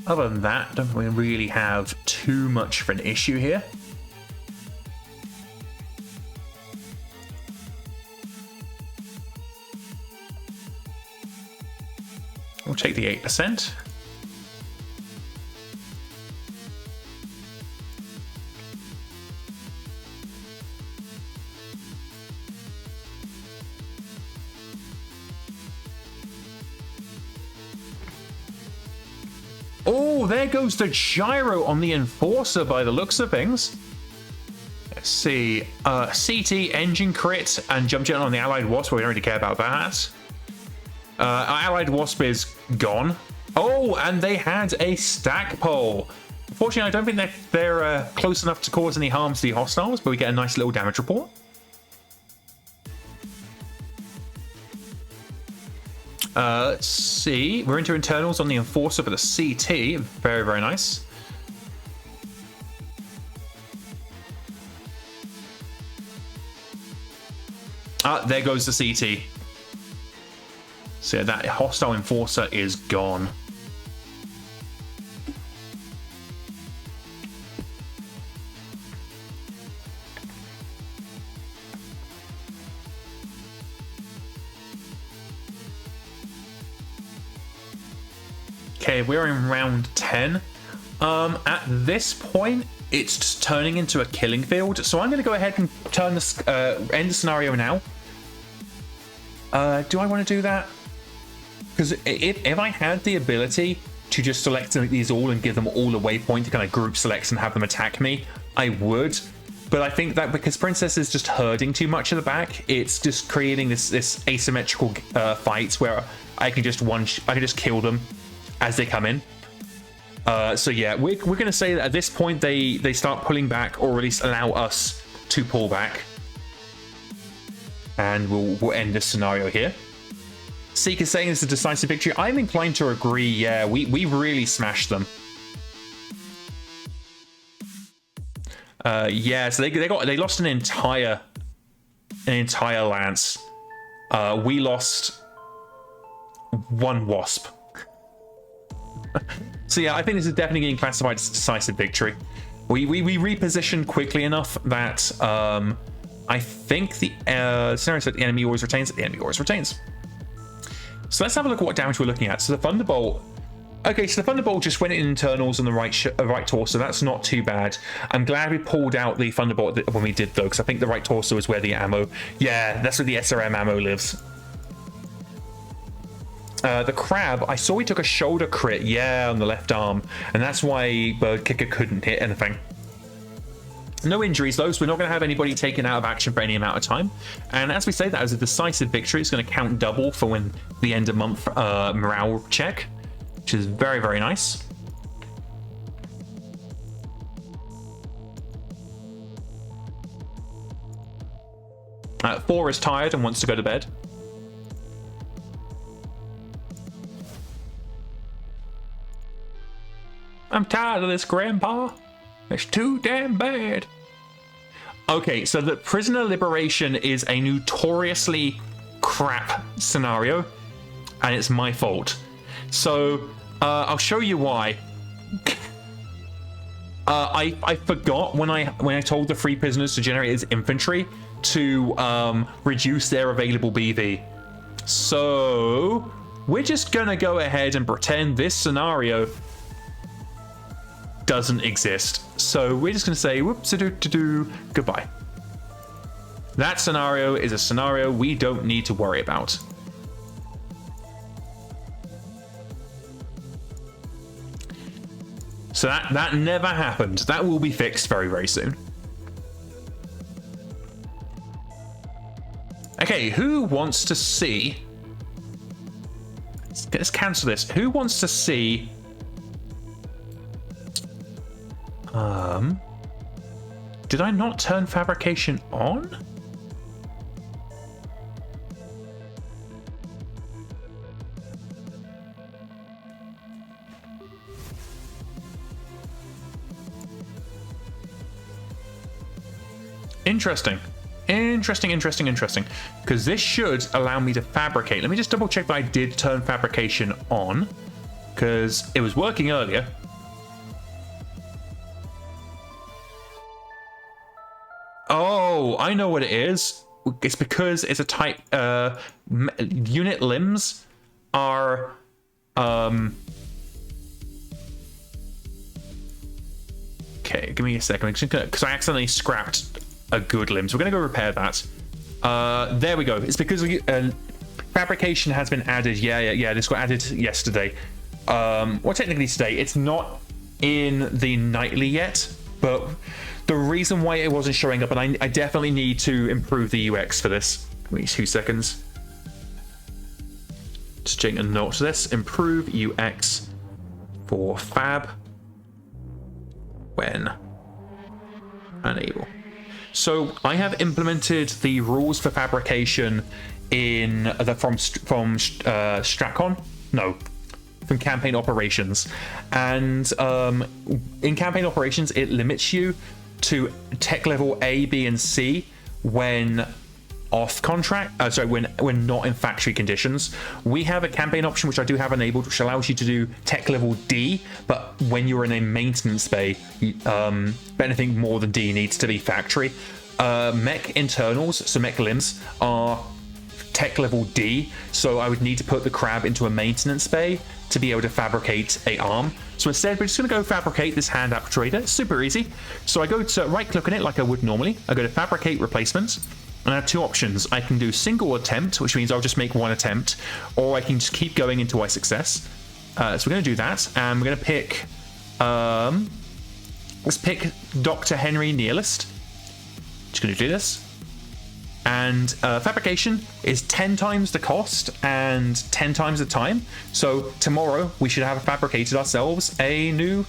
Other than that, I don't think we really have too much of an issue here. We'll take the 8%. Oh, there goes the gyro on the Enforcer by the looks of things. Let's see. CT, engine crit, and jump jet on the Allied Wasp. We don't really care about that. Our Allied Wasp is gone. Oh, and they had a stack pole. Unfortunately, I don't think they're close enough to cause any harm to the hostiles, but we get a nice little damage report. Let's see. We're into internals on the Enforcer for the CT. Very, very nice. There goes the CT. So that hostile Enforcer is gone. Okay, we're in round 10. At this point, it's just turning into a killing field. So I'm going to go ahead and turn this, end the scenario now. Do I want to do that? Because if I had the ability to just select these all and give them all a waypoint to kind of group select and have them attack me, I would. But I think that because Princess is just herding too much at the back, it's just creating this asymmetrical fights where I can just kill them as they come in. So yeah, we're going to say that at this point they start pulling back, or at least allow us to pull back. And we'll end this scenario here. Seek is saying it's a decisive victory. I'm inclined to agree. Yeah, we really smashed them. Yeah, so they lost an entire lance. We lost one wasp. So yeah, I think this is definitely getting classified as a decisive victory. We repositioned quickly enough that I think the scenario said the enemy always retains. The enemy always retains. So let's have a look at what damage we're looking at. So the Thunderbolt. Okay, so the Thunderbolt just went in internals on the right torso. That's not too bad. I'm glad we pulled out the Thunderbolt when we did, though, because I think the right torso is where the ammo. Yeah, that's where the SRM ammo lives. The Crab, I saw he took a shoulder crit, yeah, on the left arm, and that's why Bird Kicker couldn't hit anything. No injuries, though, so we're not going to have anybody taken out of action for any amount of time. And as we say, that was a decisive victory. It's going to count double for when the end of month morale check, which is very, very nice. Four is tired and wants to go to bed. I'm tired of this, Grandpa. It's too damn bad. Okay, so the prisoner liberation is a notoriously crap scenario, and it's my fault. So I'll show you why. I forgot when I told the free prisoners to generate as infantry to reduce their available BV. So we're just gonna go ahead and pretend this scenario doesn't exist. So we're just going to say whoops-a-doo-doo-doo, goodbye. That scenario is a scenario we don't need to worry about. So that never happened. That will be fixed very, very soon. Okay, who wants to see... Let's cancel this. Who wants to see... Did I not turn fabrication on? Interesting. Interesting. Because this should allow me to fabricate. Let me just double check that I did turn fabrication on, because it was working earlier. Oh, I know what it is. It's because it's a type unit limbs are okay, give me a second, because I accidentally scrapped a good limb, so we're gonna go repair that. There we go. It's because fabrication has been added. Yeah, this got added yesterday. Well, technically today. It's not in the nightly yet, but the reason why it wasn't showing up, and I definitely need to improve the UX for this. Wait 2 seconds. Just checking a note to this. Improve UX for Fab when unable. So I have implemented the rules for fabrication in the from Stratcon. No, from campaign operations. And in campaign operations, it limits you to tech level A, B, and C when off contract, sorry, when not in factory conditions. We have a campaign option which I do have enabled, which allows you to do tech level D, but when you're in a maintenance bay, anything more than D needs to be factory. Mech internals, so mech limbs, are tech level D, so I would need to put the crab into a maintenance bay to be able to fabricate a arm. So instead, we're just going to go fabricate this hand actuator. It's super easy. So I go to right click on it like I would normally. I go to fabricate replacements. And I have two options. I can do single attempt, which means I'll just make one attempt, or I can just keep going until I success. So we're going to do that, and we're going to pick, let's pick Dr. Henry Nihilist. Just going to do this. And fabrication is 10 times the cost and 10 times the time. So tomorrow we should have fabricated ourselves a new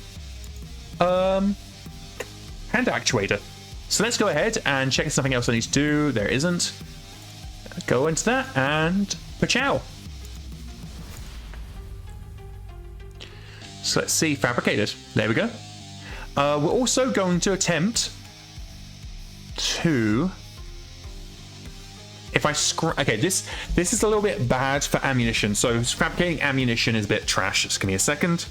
hand actuator. So let's go ahead and check something else I need to do. There isn't. Go into that and pachow. So let's see, fabricated. There we go. We're also going to attempt to, if I okay, this is a little bit bad for ammunition. So fabricating ammunition is a bit trash. Just give me a second.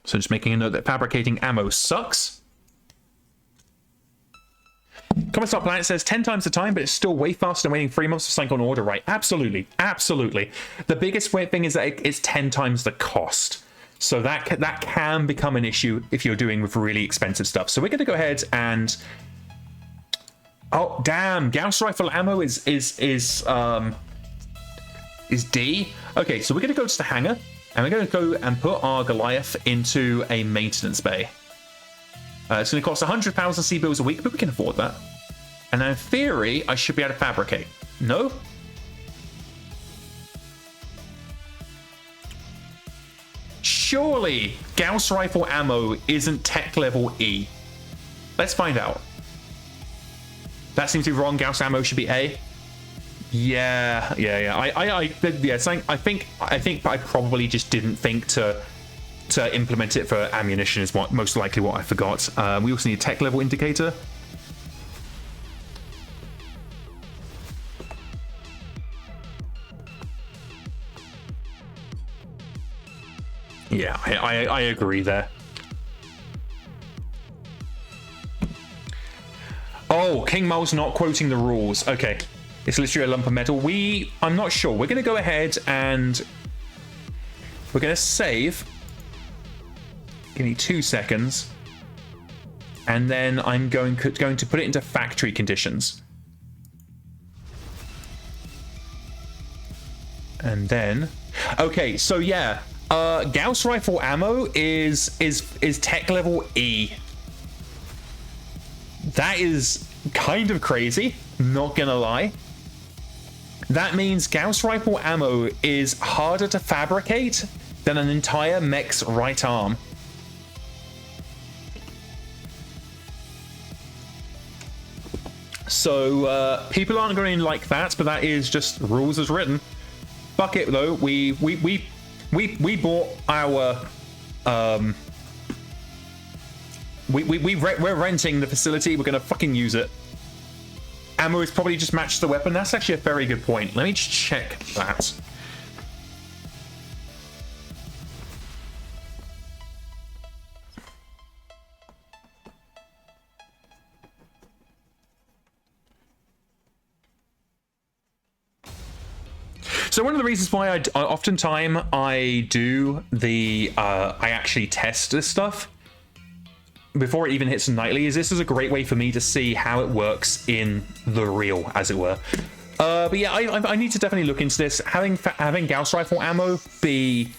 So just making a note that fabricating ammo sucks. Commissar Planet says 10 times the time, but it's still way faster than waiting 3 months to sync on order, right? Absolutely. Absolutely. The biggest thing is that it's 10 times the cost. So that can become an issue if you're doing with really expensive stuff. So we're going to go ahead and... Oh, damn. Gauss rifle ammo is D. Okay, so we're going to go to the hangar. And we're going to go and put our Goliath into a maintenance bay. It's going to cost 100,000 C-bills a week, but we can afford that. And in theory, I should be able to fabricate. No? Surely Gauss rifle ammo isn't tech level E. Let's find out. That seems to be wrong. Gauss ammo should be A. Yeah. I think I probably just didn't think to implement it for ammunition is what most likely what I forgot. We also need a tech level indicator. Yeah, I agree there. Oh, King Mole's not quoting the rules. Okay. It's literally a lump of metal. I'm not sure. We're going to go ahead and we're going to save. Give me 2 seconds. And then I'm going to put it into factory conditions. And then, okay, so yeah, Gauss rifle ammo is tech level E. That is kind of crazy, not gonna lie. That means Gauss rifle ammo is harder to fabricate than an entire mech's right arm. So people aren't going to like that, but that is just rules as written. Fuck it though. We bought our we're renting the facility. We're gonna fucking use it. Ammo is probably just matched the weapon. That's actually a very good point. Let me just check that. So one of the reasons why oftentimes I do the I actually test this stuff before it even hits nightly is this is a great way for me to see how it works in the real, as it were. But yeah, I need to definitely look into this. Having Gauss rifle ammo be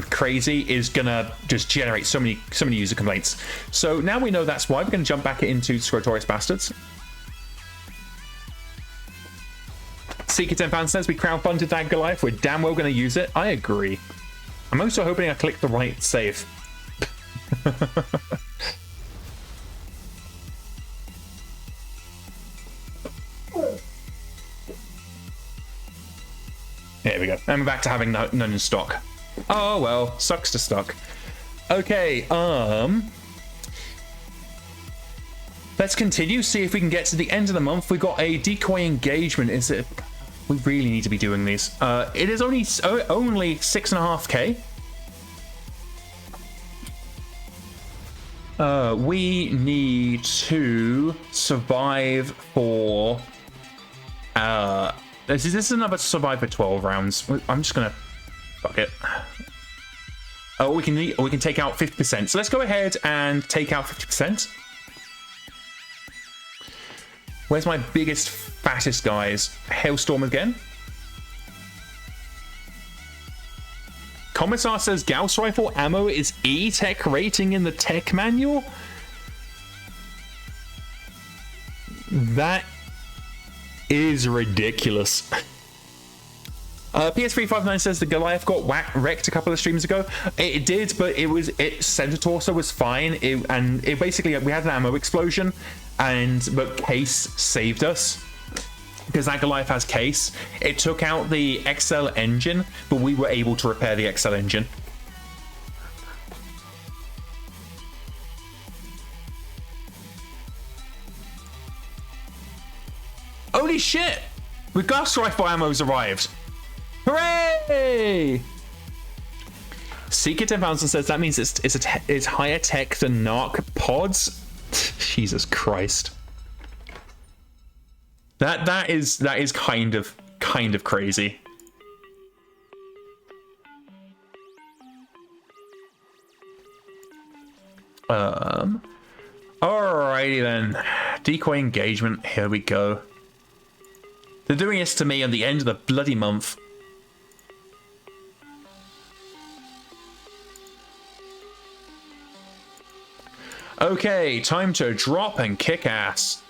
crazy is gonna just generate so many user complaints. So now we know that's why. We're gonna jump back into Scrotorious Basterds. Seeker 10 fan says we crowdfunded that Goliath. We're damn well gonna use it. I agree. I'm also hoping I clicked the right save. And we're back to having none in stock. Oh well, sucks to suck. Okay, let's continue, see if we can get to the end of the month. We've got a decoy engagement. Is it? We really need to be doing these. It is only 6.5k. We need to survive for... This is another survive for 12 rounds. I'm just gonna... Fuck it. Oh, we can take out 50%. So let's go ahead and take out 50%. Where's my biggest, fattest guys? Hailstorm again. Commissar says Gauss rifle ammo is E tech rating in the tech manual. That is ridiculous. PS359 says the Goliath got wrecked a couple of streams ago. It did, but center torso was fine. It basically, we had an ammo explosion, but Case saved us. Because that Goliath has Case. It took out the XL engine, but we were able to repair the XL engine. Holy shit! The Gauss rifle ammo's arrived. Hooray! Secret 10,000 says that means it's higher tech than Narc pods. Jesus Christ. That is kind of crazy. Alrighty then. Decoy engagement, here we go. They're doing this to me at the end of the bloody month. Okay, time to drop and kick ass.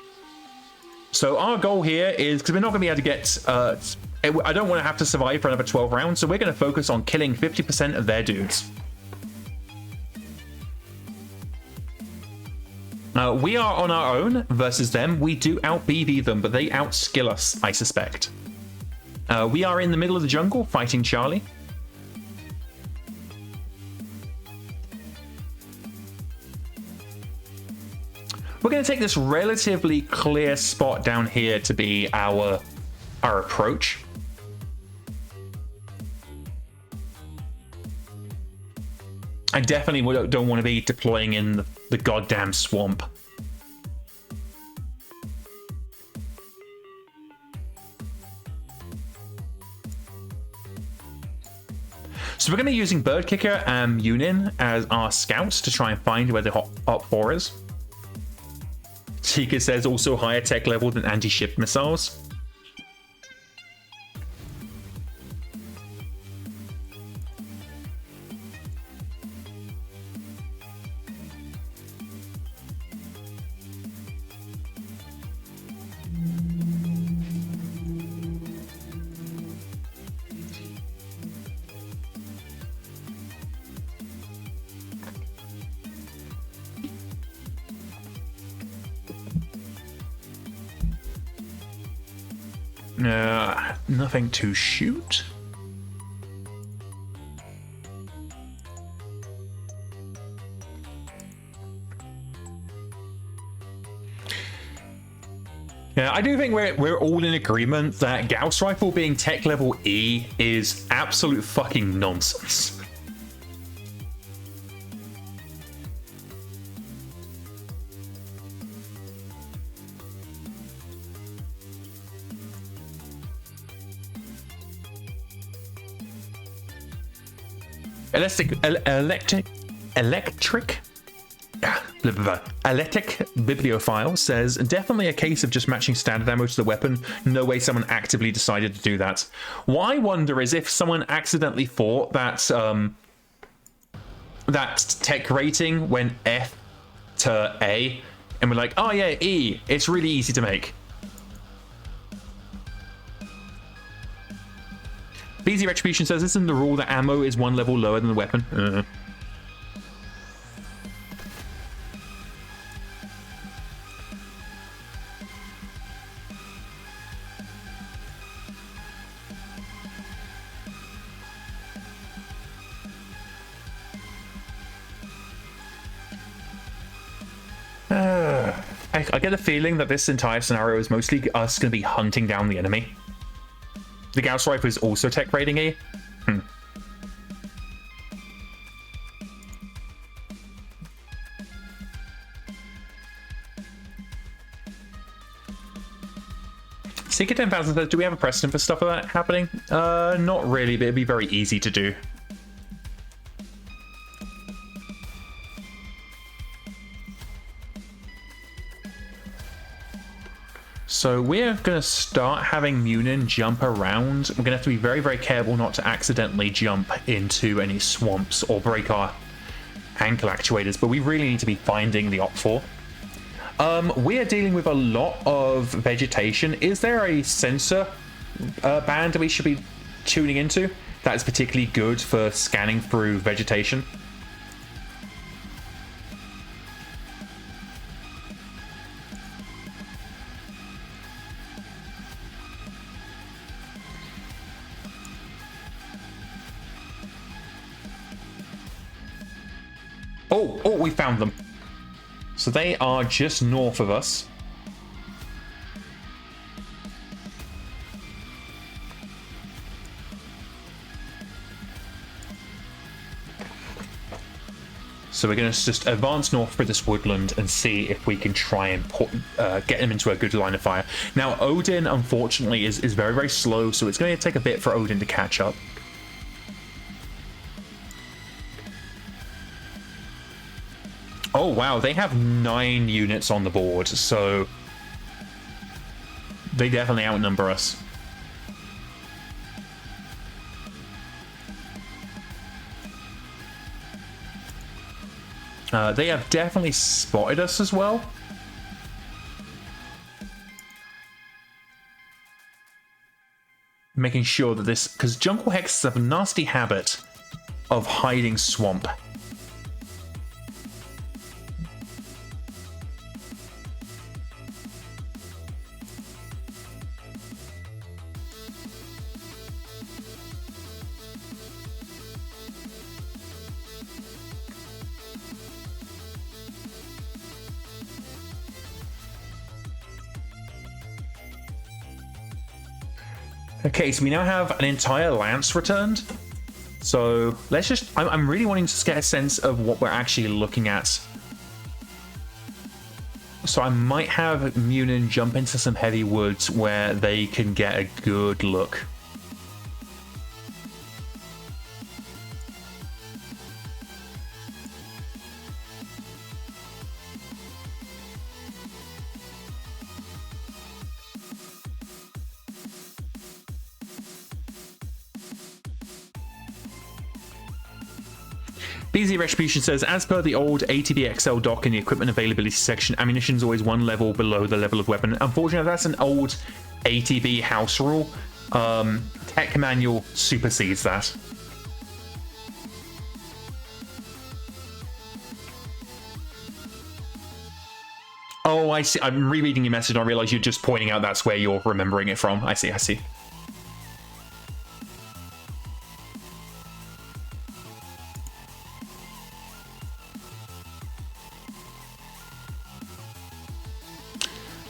So our goal here is, because we're not going to be able to get, I don't want to have to survive for another 12 rounds, so we're going to focus on killing 50% of their dudes. We are on our own versus them. We do out-BV them, but they out-skill us, I suspect. We are in the middle of the jungle fighting Charlie. We're going to take this relatively clear spot down here to be our approach. I definitely don't want to be deploying in the goddamn swamp. So we're going to be using Bird Kicker and Munin as our scouts to try and find where the Hot 4 is. Tika says also higher tech level than anti-ship missiles. Nothing to shoot. Yeah, I do think we're all in agreement that Gauss rifle being tech level E is absolute fucking nonsense. Electric Bibliophile says, definitely a case of just matching standard ammo to the weapon. No way someone actively decided to do that. What I wonder is if someone accidentally thought that that tech rating went F to A, and we're like, oh yeah, E, it's really easy to make. BZ Retribution says, isn't the rule that ammo is one level lower than the weapon? I get the feeling that this entire scenario is mostly us going to be hunting down the enemy. The Gauss Rifle is also tech rating E. Seeker 10,000 says, do we have a precedent for stuff like that happening? Not really, but it'd be very easy to do. So we're going to start having Munin jump around. We're going to have to be very, very careful not to accidentally jump into any swamps or break our ankle actuators, but we really need to be finding the Op4. We are dealing with a lot of vegetation. Is there a sensor band that we should be tuning into that is particularly good for scanning through vegetation? Oh, we found them. So they are just north of us. So we're going to just advance north through this woodland and see if we can try and get them into a good line of fire. Now, Odin, unfortunately, is very, very slow, so it's going to take a bit for Odin to catch up. Oh, wow, they have 9 units on the board, so they definitely outnumber us. They have definitely spotted us as well. Making sure that this... because Jungle Hexes have a nasty habit of hiding swamp. Okay, so we now have an entire lance returned. So let's just... I'm really wanting to get a sense of what we're actually looking at. So I might have Munin jump into some heavy woods where they can get a good look. BZ Retribution says, as per the old ATB XL doc in the equipment availability section, ammunition is always one level below the level of weapon. Unfortunately, that's an old ATB house rule. Tech manual supersedes that. Oh, I see. I'm rereading your message and I realize you're just pointing out that's where you're remembering it from. I see, I see.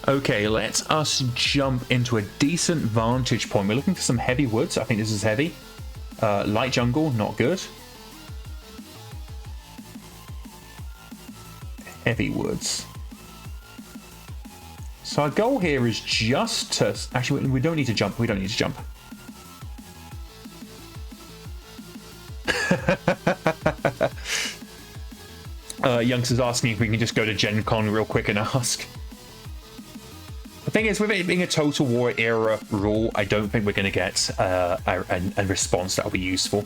Okay, let us jump into a decent vantage point. We're looking for some heavy woods. I think this is heavy. Light jungle, not good. Heavy woods. So our goal here is just to... actually, we don't need to jump. We don't need to jump. Youngster's asking if we can just go to Gen Con real quick and ask. The thing is, with it being a Total War era rule, I don't think we're going to get a response that will be useful.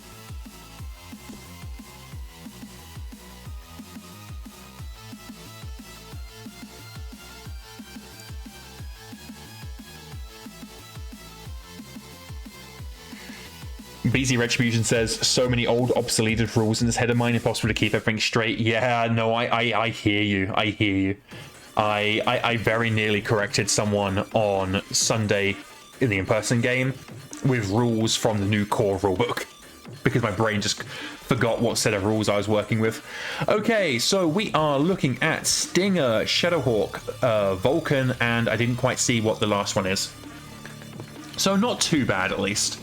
BZ Retribution says, so many old obsoleted rules in this head of mine, impossible to keep everything straight. Yeah, no, I hear you. I hear you. I very nearly corrected someone on Sunday in the in-person game with rules from the new core rulebook. because my brain just forgot what set of rules I was working with. Okay, so we are looking at Stinger, Shadowhawk, Vulcan, and I didn't quite see what the last one is. So not too bad, at least.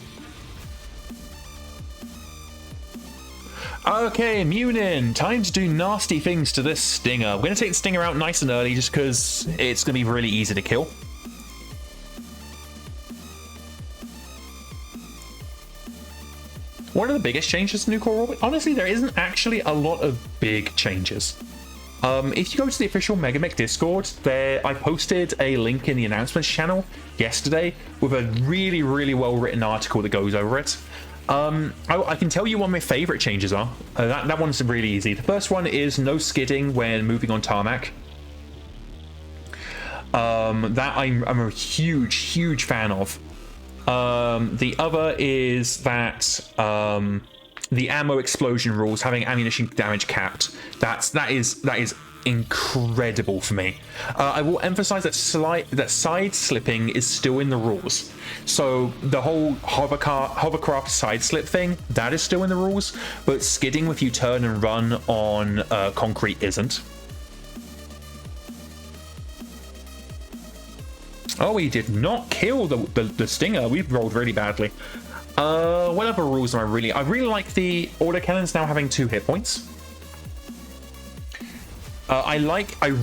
Okay, Munin, time to do nasty things to this Stinger. We're going to take the Stinger out nice and early just because it's going to be really easy to kill. One of the biggest changes to New Core Orbit? Honestly, there isn't actually a lot of big changes. If you go to the official MegaMek Discord, I posted a link in the announcements channel yesterday with a really, really well-written article that goes over it. I can tell you what my favorite changes are. That one's really easy. The first one is no skidding when moving on tarmac. That I'm a huge fan of. The other is that the ammo explosion rules, having ammunition damage capped. That is incredible for me. I will emphasize that side slipping is still in the rules. So the whole hovercraft side slip thing, that is still in the rules, but skidding if you turn and run on concrete isn't. Oh, we did not kill the Stinger. We rolled really badly. What other rules am I really like the autocannons now having 2 hit points. I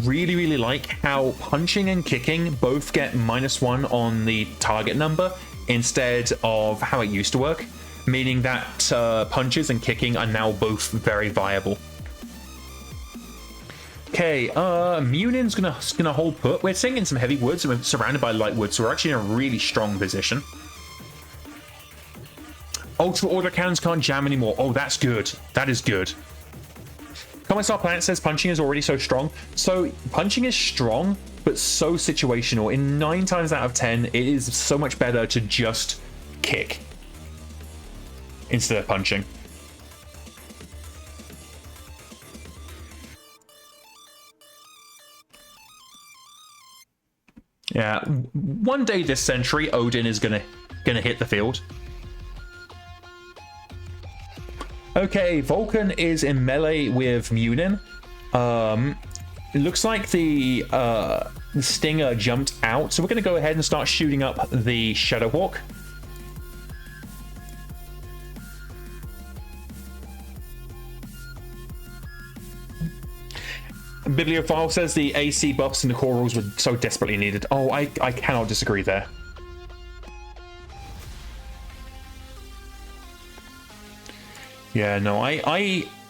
really like how punching and kicking both get -1 on the target number instead of how it used to work, meaning that punches and kicking are now both very viable. Okay, Munin's gonna hold put. We're sitting in some heavy woods and we're surrounded by light woods, so we're actually in a really strong position. Ultra autocannons can't jam anymore. Oh, that's good. That is good. Commissar Planet says punching is already so strong. So punching is strong, but so situational. In 9 times out of 10, it is so much better to just kick instead of punching. Yeah, one day this century, Odin is gonna hit the field. Okay, Vulcan is in melee with Munin. It looks like the Stinger jumped out, so we're gonna go ahead and start shooting up the Shadowhawk. Bibliophile says the AC buffs and the core rules were so desperately needed. Oh, I cannot disagree there. Yeah, no,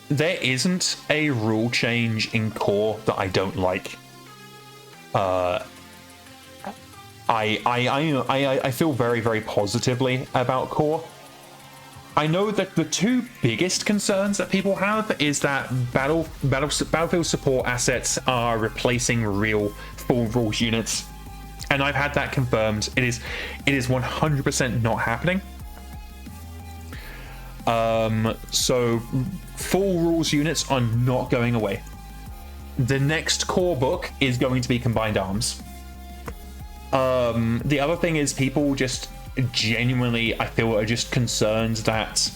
there isn't a rule change in core that I don't like. I feel very, very positively about core. I know that the 2 biggest concerns that people have is that battlefield support assets are replacing real full rules units, and I've had that confirmed. It is 100% not happening. So full rules units are not going away. The next core book is going to be combined arms. The other thing is people just genuinely, I feel, are just concerned that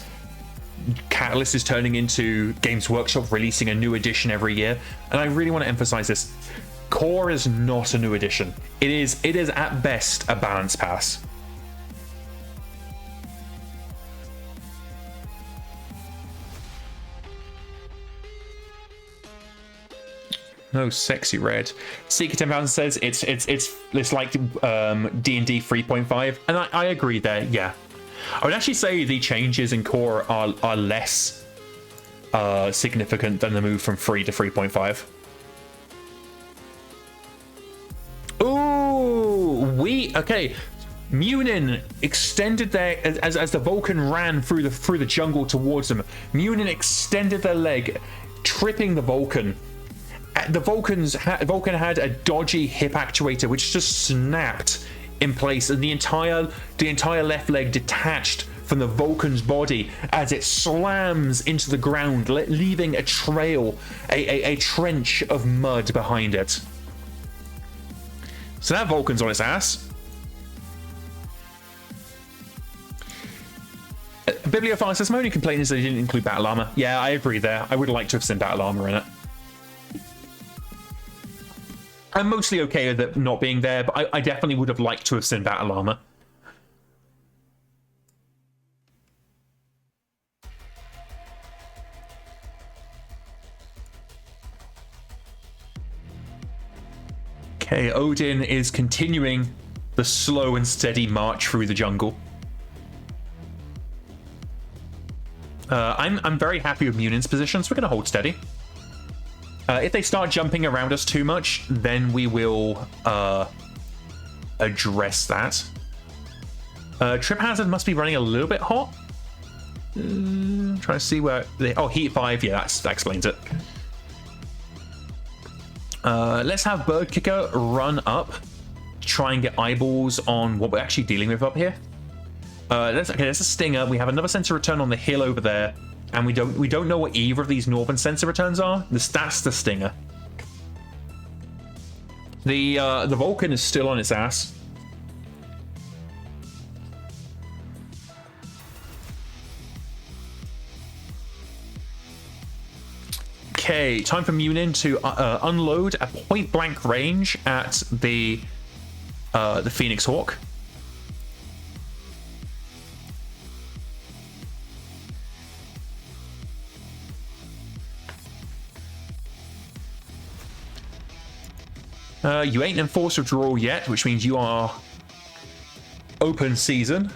Catalyst is turning into Games Workshop releasing a new edition every year, and I really want to emphasize this. Core is not a new edition. It is at best a balance pass. No sexy red. Seeker 10,000 says it's like D&D 3.5, and I agree there. Yeah, I would actually say the changes in core are less significant than the move from 3 to 3.5. Ooh, okay. Munin extended their as the Vulcan ran through the jungle towards them. Munin extended their leg, tripping the Vulcan. The Vulcan had a dodgy hip actuator which just snapped in place, and the entire left leg detached from the Vulcan's body as it slams into the ground, leaving a trail, a trench of mud behind it. So that Vulcan's on its ass. Bibliophile says, my only complaint is they didn't include Battle Armor. Yeah, I agree there. I would like to have seen Battle Armor in it. I'm mostly okay with it not being there, but I definitely would have liked to have seen Battle Armor. Okay, Odin is continuing the slow and steady march through the jungle. I'm very happy with Munin's position, so we're going to hold steady. If they start jumping around us too much, then we will address that. Trip Hazard must be running a little bit hot. Trying to see where they... Oh, Heat 5. Yeah, that explains it. Let's have Bird Kicker run up, try and get eyeballs on what we're actually dealing with up here. There's a Stinger. We have another sensor return on the hill over there, and we don't know what either of these northern sensor returns are. That's the Stinger. The Vulcan is still on its ass. Okay, time for Munin to unload at point blank range at the Phoenix Hawk. You ain't enforced withdrawal yet, which means you are open season.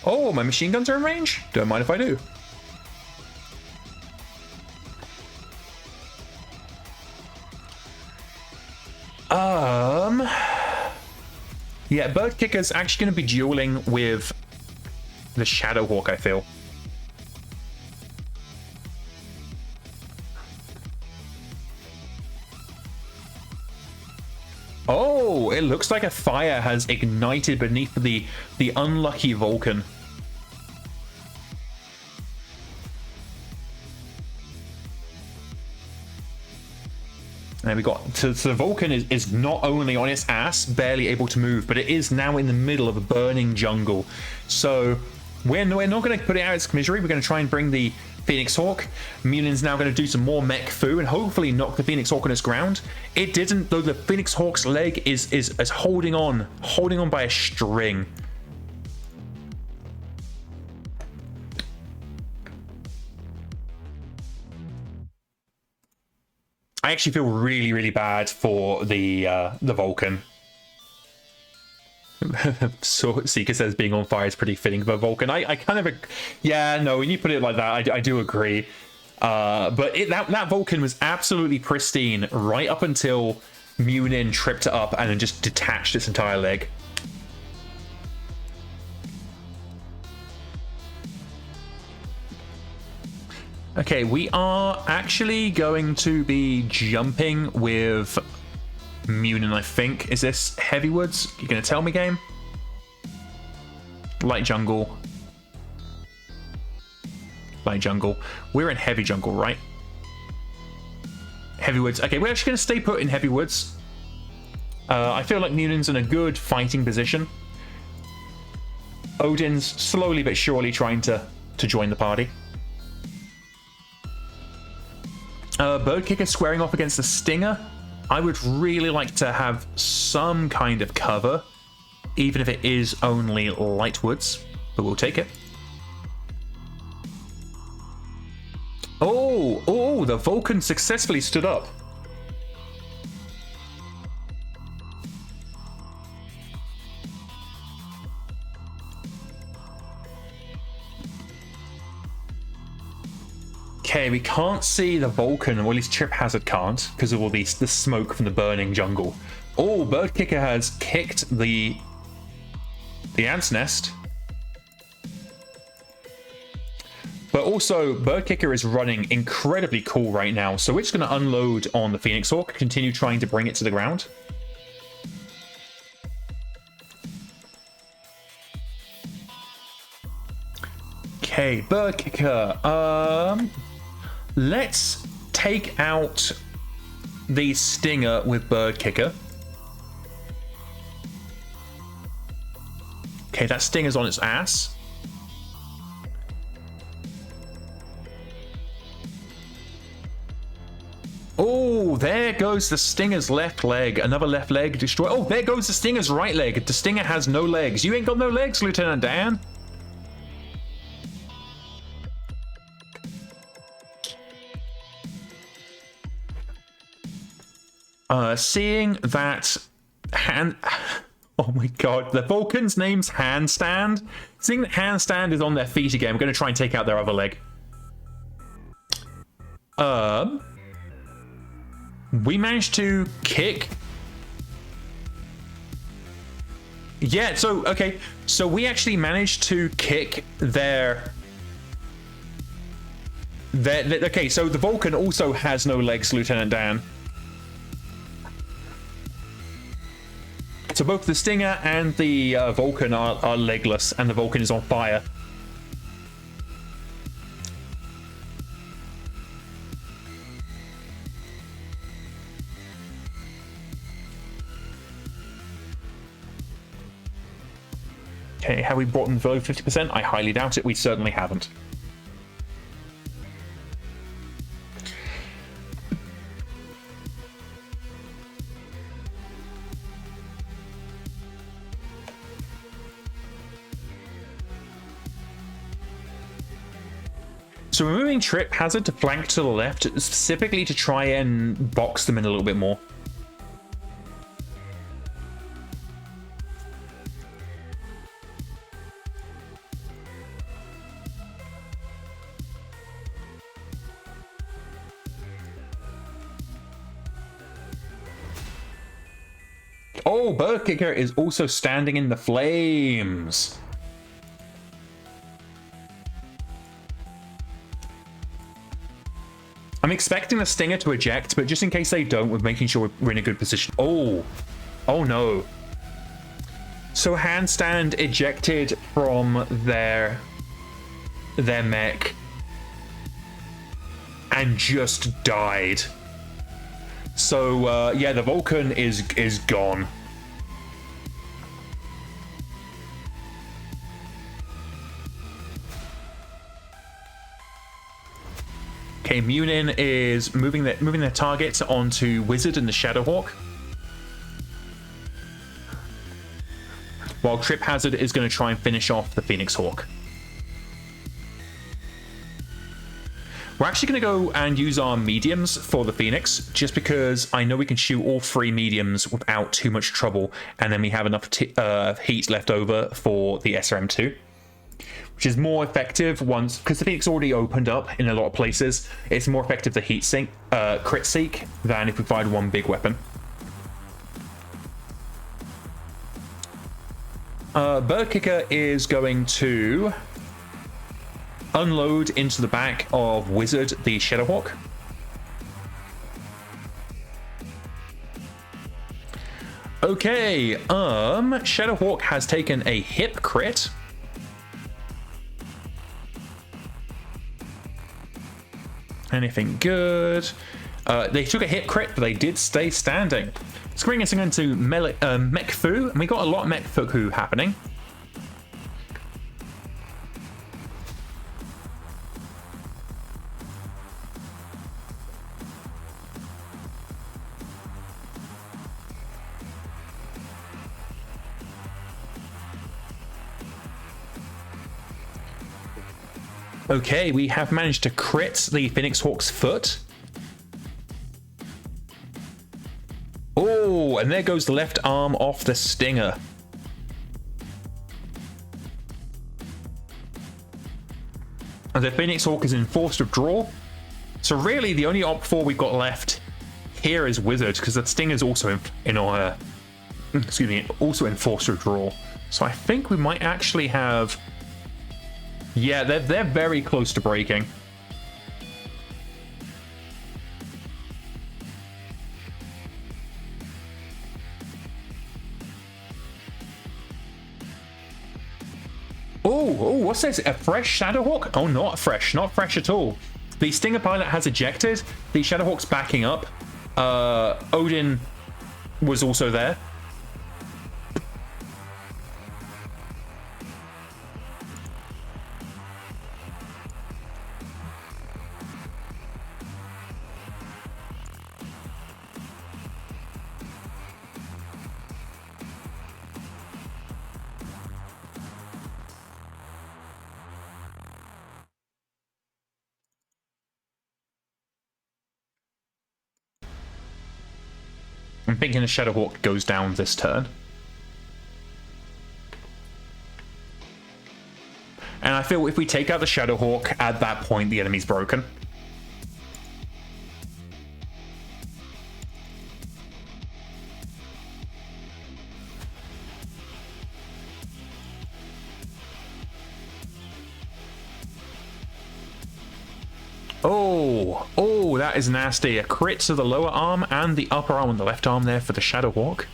Oh, my machine guns are in range? Don't mind if I do. Yeah, Bird Kicker's actually going to be dueling with the Shadowhawk, I feel. Oh, it looks like a fire has ignited beneath the unlucky Vulcan. And we got so the Vulcan is not only on its ass, barely able to move, but it is now in the middle of a burning jungle. So we're not going to put it out of its misery. We're going to try and bring the Phoenix Hawk. Munin's now going to do some more MekHQ and hopefully knock the Phoenix Hawk on its ground. It didn't, though. The Phoenix Hawk's leg is holding on by a string. I actually feel really, really bad for the Vulcan. So Seeker says being on fire is pretty fitting for Vulcan. I kind of, yeah, no, when you put it like that, I do agree. But that Vulcan was absolutely pristine right up until Munin tripped it up and then just detached its entire leg. Okay, we are actually going to be jumping with Munin, I think. Is this Heavy Woods? You gonna tell me, game? Light jungle. Light jungle. We're in heavy jungle, right? Heavy Woods. Okay, we're actually gonna stay put in Heavy Woods. I feel like Munin's in a good fighting position. Odin's slowly but surely trying to join the party. Bird Kicker squaring off against the Stinger. I would really like to have some kind of cover, even if it is only light woods, but we'll take it. Oh, the Vulcan successfully stood up. Okay, we can't see the Vulcan, or at least Trip Hazard can't, because of all the smoke from the burning jungle. Oh, Bird Kicker has kicked the Ant's Nest. But also, Bird Kicker is running incredibly cool right now, so we're just going to unload on the Phoenix Hawk, continue trying to bring it to the ground. Okay, Bird Kicker. Let's take out the Stinger with Bird Kicker. Okay, that Stinger's on its ass. Oh, there goes the Stinger's left leg. Another left leg destroyed. Oh, there goes the Stinger's right leg. The Stinger has no legs. You ain't got no legs, Lieutenant Dan. Seeing that oh my god, the Vulcan's name's Handstand. Seeing that Handstand is on their feet again, we're going to try and take out their other leg. We managed to kick. Yeah, so, okay. So we actually managed to kick their... Okay, so the Vulcan also has no legs, Lieutenant Dan. So both the Stinger and the Vulcan are legless, and the Vulcan is on fire. Okay, have we brought them below 50%? I highly doubt it. We certainly haven't. So we're moving Trip Hazard to flank to the left, specifically to try and box them in a little bit more. Oh, Bird Kicker is also standing in the flames. I'm expecting the Stinger to eject, but just in case they don't, we're making sure we're in a good position. Oh no. So Handstand ejected from their mech and just died. So yeah, the Vulcan is gone. Okay, Munin is moving their targets onto Wizard and the Shadowhawk. While Trip Hazard is going to try and finish off the Phoenix Hawk. We're actually going to go and use our mediums for the Phoenix, just because I know we can shoot all 3 mediums without too much trouble, and then we have enough heat left over for the SRM2. Which is more effective once, because the Phoenix already opened up in a lot of places. It's more effective to heat sink, crit seek, than if we find one big weapon. Bird Kicker is going to unload into the back of Wizard the Shadowhawk. Okay, Shadowhawk has taken a hip crit. Anything good? They took a hit crit, but they did stay standing. Let's bring us into MekHQ, and we got a lot of MekHQ happening. Okay, we have managed to crit the Phoenix Hawk's foot. Oh, and there goes the left arm off the Stinger. And the Phoenix Hawk is in forced withdrawal. So really, the only op4 we've got left here is Wizard, because the Stinger's also also in forced withdrawal. So I think we might actually have... Yeah, they're very close to breaking. Oh, what's this? A fresh Shadowhawk? Oh, not fresh at all. The Stinger pilot has ejected. The Shadowhawk's backing up. Odin was also there. I'm thinking the Shadowhawk goes down this turn. And I feel if we take out the Shadowhawk, at that point the enemy's broken. Oh, that is nasty. A crit to the lower arm and the upper arm and the left arm there for the Shadowhawk.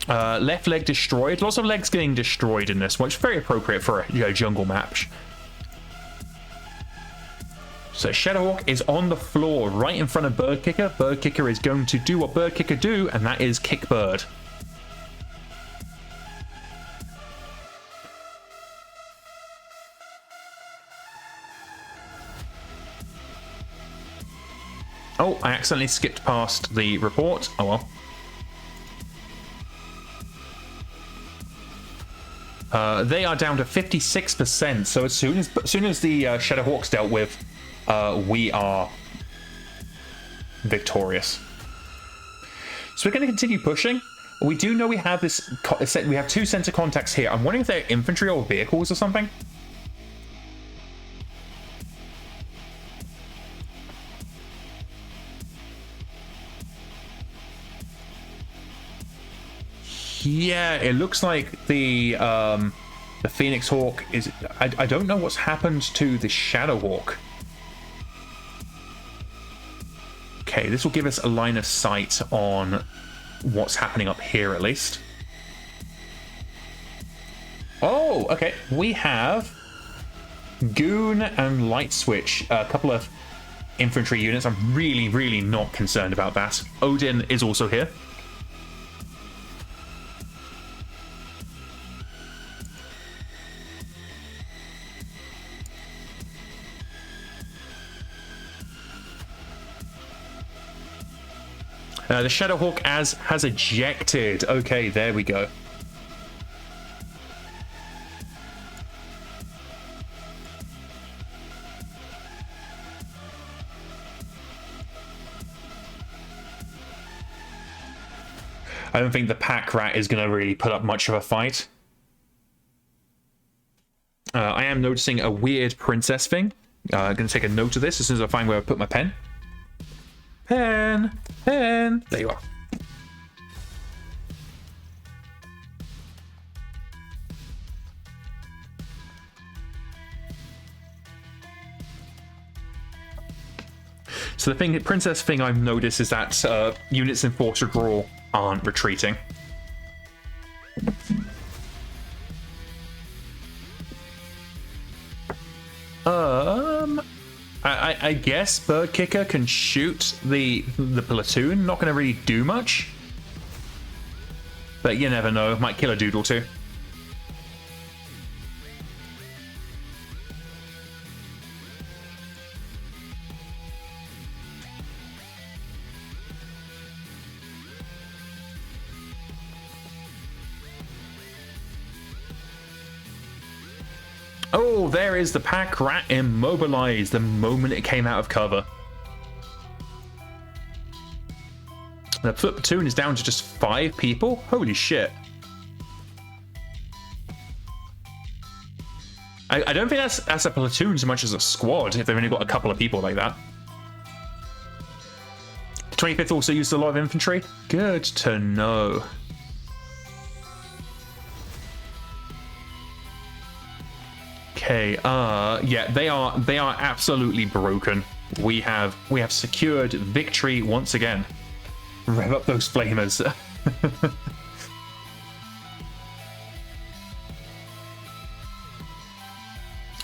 Left leg destroyed. Lots of legs getting destroyed in this one, which is very appropriate for a jungle match. So Shadowhawk is on the floor right in front of Bird Kicker. Bird Kicker is going to do what Bird Kicker do, and that is kick Bird. Oh, I accidentally skipped past the report. Oh well. They are down to 56%. So as soon as the Shadowhawk's dealt with, we are victorious. So we're going to continue pushing. We do know we have this. We have two center contacts here. I'm wondering if they're infantry or vehicles or something. Yeah, it looks like the Phoenix Hawk is... I don't know what's happened to the Shadowhawk. Okay, this will give us a line of sight on what's happening up here, at least. Oh, okay. We have Goon and Light Switch, a couple of infantry units. I'm really, really not concerned about that. Odin is also here. The Shadowhawk has ejected. Okay, there we go. I don't think the pack rat is going to really put up much of a fight. I am noticing a weird princess thing. I'm going to take a note of this as soon as I find where I put my pen. Pen! There you are. So the princess thing I've noticed is that units in Force Withdrawal aren't retreating. I guess Bird Kicker can shoot the platoon. Not going to really do much. But you never know. Might kill a dude or two. Oh, there is the pack rat immobilized the moment it came out of cover. The foot platoon is down to just 5 people. Holy shit. I don't think that's a platoon so much as a squad if they've only got a couple of people like that. The 25th also used a lot of infantry. Good to know. Okay, yeah, they are absolutely broken. We have secured victory once again. Rev up those flamers.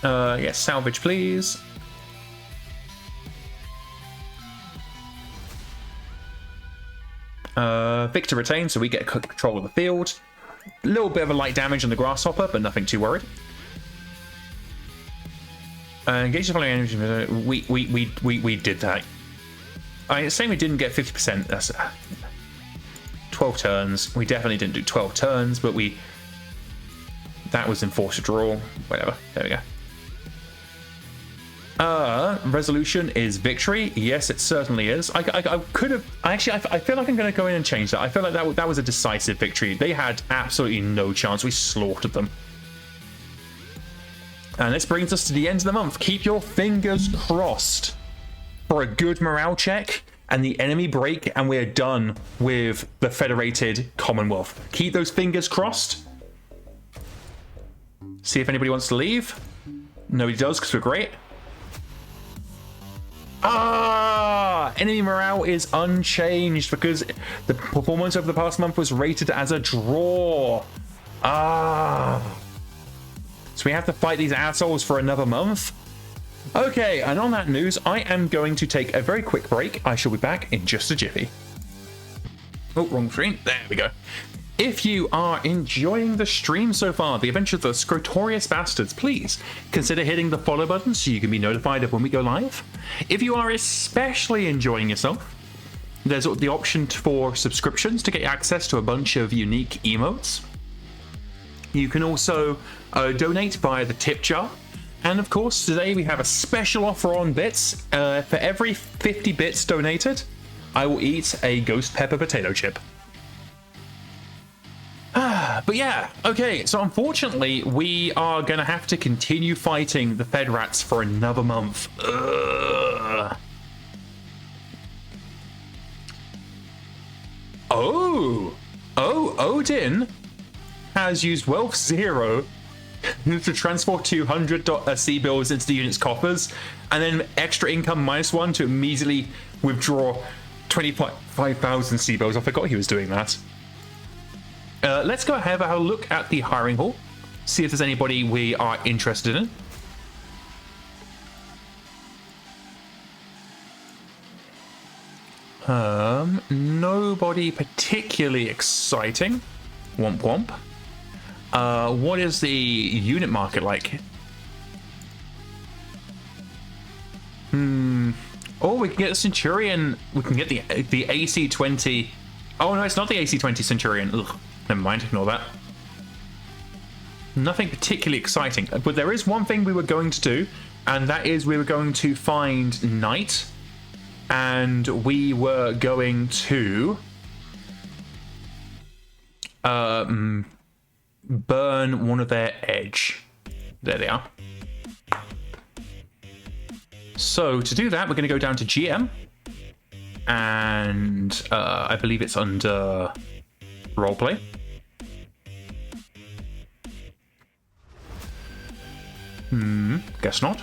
Yes, salvage please. Victor retained, so we get control of the field. A little bit of a light damage on the grasshopper, but nothing too worried. Engage the following energy. We did that. It's saying we didn't get 50%. That's 12 turns. We definitely didn't do 12 turns, but that was in force withdrawal. Whatever. There we go. Resolution is victory. Yes, it certainly is. I could have actually. I feel like I'm going to go in and change that. I feel like that was a decisive victory. They had absolutely no chance. We slaughtered them. And this brings us to the end of the month. Keep your fingers crossed for a good morale check and the enemy break, and we're done with the Federated Commonwealth. Keep those fingers crossed. See if anybody wants to leave. Nobody does, because we're great. Enemy morale is unchanged because the performance over the past month was rated as a draw. So we have to fight these assholes for another month. Okay, and on that news, I am going to take a very quick break. I shall be back in just a jiffy. Oh, wrong screen. There we go. If you are enjoying the stream so far, the adventure of the Scrotorious Basterds, please consider hitting the follow button so you can be notified of when we go live. If you are especially enjoying yourself, there's the option for subscriptions to get access to a bunch of unique emotes. You can also donate via the tip jar. And of course, today we have a special offer on bits. For every 50 bits donated, I will eat a ghost pepper potato chip. But yeah, okay, so unfortunately, we are going to have to continue fighting the Fed Rats for another month. Oh, Odin has used Wealth Zero to transport 200 C bills into the unit's coffers, and then extra income -1 to immediately withdraw 25,000 C bills. I forgot he was doing that. Let's go ahead and have a look at the hiring hall, see if there's anybody we are interested in. Nobody particularly exciting. Womp womp. What is the unit market like? Oh, we can get a Centurion. We can get the AC-20. Oh no, it's not the AC-20 Centurion. Ugh, never mind, ignore that. Nothing particularly exciting, but there is one thing we were going to do, and that is we were going to find Knight, and we were going to burn one of their edge. There they are. So to do that, we're going to go down to GM, and I believe it's under roleplay. Guess not.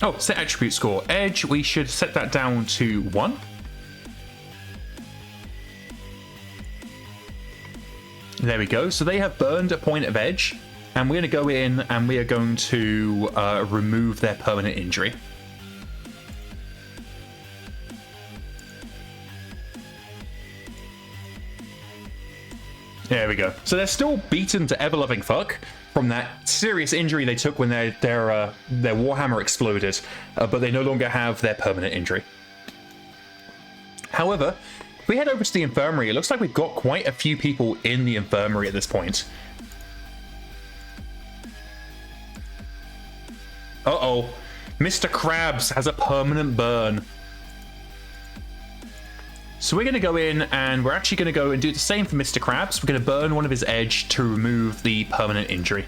Oh, set attribute score. Edge, we should set that down to 1. There we go. So they have burned a point of edge, and we're going to go in and we are going to remove their permanent injury. There we go. So they're still beaten to ever-loving fuck from that serious injury they took when their Warhammer exploded, but they no longer have their permanent injury. However, if we head over to the infirmary, it looks like we've got quite a few people in the infirmary at this point. Uh-oh. Mr. Krabs has a permanent burn. So we're going to go in, and we're actually going to go and do the same for Mr. Krabs. We're going to burn one of his edge to remove the permanent injury.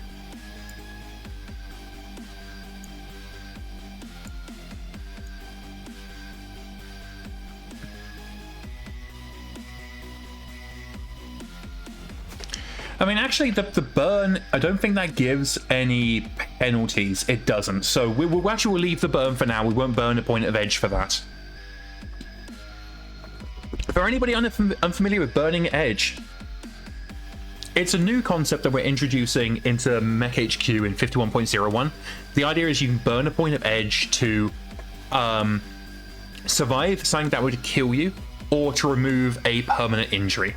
I mean, actually, the burn, I don't think that gives any penalties. It doesn't. So we'll actually leave the burn for now. We won't burn a point of edge for that. For anybody unfamiliar with burning edge, it's a new concept that we're introducing into MekHQ in 51.01. The idea is you can burn a point of edge to survive something that would kill you, or to remove a permanent injury.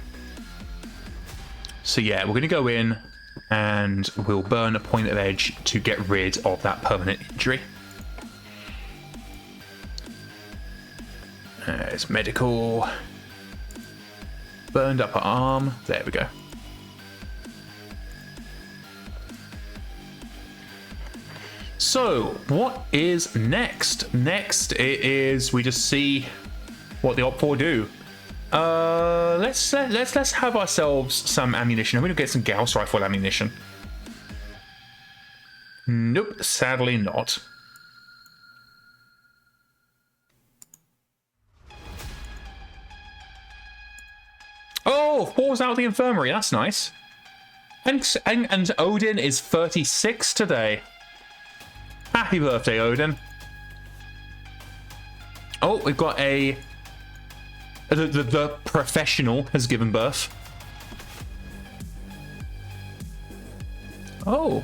So yeah, we're going to go in and we'll burn a point of edge to get rid of that permanent injury. There's medical. Burned upper arm. There we go. So, what is next? Next, it is we just see what the Op 4 do. Let's have ourselves some ammunition. I'm gonna get some Gauss rifle ammunition. Nope, sadly not. Oh, falls out of the infirmary. That's nice. And Odin is 36 today. Happy birthday, Odin. Oh, we've got a... The professional has given birth. Oh,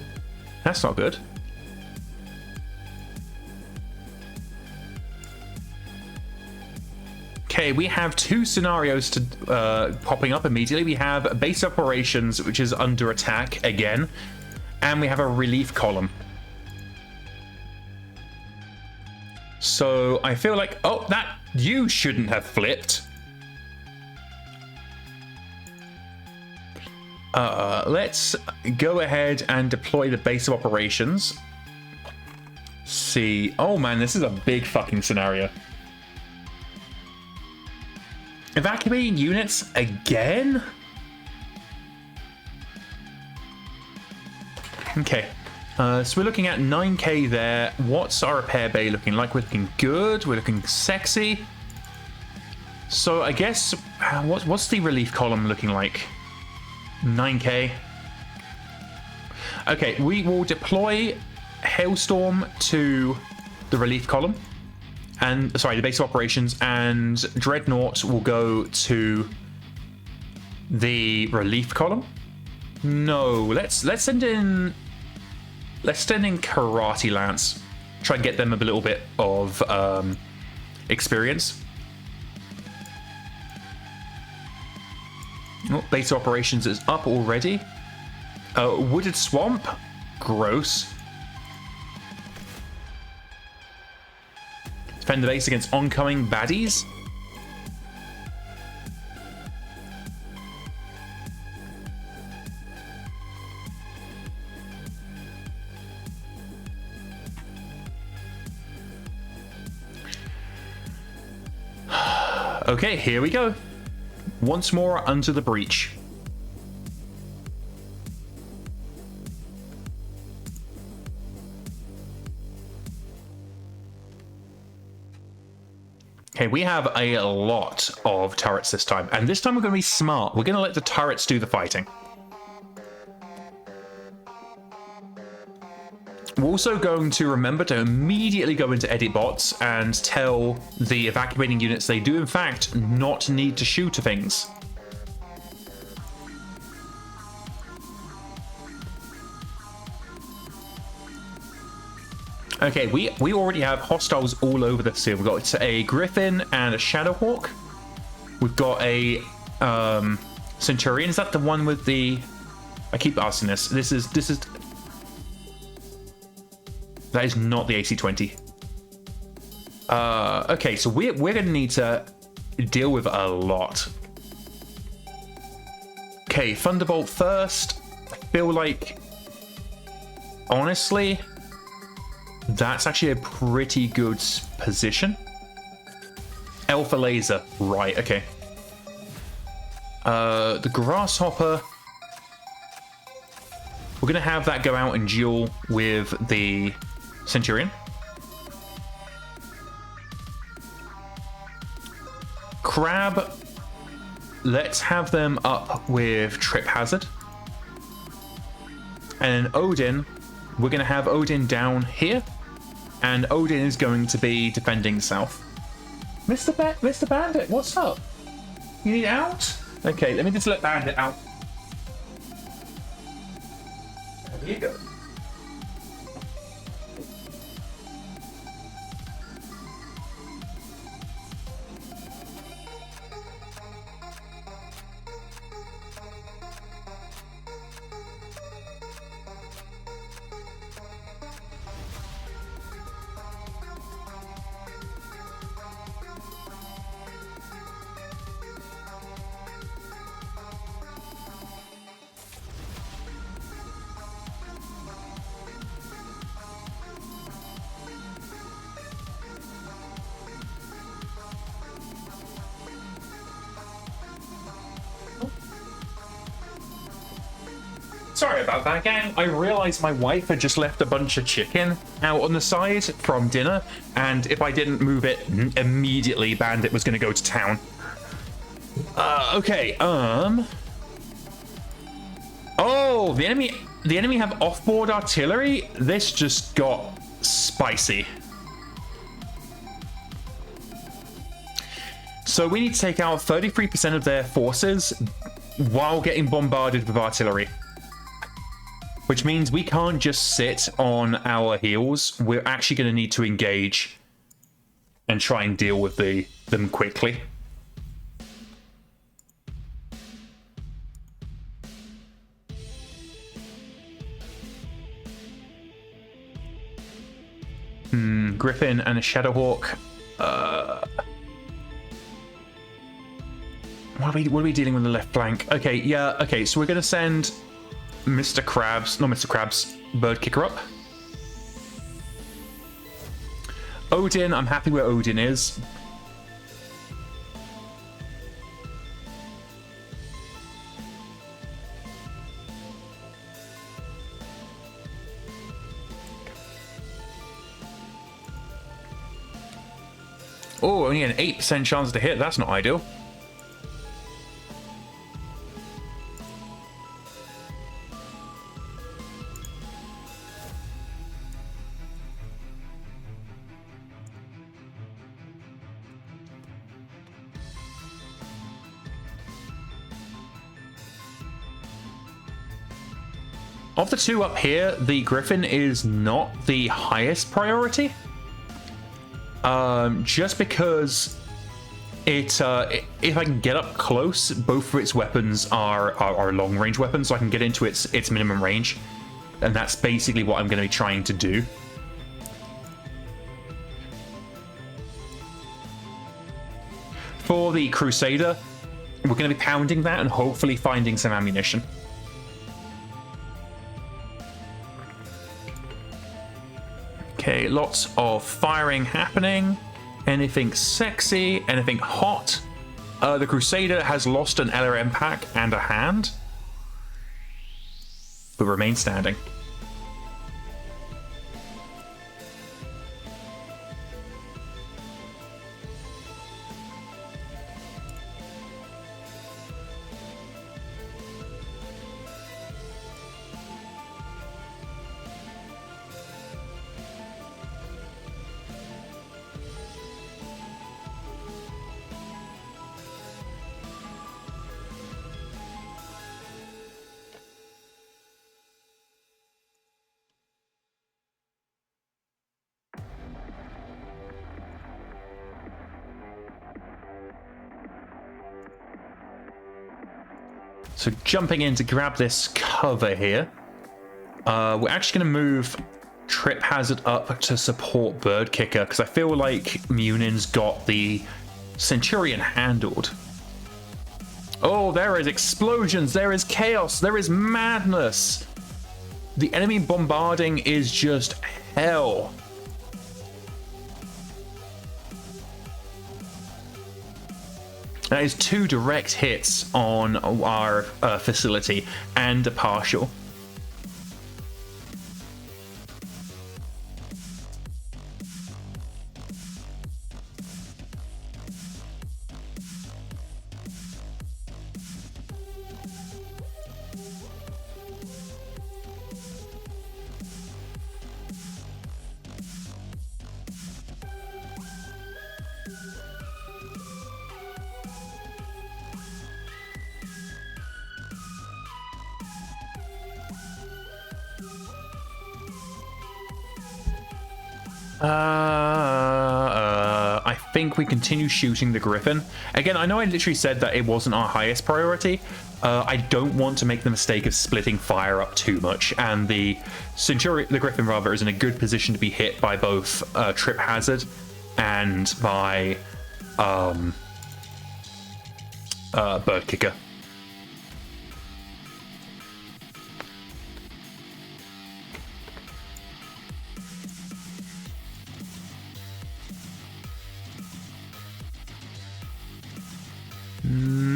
that's not good. Okay, we have two scenarios to popping up immediately. We have base operations, which is under attack again, and we have a relief column. So I feel like, oh, that you shouldn't have flipped. Let's go ahead and deploy the base of operations. See, oh man, this is a big fucking scenario. Evacuating units again? Okay. So we're looking at 9k there. What's our repair bay looking like? We're looking good. We're looking sexy. So I guess, what's the relief column looking like? 9k. Okay, we will deploy Hailstorm to the relief column. And sorry, the base of operations, and Dreadnought will go to the relief column. No, let's send in Karate Lance. Try and get them a little bit of experience. Oh, base of operations is up already. Wooded Swamp, gross. Defend the base against oncoming baddies. Okay, here we go. Once more under the breach. Okay, we have a lot of turrets this time, and this time we're going to be smart. We're going to let the turrets do the fighting. We're also going to remember to immediately go into edit bots and tell the evacuating units they do in fact not need to shoot things. Okay, we already have hostiles all over the field. We've got a Griffin and a Shadowhawk. We've got a Centurion. Is that the one with the... I keep asking this. This is... That is not the AC-20. Okay, so we're going to need to deal with a lot. Okay, Thunderbolt first. I feel like... Honestly... That's actually a pretty good position. Alpha Laser. Right, okay. The Grasshopper. We're going to have that go out and duel with the Centurion. Crab. Let's have them up with Trip Hazard. And then Odin. We're going to have Odin down here, and Odin is going to be defending south. Mr. Bandit, what's up? You need out? Okay, let me just let Bandit out. There you go. sorry about that, gang. I realized my wife had just left a bunch of chicken out on the side from dinner, and if I didn't move it immediately, Bandit was going to go to town. Okay, Oh, the enemy have off-board artillery? This just got spicy. So we need to take out 33% of their forces while getting bombarded with artillery. Which means we can't just sit on our heels. We're actually going to need to engage and try and deal with them quickly. Griffin and a Shadowhawk. What are we dealing with the left flank? Okay, yeah, okay, so we're going to send Mr. Krabs, not Mr. Krabs, Bird Kicker up. Odin, I'm happy where Odin is. Oh, only an 8% chance to hit. That's not ideal. Of the two up here, the Griffin is not the highest priority. Just because if I can get up close, both of its weapons are long-range weapons, so I can get into its minimum range. And that's basically what I'm going to be trying to do. For the Crusader, we're going to be pounding that and hopefully finding some ammunition. Okay, lots of firing happening. Anything sexy, anything hot. The Crusader has lost an LRM pack and a hand, but remains standing. So jumping in to grab this cover here. We're actually going to move Trip Hazard up to support Bird Kicker, because I feel like Munin's got the Centurion handled. Oh, there is explosions, there is chaos, there is madness. The enemy bombarding is just hell. That is 2 direct hits on our facility and a partial. I think we continue shooting the Griffin. Again, I know I literally said that it wasn't our highest priority. I don't want to make the mistake of splitting fire up too much, and the Griffin rather, is in a good position to be hit by both Trip Hazard and by Bird Kicker.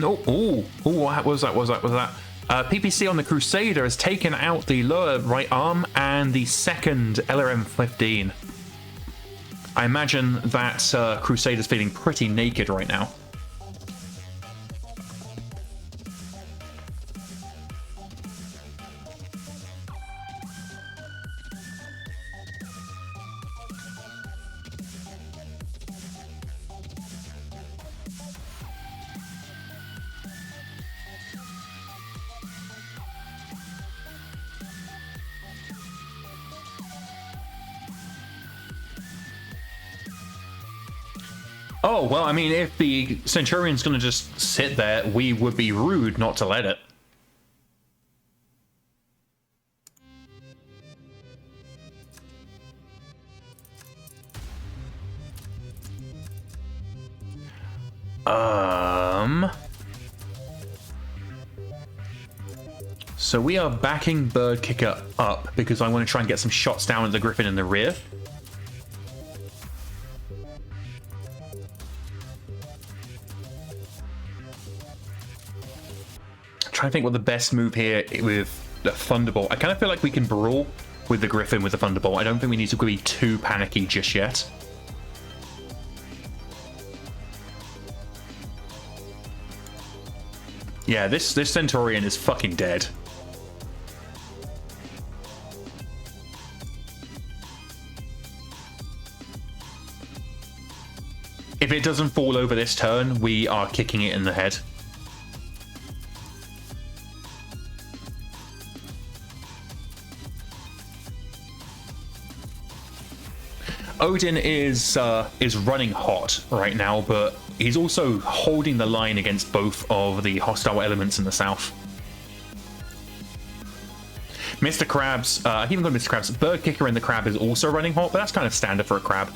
Oh, what was that? PPC on the Crusader has taken out the lower right arm and the second LRM-15. I imagine that Crusader's feeling pretty naked right now. Oh, well, I mean, if the Centurion's going to just sit there, we would be rude not to let it. So we are backing Bird Kicker up because I want to try and get some shots down at the Griffin in the rear. Trying to think what the best move here with the Thunderbolt. I kind of feel like we can brawl with the Griffin with the Thunderbolt. I don't think we need to be too panicky just yet. Yeah, this Centurion is fucking dead. If it doesn't fall over this turn, we are kicking it in the head. Odin is running hot right now, but he's also holding the line against both of the hostile elements in the south. Mr. Krabs, I keep going Mr. Krabs. Bird Kicker and the Crab is also running hot, but that's kind of standard for a crab.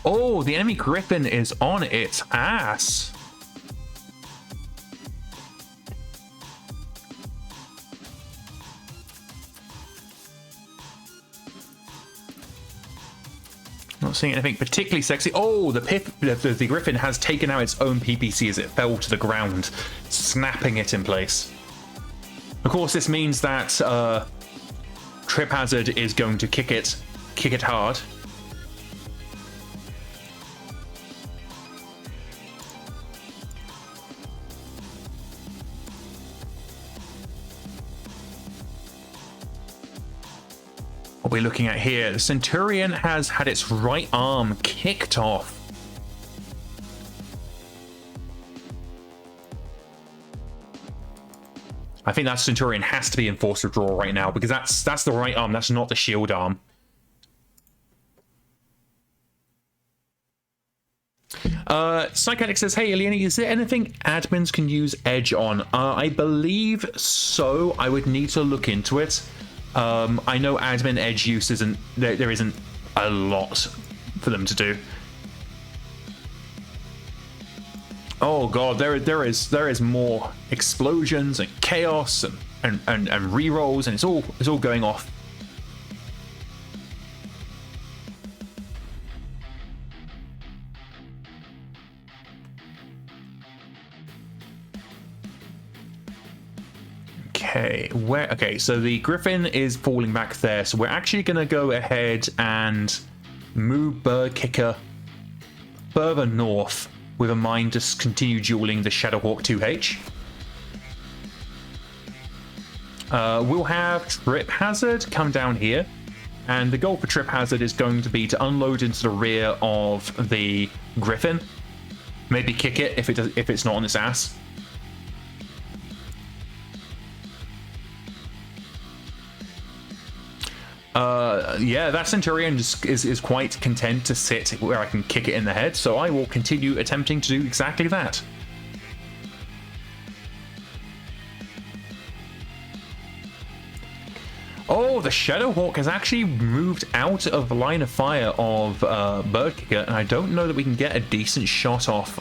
Oh, the enemy Griffin is on its ass. Not seeing anything particularly sexy. Oh, the Griffin has taken out its own PPC as it fell to the ground, snapping it in place. Of course, this means that Trip Hazard is going to kick it hard. What we're looking at here, the Centurion has had its right arm kicked off. I think that Centurion has to be in forced withdrawal right now because that's the right arm, that's not the shield arm. Psychotic says, hey Illiani, is there anything admins can use Edge on? I believe so. I would need to look into it. I know admin Edge use isn't there isn't a lot for them to do. Oh god, there is more explosions and chaos and rerolls, and it's all going off. Okay, so the Griffin is falling back there, so we're actually going to go ahead and move Bird Kicker further north with a mind to continue dueling the Shadowhawk 2H. We'll have Trip Hazard come down here, and the goal for Trip Hazard is going to be to unload into the rear of the Griffin. Maybe kick it if it's not on its ass. Yeah, that Centurion is quite content to sit where I can kick it in the head, so I will continue attempting to do exactly that. Oh, the Shadowhawk has actually moved out of the line of fire of Bird Kicker, and I don't know that we can get a decent shot off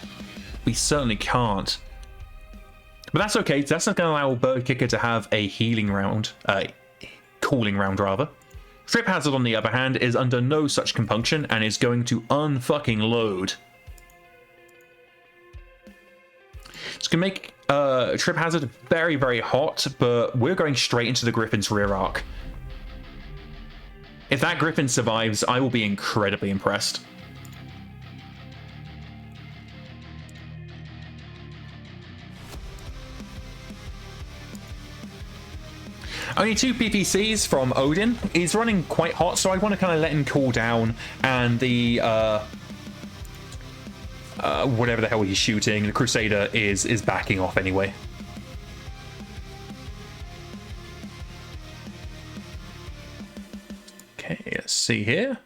We certainly can't. But that's okay. That's not going to allow Bird Kicker to have a healing round. Cooling round, rather. Trip Hazard, on the other hand, is under no such compunction and is going to unfucking load. It's going to make Trip Hazard very, very hot, but we're going straight into the Griffin's rear arc. If that Griffin survives, I will be incredibly impressed. Only 2 PPCs from Odin. He's running quite hot, so I want to kind of let him cool down, and the whatever the hell he's shooting, the Crusader is backing off anyway. Okay, let's see here.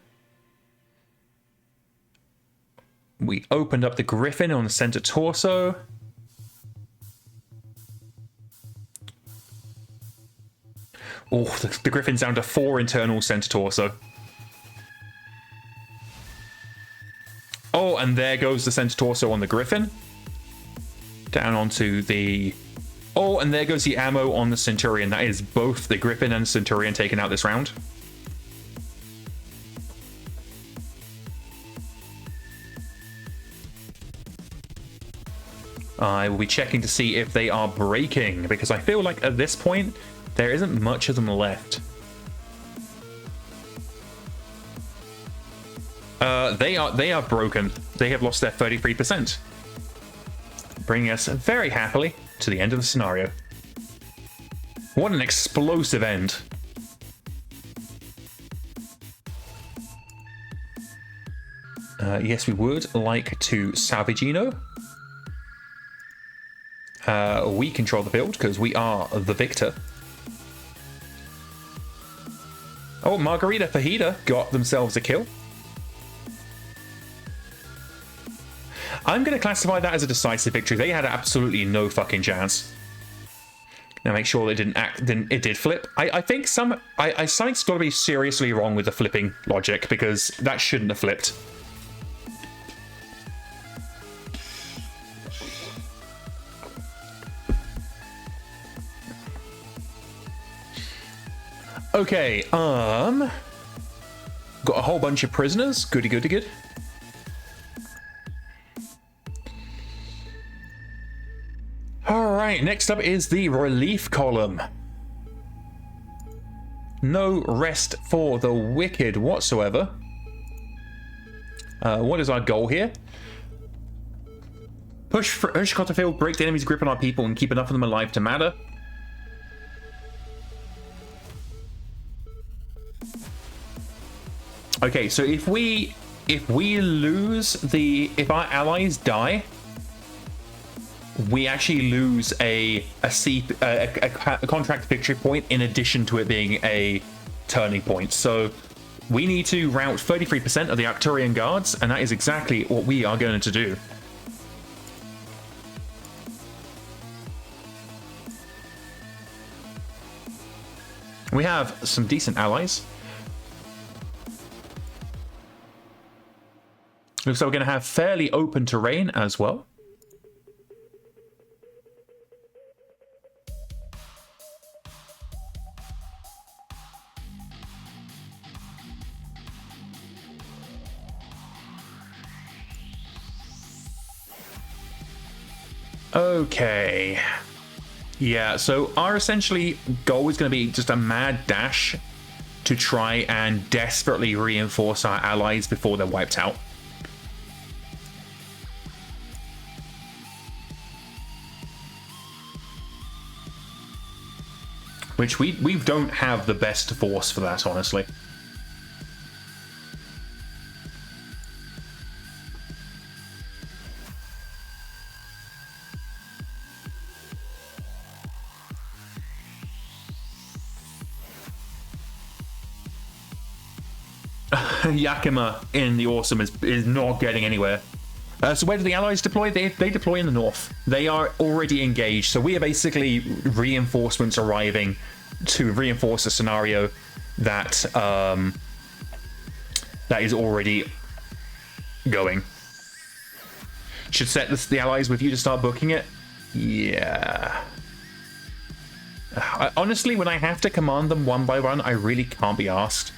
We opened up the Griffin on the center torso. Oh, the Griffin's down to 4 internal center torso. Oh, and there goes the center torso on the Griffin. Down onto the... Oh, and there goes the ammo on the Centurion. That is both the Griffin and the Centurion taken out this round. I will be checking to see if they are breaking, because I feel like at this point, there isn't much of them left. They are broken. They have lost their 33%. Bringing us very happily to the end of the scenario. What an explosive end. Yes, we would like to salvage Eno. We control the field because we are the victor. Oh, Margarita Fajita got themselves a kill. I'm going to classify that as a decisive victory. They had absolutely no fucking chance. Now make sure they it did flip. I think something's got to be seriously wrong with the flipping logic, because that shouldn't have flipped. Okay, got a whole bunch of prisoners. Goody, goody, good. Alright, next up is the relief column. No rest for the wicked whatsoever. What is our goal here? Push across the field, break the enemy's grip on our people, and keep enough of them alive to matter. Okay, so if we lose if our allies die, we actually lose a contract victory point in addition to it being a turning point. So we need to rout 33% of the Arcturian guards, and that is exactly what we are going to do. We have some decent allies. Looks like we're going to have fairly open terrain as well. Okay. Yeah, so our essentially goal is going to be just a mad dash to try and desperately reinforce our allies before they're wiped out. Which we don't have the best force for that, honestly. Yakima in the Awesome is not getting anywhere. So where do the allies deploy? They deploy in the north. They are already engaged, so we are basically reinforcements arriving to reinforce a scenario that that is already going. should set the allies with you to start booking it. Yeah. Honestly, when I have to command them one by one, I really can't be asked.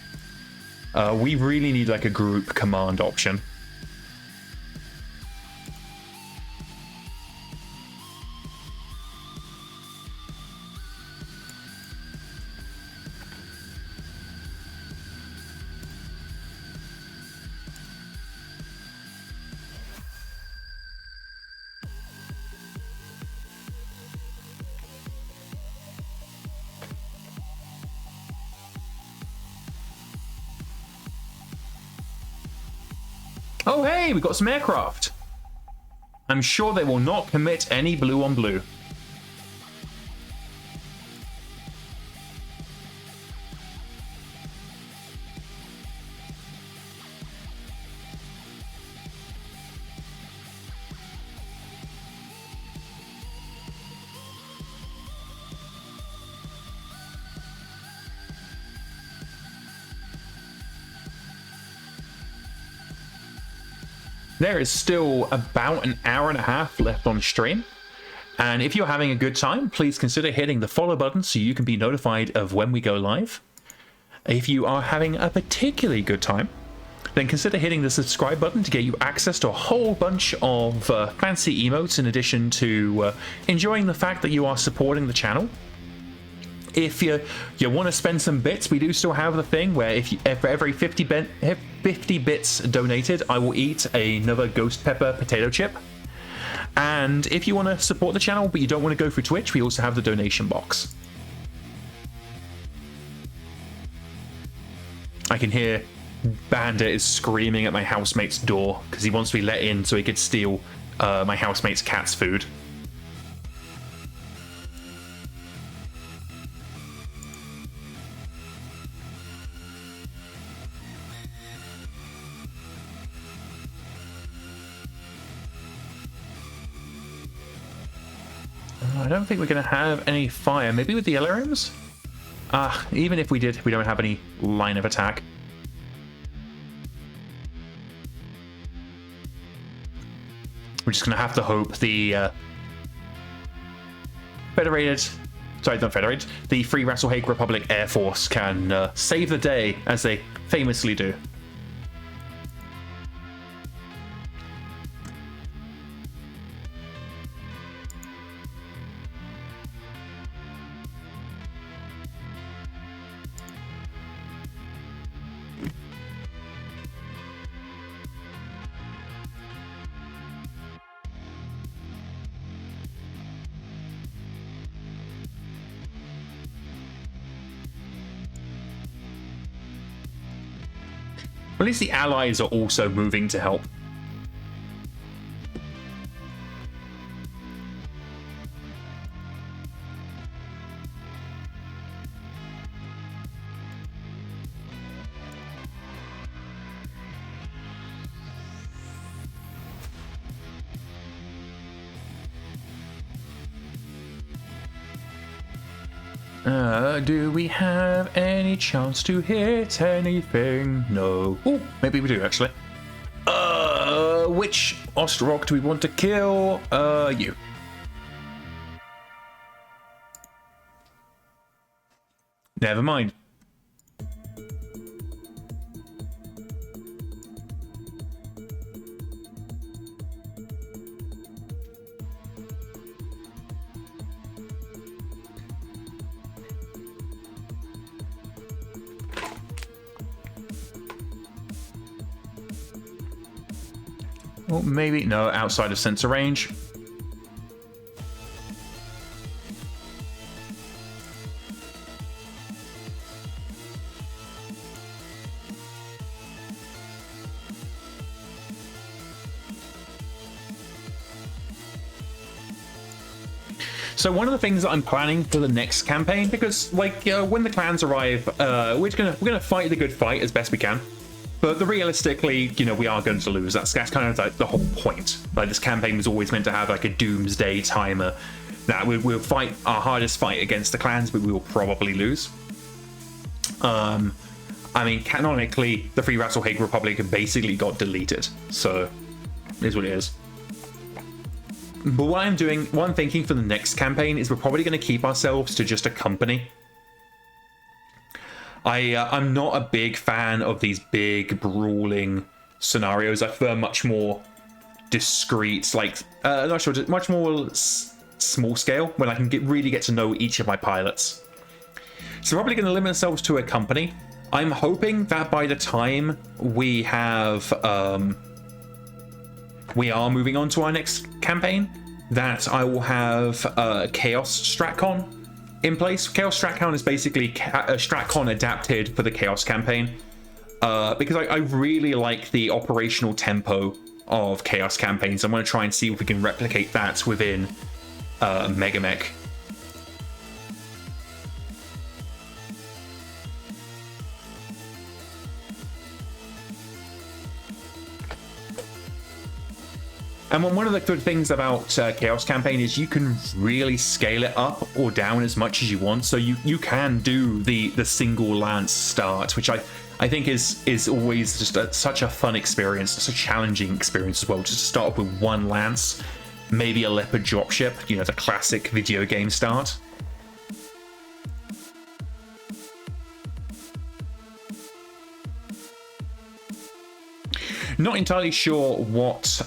We really need like a group command option. Oh hey, we got some aircraft. I'm sure they will not commit any blue on blue. There is still about an hour and a half left on stream. And if you're having a good time, please consider hitting the follow button so you can be notified of when we go live. If you are having a particularly good time, then consider hitting the subscribe button to get you access to a whole bunch of fancy emotes in addition to enjoying the fact that you are supporting the channel. If you want to spend some bits, we do still have the thing where if for every 50 bits donated, I will eat another ghost pepper potato chip. And if you want to support the channel but you don't want to go through Twitch, we also have the donation box. I can hear Bandit is screaming at my housemate's door because he wants to be let in so he could steal my housemate's cat's food. I don't think we're going to have any fire. Maybe with the Illyrians? Even if we did, we don't have any line of attack. We're just going to have to hope the the Free Rasalhague Republic Air Force can save the day, as they famously do. At least the allies are also moving to help. Do we have any chance to hit anything? No. Oh, maybe we do, actually. Which Ostrog do we want to kill? You. Never mind. Well, maybe, no, outside of sensor range. So one of the things that I'm planning for the next campaign, because like when the clans arrive, we're gonna fight the good fight as best we can. But realistically, you know, we are going to lose. That's kind of like the whole point. Like, this campaign was always meant to have like a doomsday timer. Now we'll fight our hardest fight against the clans, but we will probably lose. I mean, canonically, the Free Rasalhague Republic basically got deleted, so it is what it is. But what I'm thinking for the next campaign is we're probably going to keep ourselves to just a company. I'm not a big fan of these big brawling scenarios. I prefer much more discreet, like not sure, much more small scale when I can really get to know each of my pilots. So probably going to limit ourselves to a company. I'm hoping that by the time we have we are moving on to our next campaign, that I will have Chaos Stratcon in place. Chaos Stratcon is basically a Stratcon adapted for the Chaos campaign, because I really like the operational tempo of Chaos campaigns. I'm going to try and see if we can replicate that within MegaMek. And one of the good things about Chaos Campaign is you can really scale it up or down as much as you want. So you can do the single lance start, which I think is always just such a fun experience, such a challenging experience as well. Just to start off with one lance, maybe a leopard dropship, you know, the classic video game start. Not entirely sure what,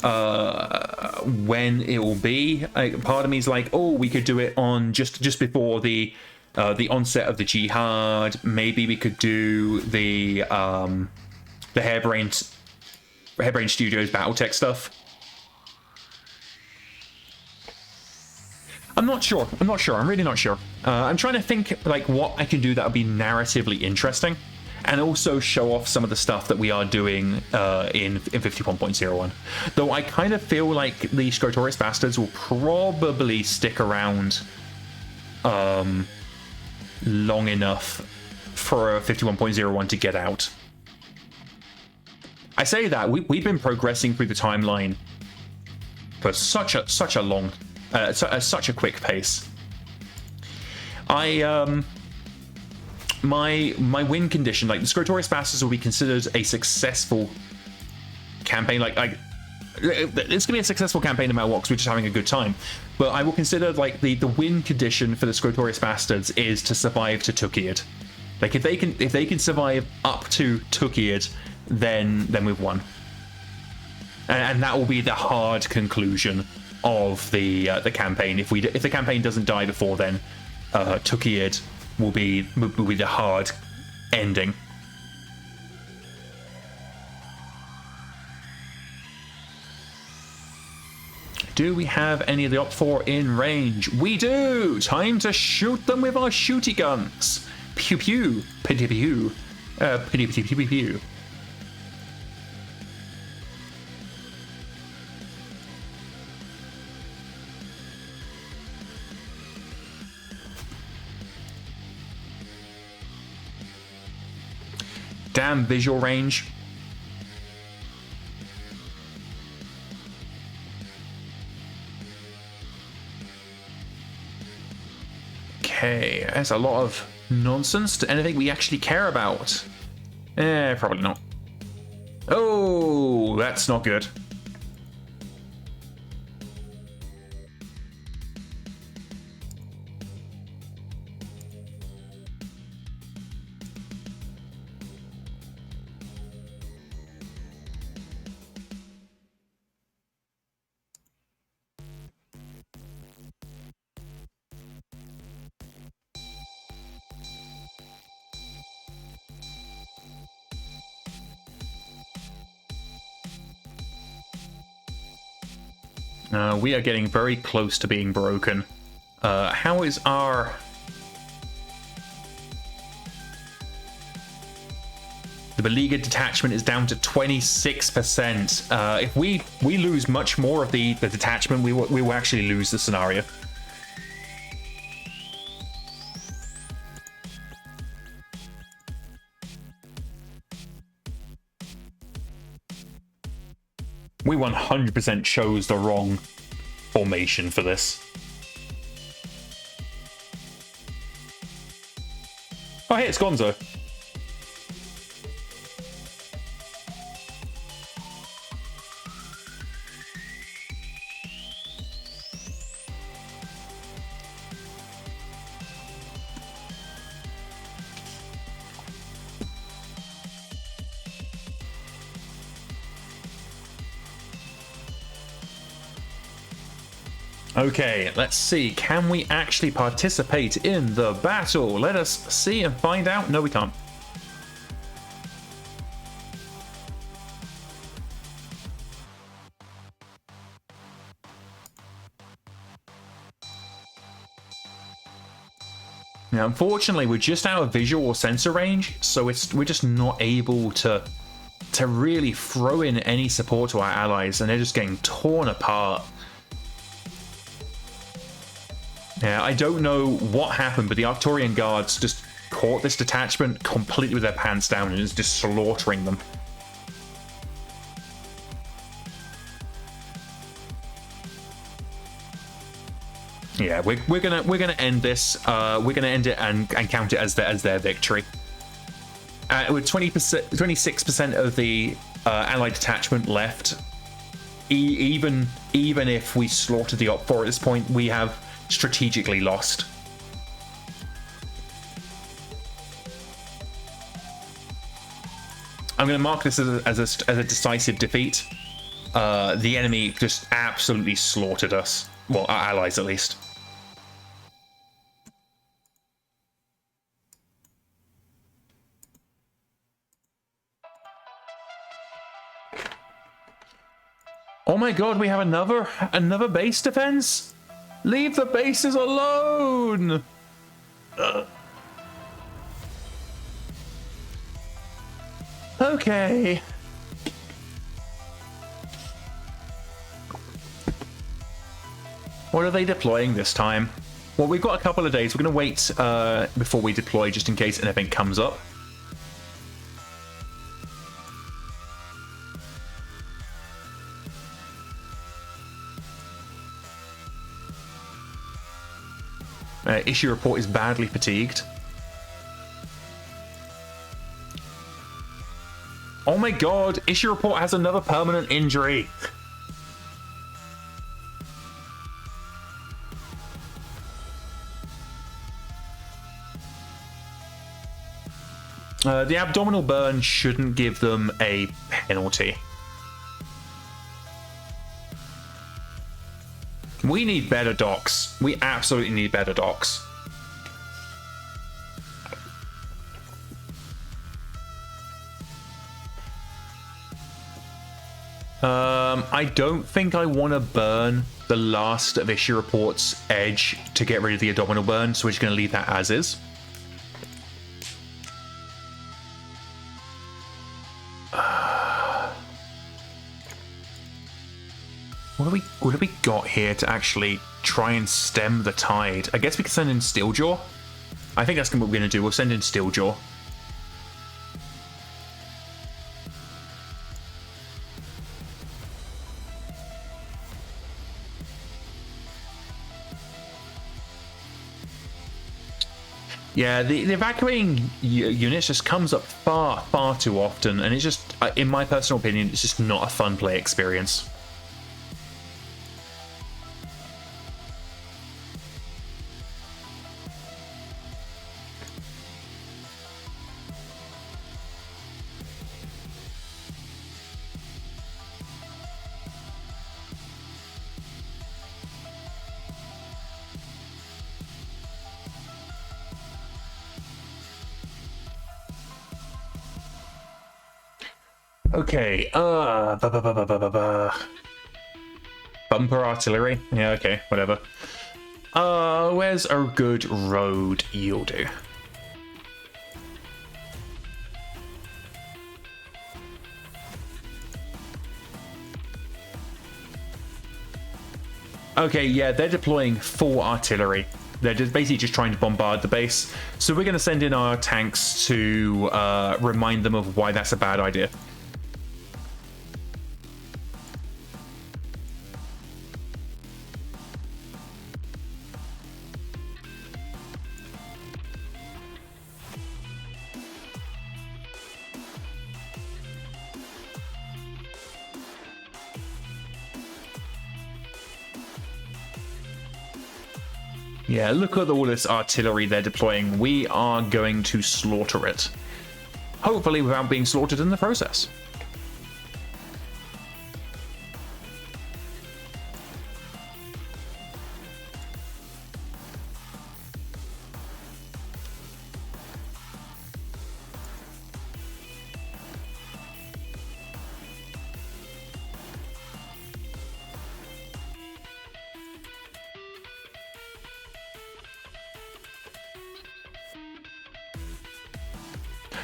when it will be. Part of me is like, oh, we could do it on just before the onset of the jihad. Maybe we could do the Harebrained Studios BattleTech stuff. I'm not sure. I'm really not sure. I'm trying to think like what I can do that would be narratively interesting, and also show off some of the stuff that we are doing in 51.01. Though I kind of feel like the Scrotorious Basterds will probably stick around long enough for 51.01 to get out. I say that we've been progressing through the timeline for such a long, such a quick pace. My win condition, like the Scrotorious Basterds will be considered a successful campaign. Like it's gonna be a successful campaign no matter what, because we're just having a good time. But I will consider like the win condition for the Scrotorious Basterds is to survive to Tukiad. Like if they can survive up to Tukiad, then we've won. And that will be the hard conclusion of the campaign. If the campaign doesn't die before then, Tukiad will be the hard ending. Do we have any of the Op 4 in range? We do! Time to shoot them with our shooty guns. Pew pew, pitty pew, pitty pitty pew pew. Damn visual range. Okay, that's a lot of nonsense to anything we actually care about. Probably not. Oh, that's not good. We are getting very close to being broken. How is our... The beleaguered detachment is down to 26%. If we lose much more of the detachment, we will actually lose the scenario. We 100% chose the wrong formation for this. Oh, hey, it's Gonzo. Okay, let's see. Can we actually participate in the battle? Let us see and find out. No, we can't. Now, unfortunately, we're just out of visual or sensor range, so we're just not able to really throw in any support to our allies, and they're just getting torn apart. Yeah, I don't know what happened, but the Arcturian guards just caught this detachment completely with their pants down and is just slaughtering them. Yeah, we're gonna end this. We're gonna end it and count it as their victory. With 26% of the allied detachment left, even if we slaughter the Op 4 at this point, we have strategically lost. I'm going to mark this as a decisive defeat. The enemy just absolutely slaughtered us. Well, our allies at least. Oh my god, we have another base defense? Leave the bases alone! Okay. What are they deploying this time? Well, we've got a couple of days. We're going to wait before we deploy just in case anything comes up. Issue report is badly fatigued. Oh my god, issue report has another permanent injury. The abdominal burn shouldn't give them a penalty. We need better docks. We absolutely need better docks. I don't think I want to burn the last of issue report's edge to get rid of the abdominal burn, so we're just going to leave that as is. What have we got here to actually try and stem the tide? I guess we can send in Steeljaw. I think that's what we're going to do. We'll send in Steeljaw. Yeah, the evacuating units just comes up far too often, and it's just, in my personal opinion, it's just not a fun play experience. Okay, bumper artillery? Yeah, okay, whatever. Where's a good road? You'll do. Okay, yeah, they're deploying full artillery. They're just basically just trying to bombard the base. So we're going to send in our tanks to remind them of why that's a bad idea. Yeah, look at all this artillery they're deploying. We are going to slaughter it. Hopefully without being slaughtered in the process.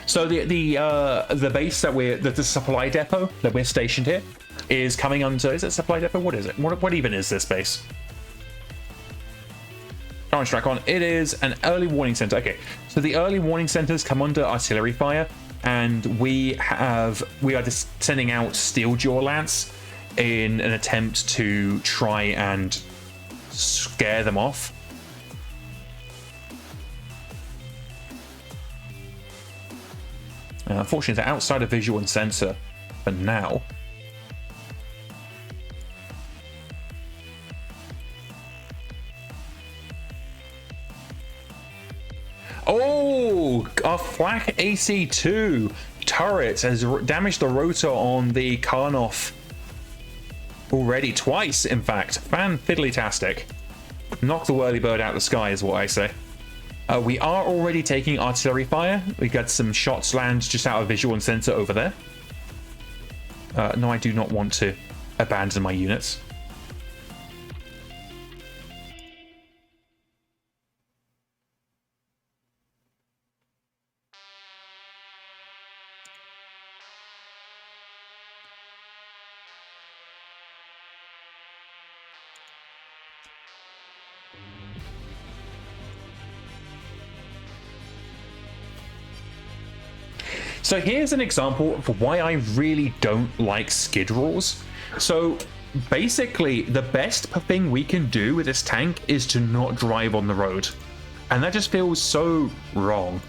So the base that the supply depot that we're stationed here is coming under. Is it supply depot? What is it? What even is this base? Orange track on. It is an early warning center. Okay, so the early warning centers come under artillery fire, and we are just sending out steel jaw lance in an attempt to try and scare them off. Unfortunately, they're outside of visual and sensor for now. Oh, our flak AC2 turret has damaged the rotor on the Karnoff already, twice, in fact. Fan-fiddly-tastic. Knock the whirly-bird out of the sky is what I say. We are already taking artillery fire. We got some shots land just out of visual and sensor over there. No, I do not want to abandon my units. So here's an example of why I really don't like skid rolls. So basically, the best thing we can do with this tank is to not drive on the road. And that just feels so wrong.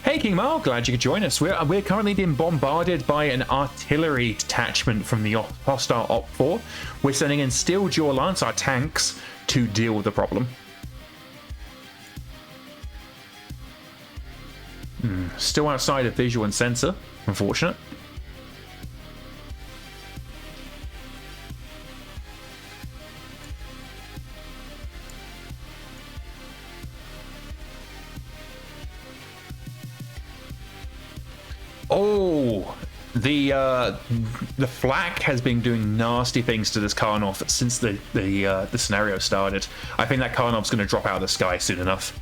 Hey King Mal, glad you could join us. We're currently being bombarded by an artillery detachment from the hostile Op 4. We're sending in Steel Jaw Lance, our tanks, to deal with the problem. Still outside of visual and sensor, unfortunate. Oh, the flak has been doing nasty things to this Karnov since the scenario started. I think that Karnov's going to drop out of the sky soon enough.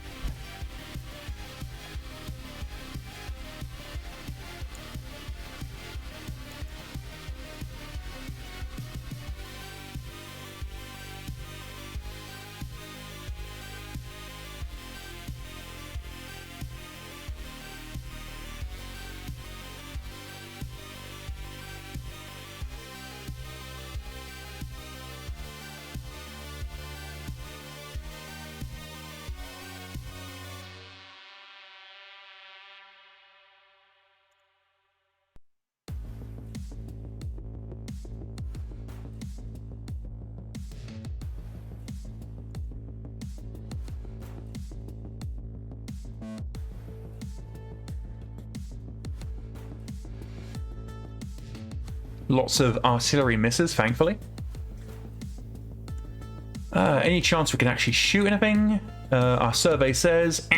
Lots of artillery misses, thankfully. Any chance we can actually shoot anything? Our survey says...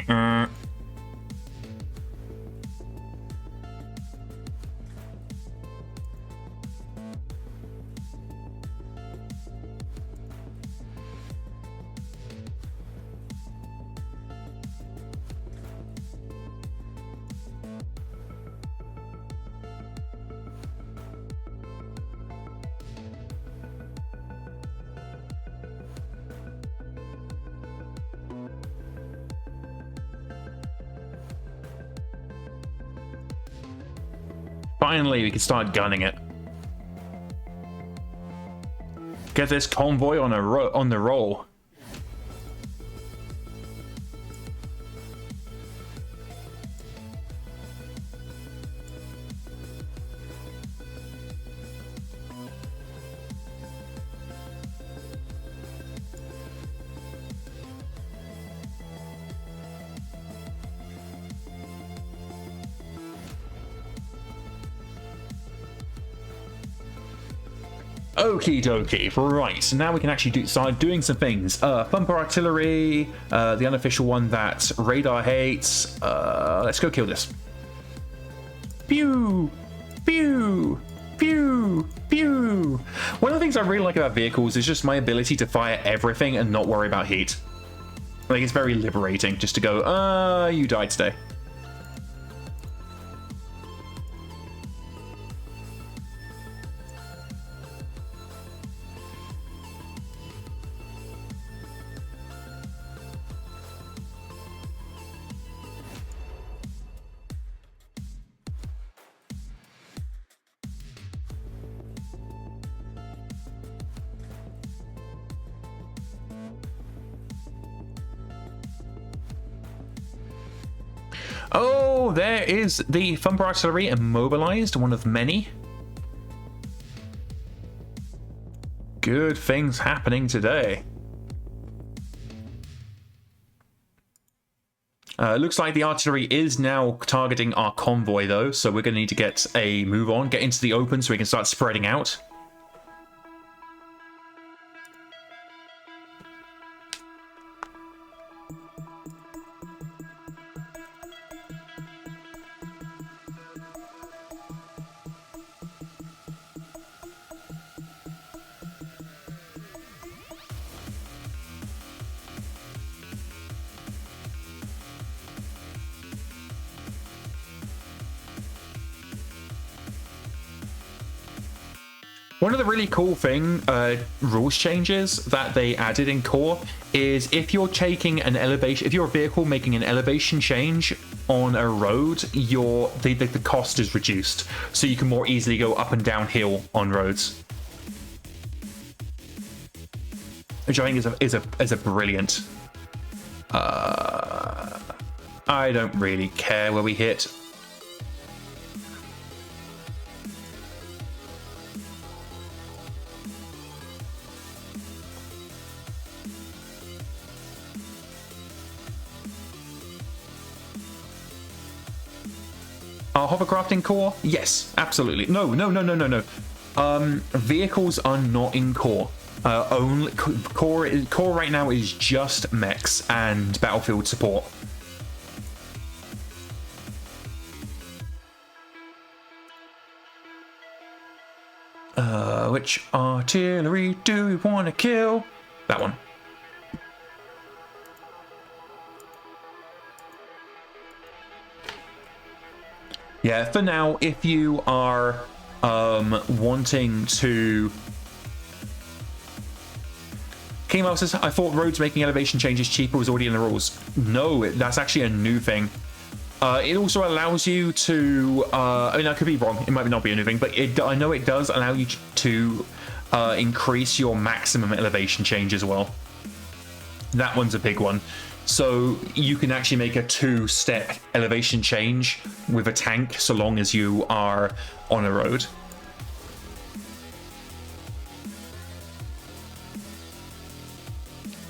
Finally, we can start gunning it. Get this convoy on the roll. Okie dokie. Right, so now we can actually start doing some things. Thumper artillery, the unofficial one that radar hates. Let's go kill this. Pew! Pew! Pew! Pew! One of the things I really like about vehicles is just my ability to fire everything and not worry about heat. Like, it's very liberating just to go, you died today. Oh, there is the Thumper Artillery immobilized, one of many. Good things happening today. Looks like the artillery is now targeting our convoy, though, so we're going to need to get a move on, get into the open so we can start spreading out. One of the really cool rules changes that they added in core is if you're taking an elevation, if you're a vehicle making an elevation change on a road, the cost is reduced, so you can more easily go up and down hill on roads, which I think is a brilliant. I don't really care where we hit. Our hovercrafting core? Yes, absolutely. No. Vehicles are not in core. Only core right now is just mechs and battlefield support. Which artillery do we want to kill? That one. Yeah, for now, if you are wanting to... King Mouse says, I thought roads making elevation changes cheaper was already in the rules. No, that's actually a new thing. It also allows you to... I mean, I could be wrong. It might not be a new thing, but I know it does allow you to increase your maximum elevation change as well. That one's a big one. So you can actually make a 2-step elevation change with a tank so long as you are on a road.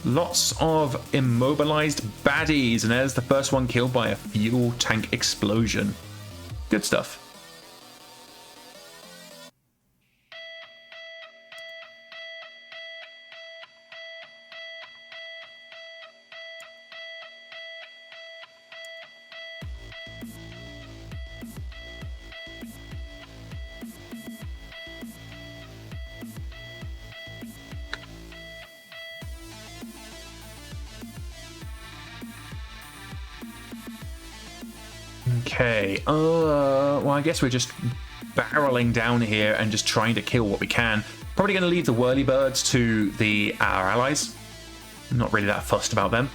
Lots of immobilized baddies, and there's the first one killed by a fuel tank explosion. Good stuff. Okay, well, I guess we're just barreling down here and just trying to kill what we can. Probably going to leave the whirlybirds to our allies. Not really that fussed about them.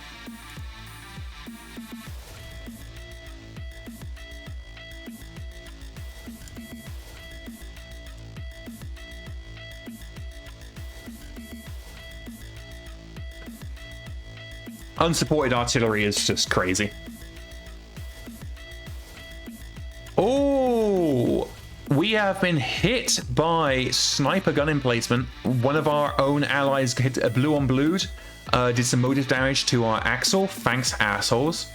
Unsupported artillery is just crazy. Oh, we have been hit by sniper gun emplacement. One of our own allies hit a blue on blued, did some motive damage to our axle. Thanks, assholes.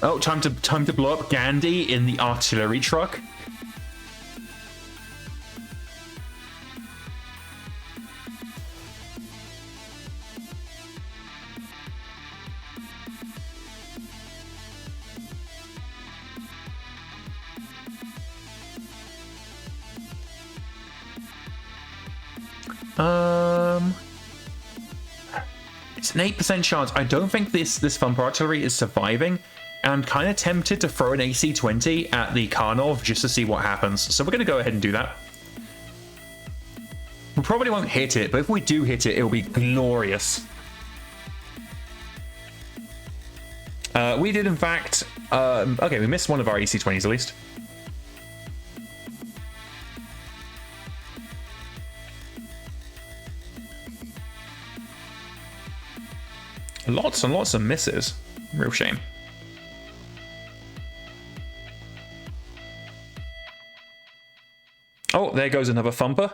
Oh, time to blow up Gandhi in the artillery truck. It's an 8% chance. I don't think this Thumper artillery is surviving. And I'm kind of tempted to throw an AC-20 at the Karnov just to see what happens. So we're going to go ahead and do that. We probably won't hit it, but if we do hit it, it'll be glorious. We did, in fact... okay, we missed one of our AC-20s at least. Lots and lots of misses. Real shame. Oh, there goes another Thumper.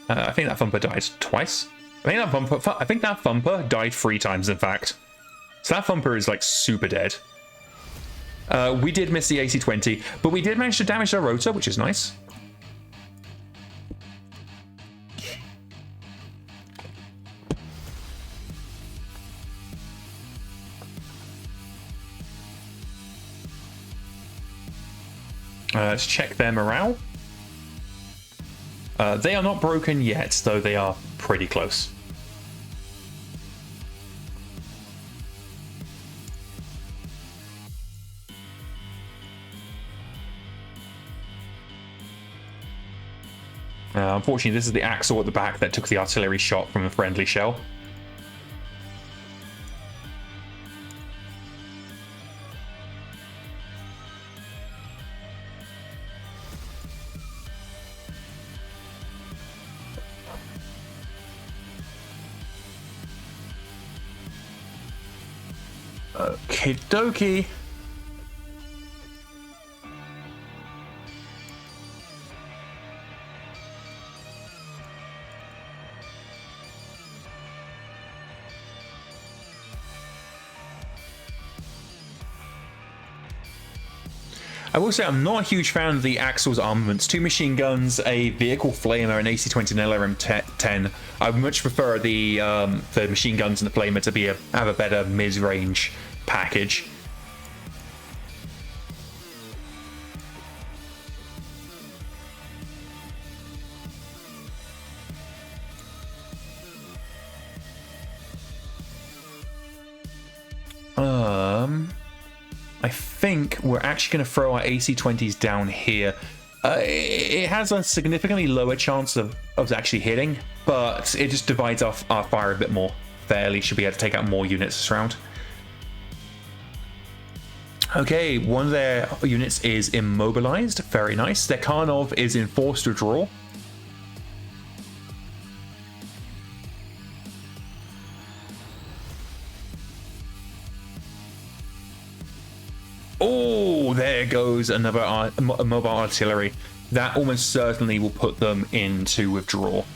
I think that Thumper died twice. I think that Thumper died 3 times, in fact. So that Thumper is like super dead. We did miss the AC-20, but we did manage to damage their rotor, which is nice. Let's check their morale. They are not broken yet, though they are pretty close. Unfortunately, this is the Axle at the back that took the artillery shot from a friendly shell. Okie dokie. I will say I'm not a huge fan of the Axle's armaments. 2 machine guns, a vehicle flamer, an AC-20 and LRM-10. I would much prefer the machine guns and the flamer to have a better mid-range package. I think we're actually going to throw our AC-20s down here. It has a significantly lower chance of actually hitting, but it just divides our fire a bit more fairly. Should be able to take out more units this round. Okay, one of their units is immobilized. Very nice. Their Karnov is in forced withdrawal. Oh, there goes another mobile artillery. That almost certainly will put them into withdrawal.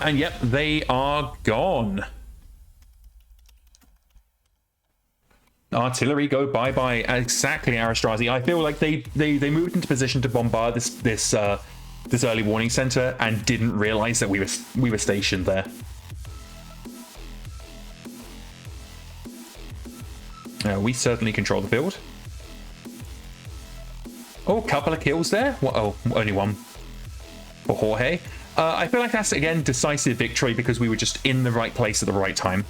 And yep, they are gone. Artillery go bye-bye. Exactly, Arastrazi. I feel like they moved into position to bombard this early warning center and didn't realize that we were stationed there. We certainly control the field. Oh, a couple of kills there. Oh, only one for Jorge. I feel like that's, again, decisive victory because we were just in the right place at the right time.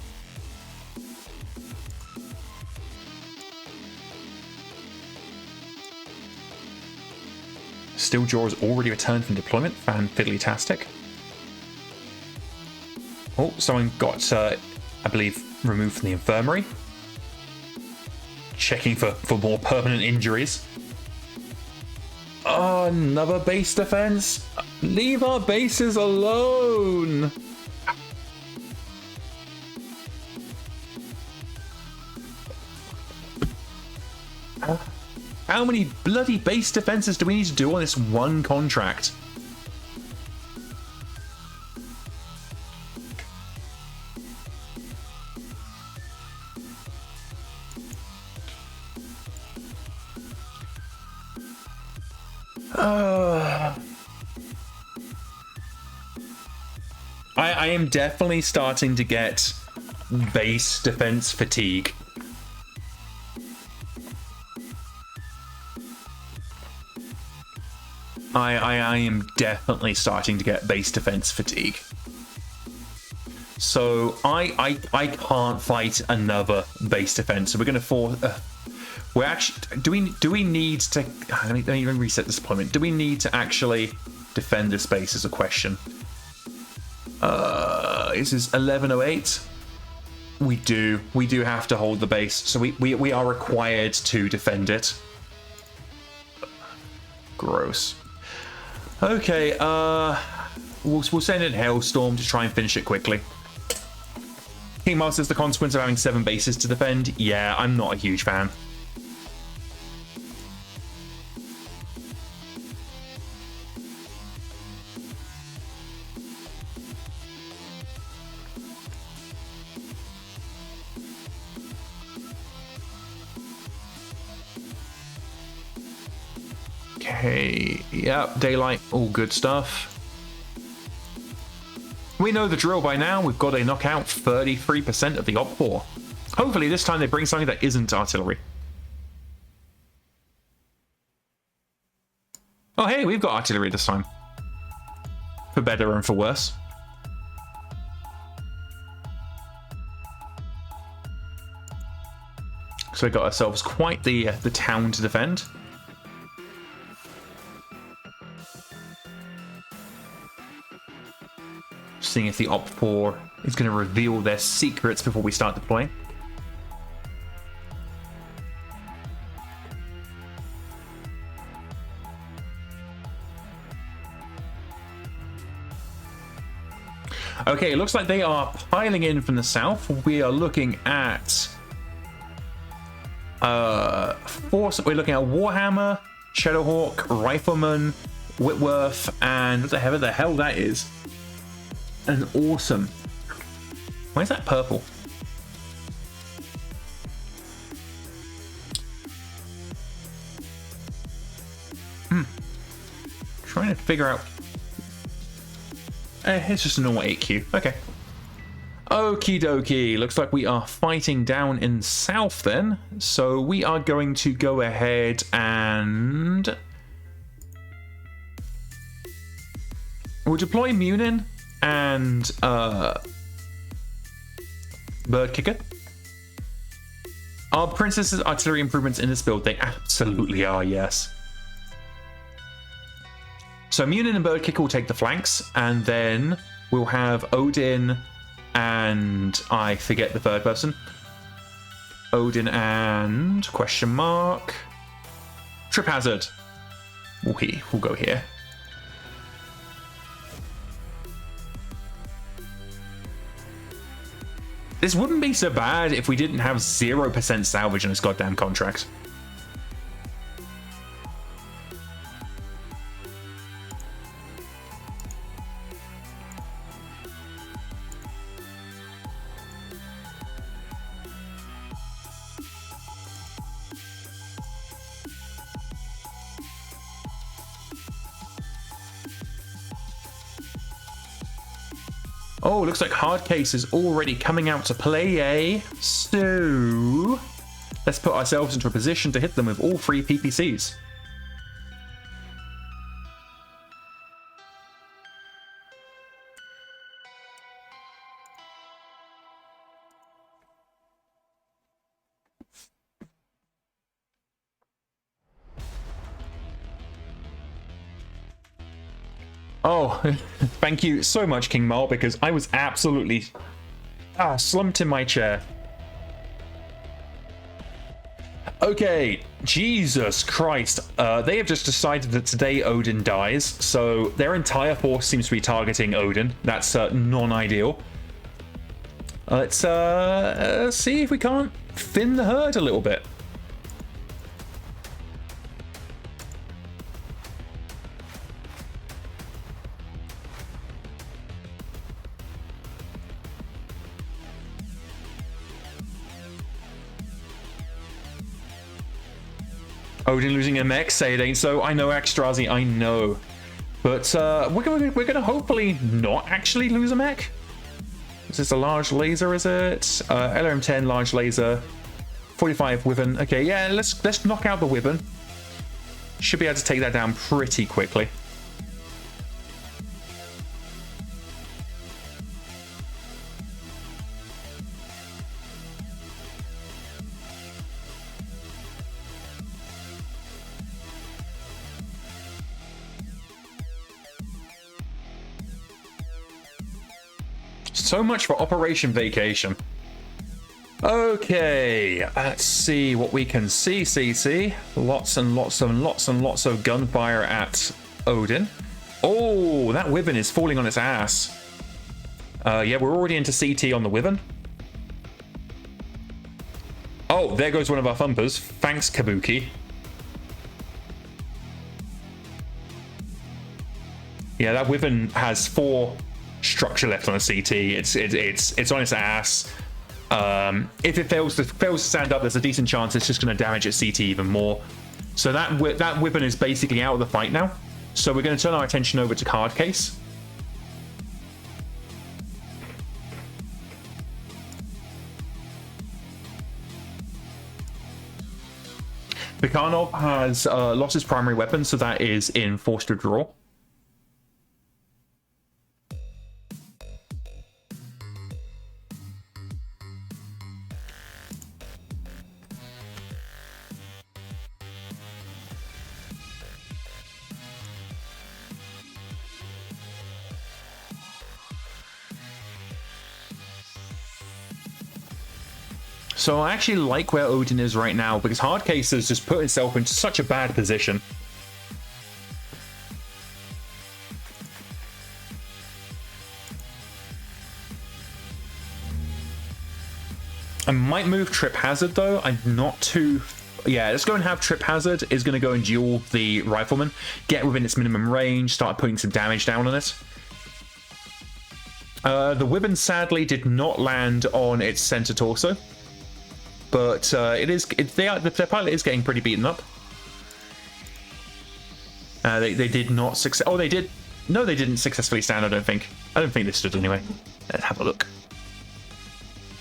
Steeljaw has already returned from deployment. Fan-fiddly-tastic. Oh, someone got, I believe, removed from the infirmary. Checking for more permanent injuries. Oh, another base defense. Leave our bases alone. How many bloody base defenses do we need to do on this one contract? I am definitely starting to get base defense fatigue. I am definitely starting to get base defense fatigue. So I can't fight another base defense. So we're going to force. We're actually. Do we need to? Let me reset this deployment. Do we need to actually defend this base? Is a question. This is 1108. We do have to hold the base. So we are required to defend it. Gross. Okay, we'll send in Hailstorm to try and finish it quickly. King Mars says the consequence of having 7 bases to defend. Yeah, I'm not a huge fan. Okay, yep, daylight, all good stuff. We know the drill by now. We've got to knock out 33% of the Op-4. Hopefully this time they bring something that isn't artillery. Oh hey, we've got artillery this time. For better and for worse. So we got ourselves quite the town to defend. Seeing if the Op-4 is going to reveal their secrets before we start deploying. Okay, it looks like they are piling in from the south. We are looking at force. We're looking at Warhammer, Shadowhawk, Rifleman, Whitworth, and what the hell that is. An awesome. Why is that purple? Trying to figure out. It's just a normal 8Q. Okay. Okie dokie. Looks like we are fighting down in south then. So we are going to go ahead and we'll deploy Munin and Bird Kicker. Are Princess's artillery improvements in this build? They absolutely are, yes. So Munin and Bird Kicker will take the flanks, and then we'll have Odin and I forget the third person. Odin and question mark Trip Hazard. We'll go here. This wouldn't be so bad if we didn't have 0% salvage in this goddamn contract. Oh, looks like Hardcase is already coming out to play, So let's put ourselves into a position to hit them with all 3 PPCs. Oh, thank you so much, King Mole, because I was absolutely slumped in my chair. Okay, Jesus Christ. They have just decided that today Odin dies, so their entire force seems to be targeting Odin. That's non-ideal. Let's see if we can't thin the herd a little bit. Odin losing a mech, say it ain't so. I know, Axtrazi, I know. But we're gonna hopefully not actually lose a mech. Is this a large laser, is it? LRM-10, large laser. 45 Wyvern. Okay, yeah, let's knock out the Wyvern. Should be able to take that down pretty quickly. So much for Operation Vacation. Okay, let's see what we can see. Lots and lots of gunfire at Odin. Oh, that Wyvern is falling on its ass. Yeah, we're already into CT on the Wyvern. Oh, there goes one of our thumpers. Thanks, Kabuki. Yeah, that Wyvern has 4 structure left on a CT. It's on its ass. If it fails to stand up, there's a decent chance it's just going to damage its CT even more. So that Wyvern is basically out of the fight now. So we're going to turn our attention over to Card Case. Bikhanov has lost his primary weapon, so that is in forced withdrawal. So I actually like where Odin is right now, because Hardcase has just put itself into such a bad position. I might move Trip Hazard though. I'm not too... Yeah, let's go and have Trip Hazard is going to go and duel the Rifleman, get within its minimum range, start putting some damage down on it. The Wyvern sadly did not land on its center torso. But the pilot is getting pretty beaten up. They did not success. Oh, they did. No, they didn't successfully stand. I don't think they stood anyway. Let's have a look.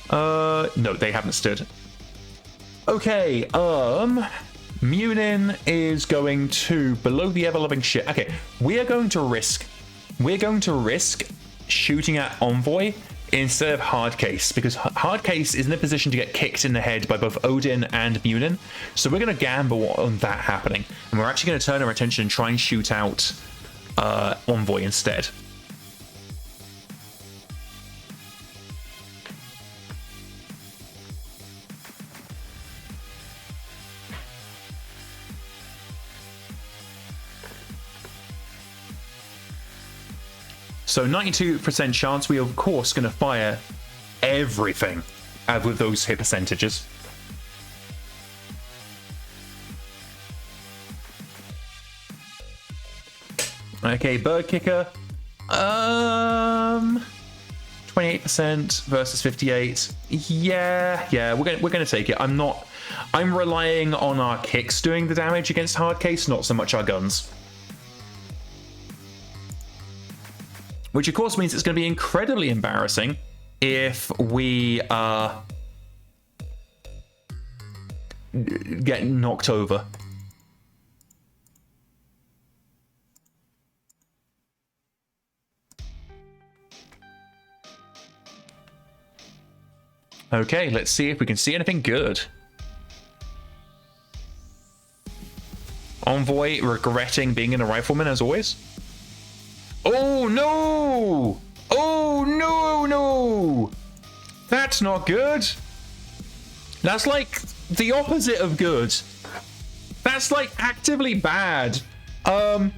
No, they haven't stood. Okay. Munin is going to below the ever-loving shit. Okay, we are going to risk. We're going to risk shooting at Envoy instead of Hardcase, because Hardcase is in a position to get kicked in the head by both Odin and Munin. So we're going to gamble on that happening. And we're actually going to turn our attention and try and shoot out Envoy instead. So 92% chance, we are of course going to fire everything with those hit percentages. Okay, Bird Kicker. 28% versus 58. Yeah, we're gonna take it. I'm relying on our kicks doing the damage against Hardcase, not so much our guns. Which of course means it's going to be incredibly embarrassing if we get knocked over. Okay, let's see if we can see anything good. Envoy regretting being in a Rifleman as always. Oh no! Oh no! That's not good. That's like the opposite of good. That's like actively bad. In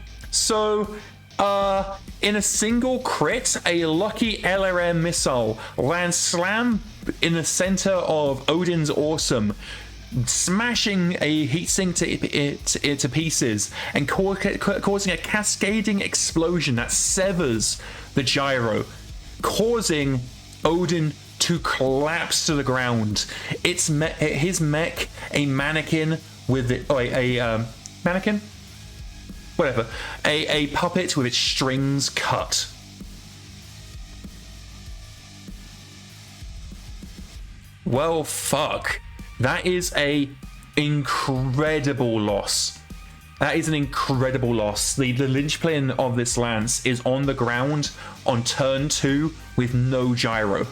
a single crit, a lucky LRM missile lands slam in the center of Odin's Awesome, smashing a heatsink to pieces and causing a cascading explosion that severs the gyro, causing Odin to collapse to the ground. His mech, a mannequin, with it, or a mannequin, whatever, a puppet with its strings cut. Well, fuck. That is a incredible loss. That is an incredible loss. The linchpin of this lance is on the ground on turn 2 with no gyro.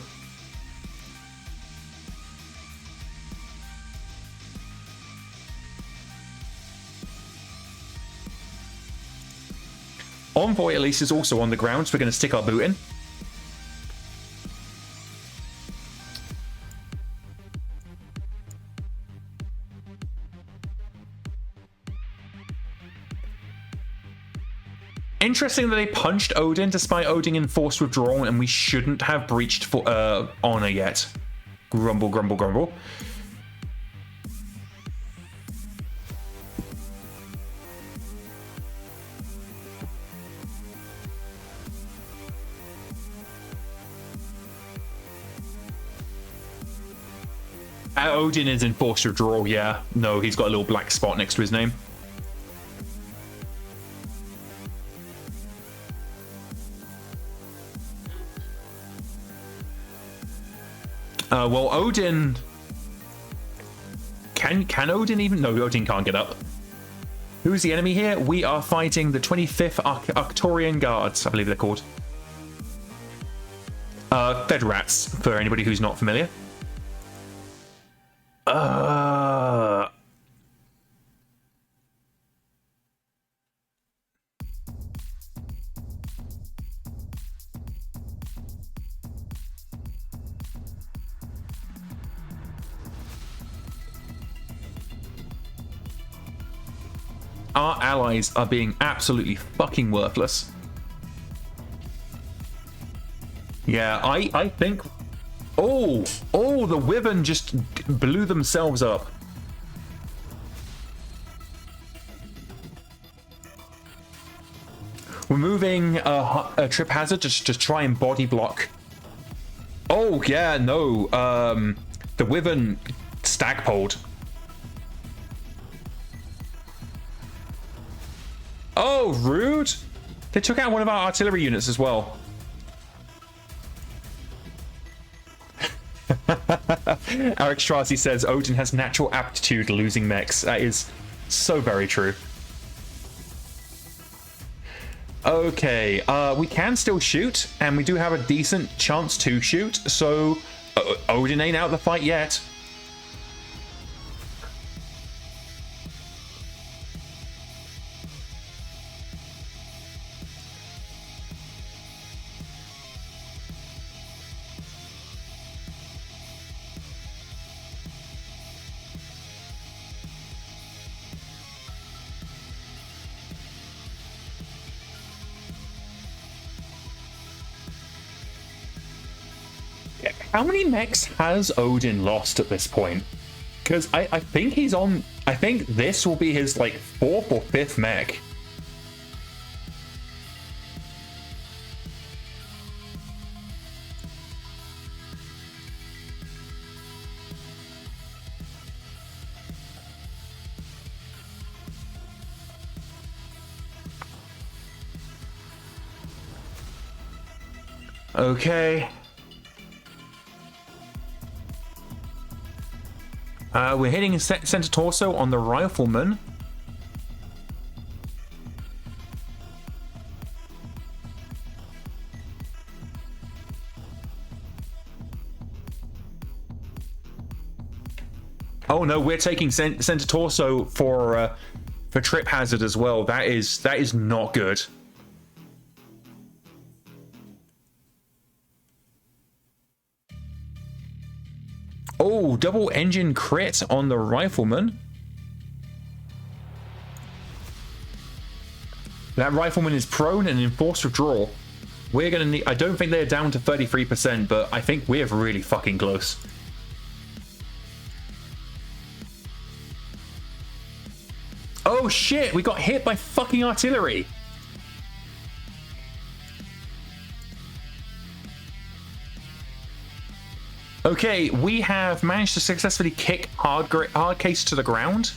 Envoy at least is also on the ground, so we're going to stick our boot in. Interesting that they punched Odin despite Odin in forced withdrawal, and we shouldn't have breached for honor yet. Grumble, grumble, grumble. Odin is in forced withdrawal, yeah. No, he's got a little black spot next to his name. Well, Odin... Can Odin even... No, Odin can't get up. Who's the enemy here? We are fighting the 25th Arcturian Guards, I believe they're called. Fed Rats, for anybody who's not familiar. Our allies are being absolutely fucking worthless. Yeah, I think... Oh, the Wyvern just blew themselves up. We're moving a trip hazard just to try and body block. Oh, yeah, no. The Wyvern stagpoled. Oh, rude. They took out one of our artillery units as well. Eric Strassi says Odin has natural aptitude losing mechs. That is so very true. Okay, we can still shoot, and we do have a decent chance to shoot, so Odin ain't out the fight yet. How many mechs has Odin lost at this point? Because I think he's on... I think this will be his, like, 4th or 5th mech. Okay. We're hitting center torso on the rifleman. Oh no, we're taking center torso for trip hazard as well. That is not good. Oh, double engine crit on the rifleman. That rifleman is prone and in forced withdrawal. We're gonna need... I don't think they're down to 33%, but I think we're really fucking close. Oh shit, we got hit by fucking artillery. Okay, we have managed to successfully kick hard case to the ground.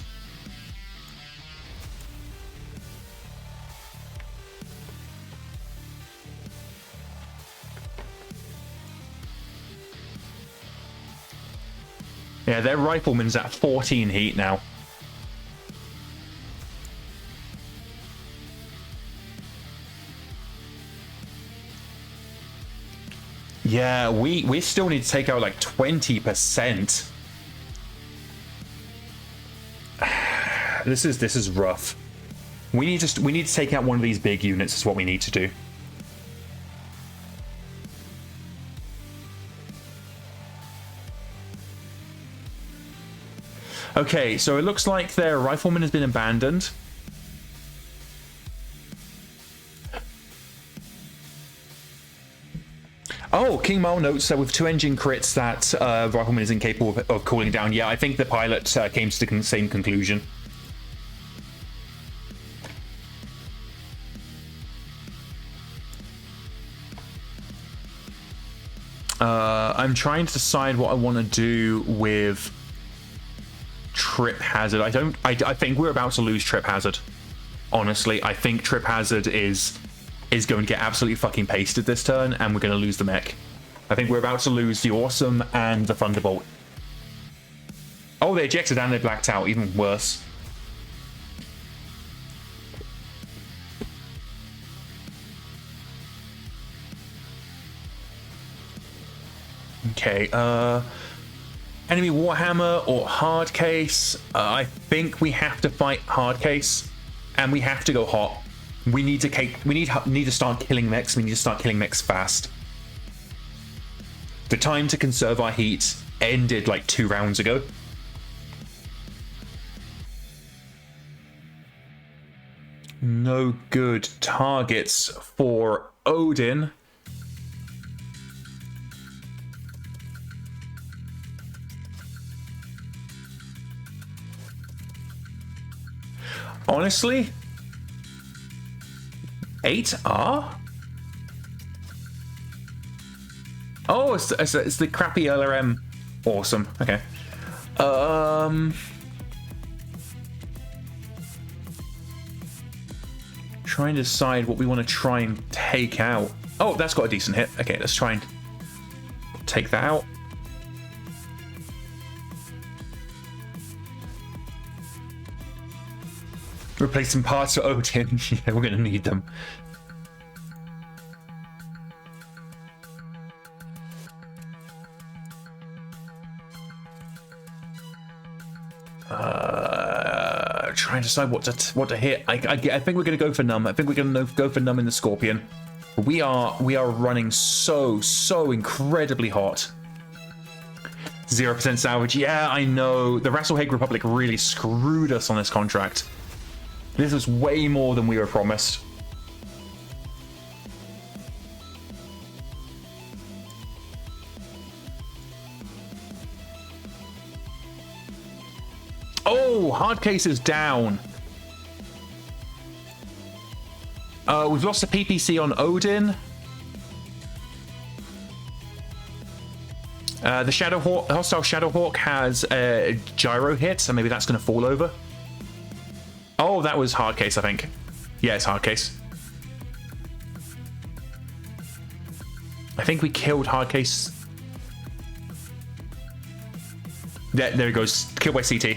Yeah, their rifleman's at 14 heat now. Yeah, we still need to take out like 20%. This is rough. We need to take out one of these big units is what we need to do. Okay, so it looks like their rifleman has been abandoned. Oh, King Mal notes that with 2 engine crits that rifleman is incapable of cooling down. Yeah, I think the pilot came to the same conclusion. I'm trying to decide what I want to do with Trip Hazard. I think we're about to lose Trip Hazard. Honestly, I think Trip Hazard is going to get absolutely fucking pasted this turn, and we're going to lose the mech. I think we're about to lose the Awesome and the Thunderbolt. Oh, they ejected and they blacked out. Even worse. Okay, enemy Warhammer or Hardcase. I think we have to fight Hardcase, and we have to go hot. We need to start killing mechs. We need to start killing mechs fast. The time to conserve our heat ended like 2 rounds ago. No good targets for Odin. Honestly, 8R? Oh, it's the crappy LRM. Awesome. Okay. Trying to decide what we want to try and take out. Oh, that's got a decent hit. Okay, let's try and take that out. Replace some parts for Odin. Yeah, we're going to need them. Trying to decide what to hit. I think we're going to go for Numb. I think we're going to go for Numb in the Scorpion. We are running so incredibly hot. 0% salvage. Yeah, I know. The Rasalhague Republic really screwed us on this contract. This was way more than we were promised. Oh, Hardcase is down. We've lost a PPC on Odin. The hostile Shadowhawk has a gyro hit, so maybe that's going to fall over. Oh, that was Hardcase, I think. Yeah, it's Hardcase. I think we killed Hardcase. There it goes. Killed by CT.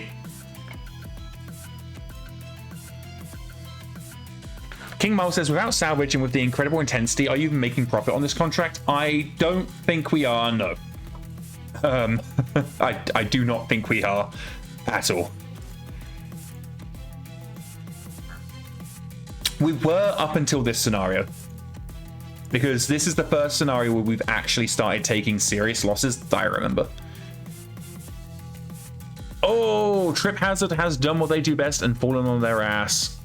King Mal says, without salvage and with the incredible intensity, are you even making profit on this contract? I don't think we are, no. I do not think we are at all. We were up until this scenario, because this is the first scenario where we've actually started taking serious losses that I remember. Oh, Trip Hazard has done what they do best and fallen on their ass.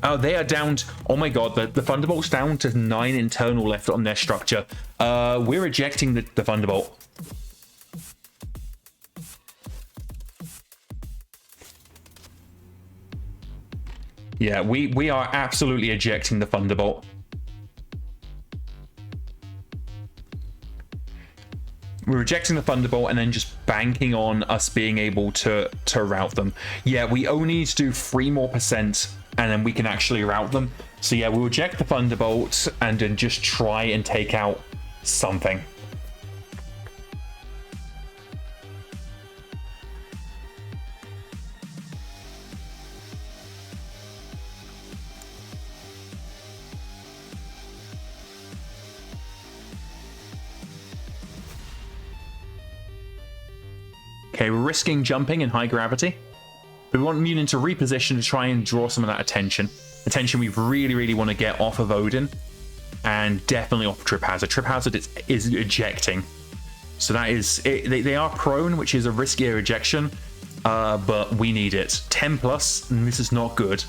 Oh, they are down to, oh my god, the Thunderbolt's down to 9 internal left on their structure. We're ejecting the Thunderbolt. Yeah, we are absolutely ejecting the Thunderbolt. We're rejecting the Thunderbolt and then just banking on us being able to route them. Yeah, we only need to do 3% more and then we can actually route them. So yeah, we'll eject the Thunderbolt and then just try and take out something. Okay, we're risking jumping in high gravity. But we want Munin to reposition to try and draw some of that attention. Attention we really want to get off of Odin. And definitely off Trip Hazard. Trip Hazard is ejecting. So that is... They are prone, which is a riskier ejection. But we need it. 10 plus, and this is not good.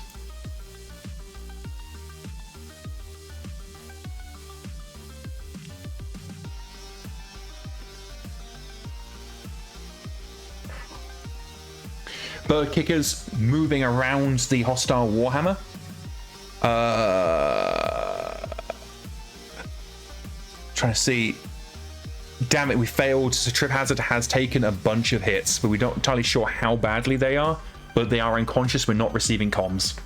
Bird kickers moving around the hostile Warhammer. Trying to see. Damn it, we failed. So Trip Hazard has taken a bunch of hits, but we're not entirely sure how badly they are. But they are unconscious. We're not receiving comms.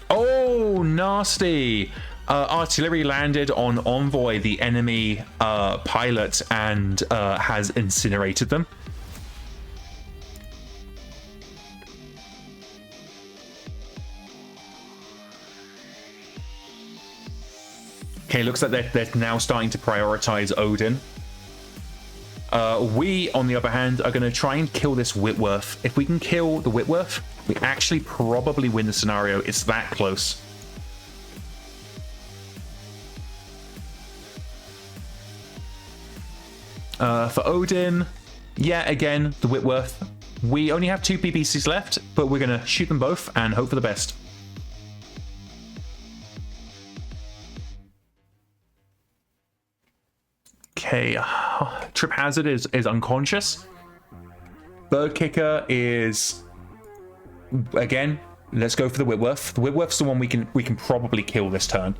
Oh, nasty. Artillery landed on Envoy, the enemy pilot, and has incinerated them. Okay, looks like they're now starting to prioritize Odin. We, on the other hand, are going to try and kill this Whitworth. If we can kill the Whitworth, we actually probably win the scenario. It's that close. For Odin, yeah, again, the Whitworth. We only have 2 PPCs left, but we're going to shoot them both and hope for the best. Okay, Trip Hazard is unconscious. Bird Kicker is... Again, let's go for the Whitworth. The Whitworth's the one we can probably kill this turn.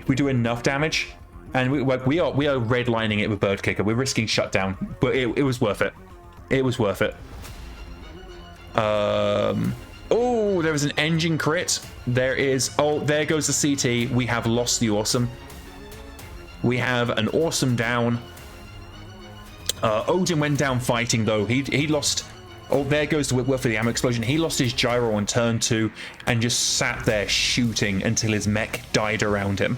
If we do enough damage... And we are redlining it with Bird Kicker. We're risking shutdown, but it was worth it. It was worth it. Oh, there was an engine crit. There is. Oh, there goes the CT. We have lost the awesome. We have an awesome down. Odin went down fighting though. He lost. Oh, there goes the Whitworth for the ammo explosion. He lost his gyro on turn 2 and just sat there shooting until his mech died around him.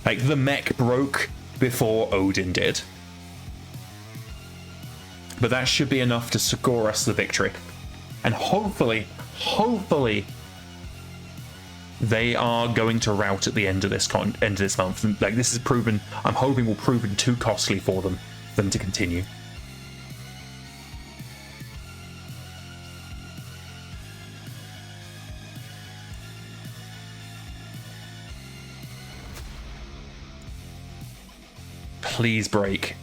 Like, the mech broke before Odin did. But that should be enough to score us the victory. And hopefully, they are going to rout at the end of this month. And, like, this is proven, I'm hoping will proven too costly for them to continue. Please break.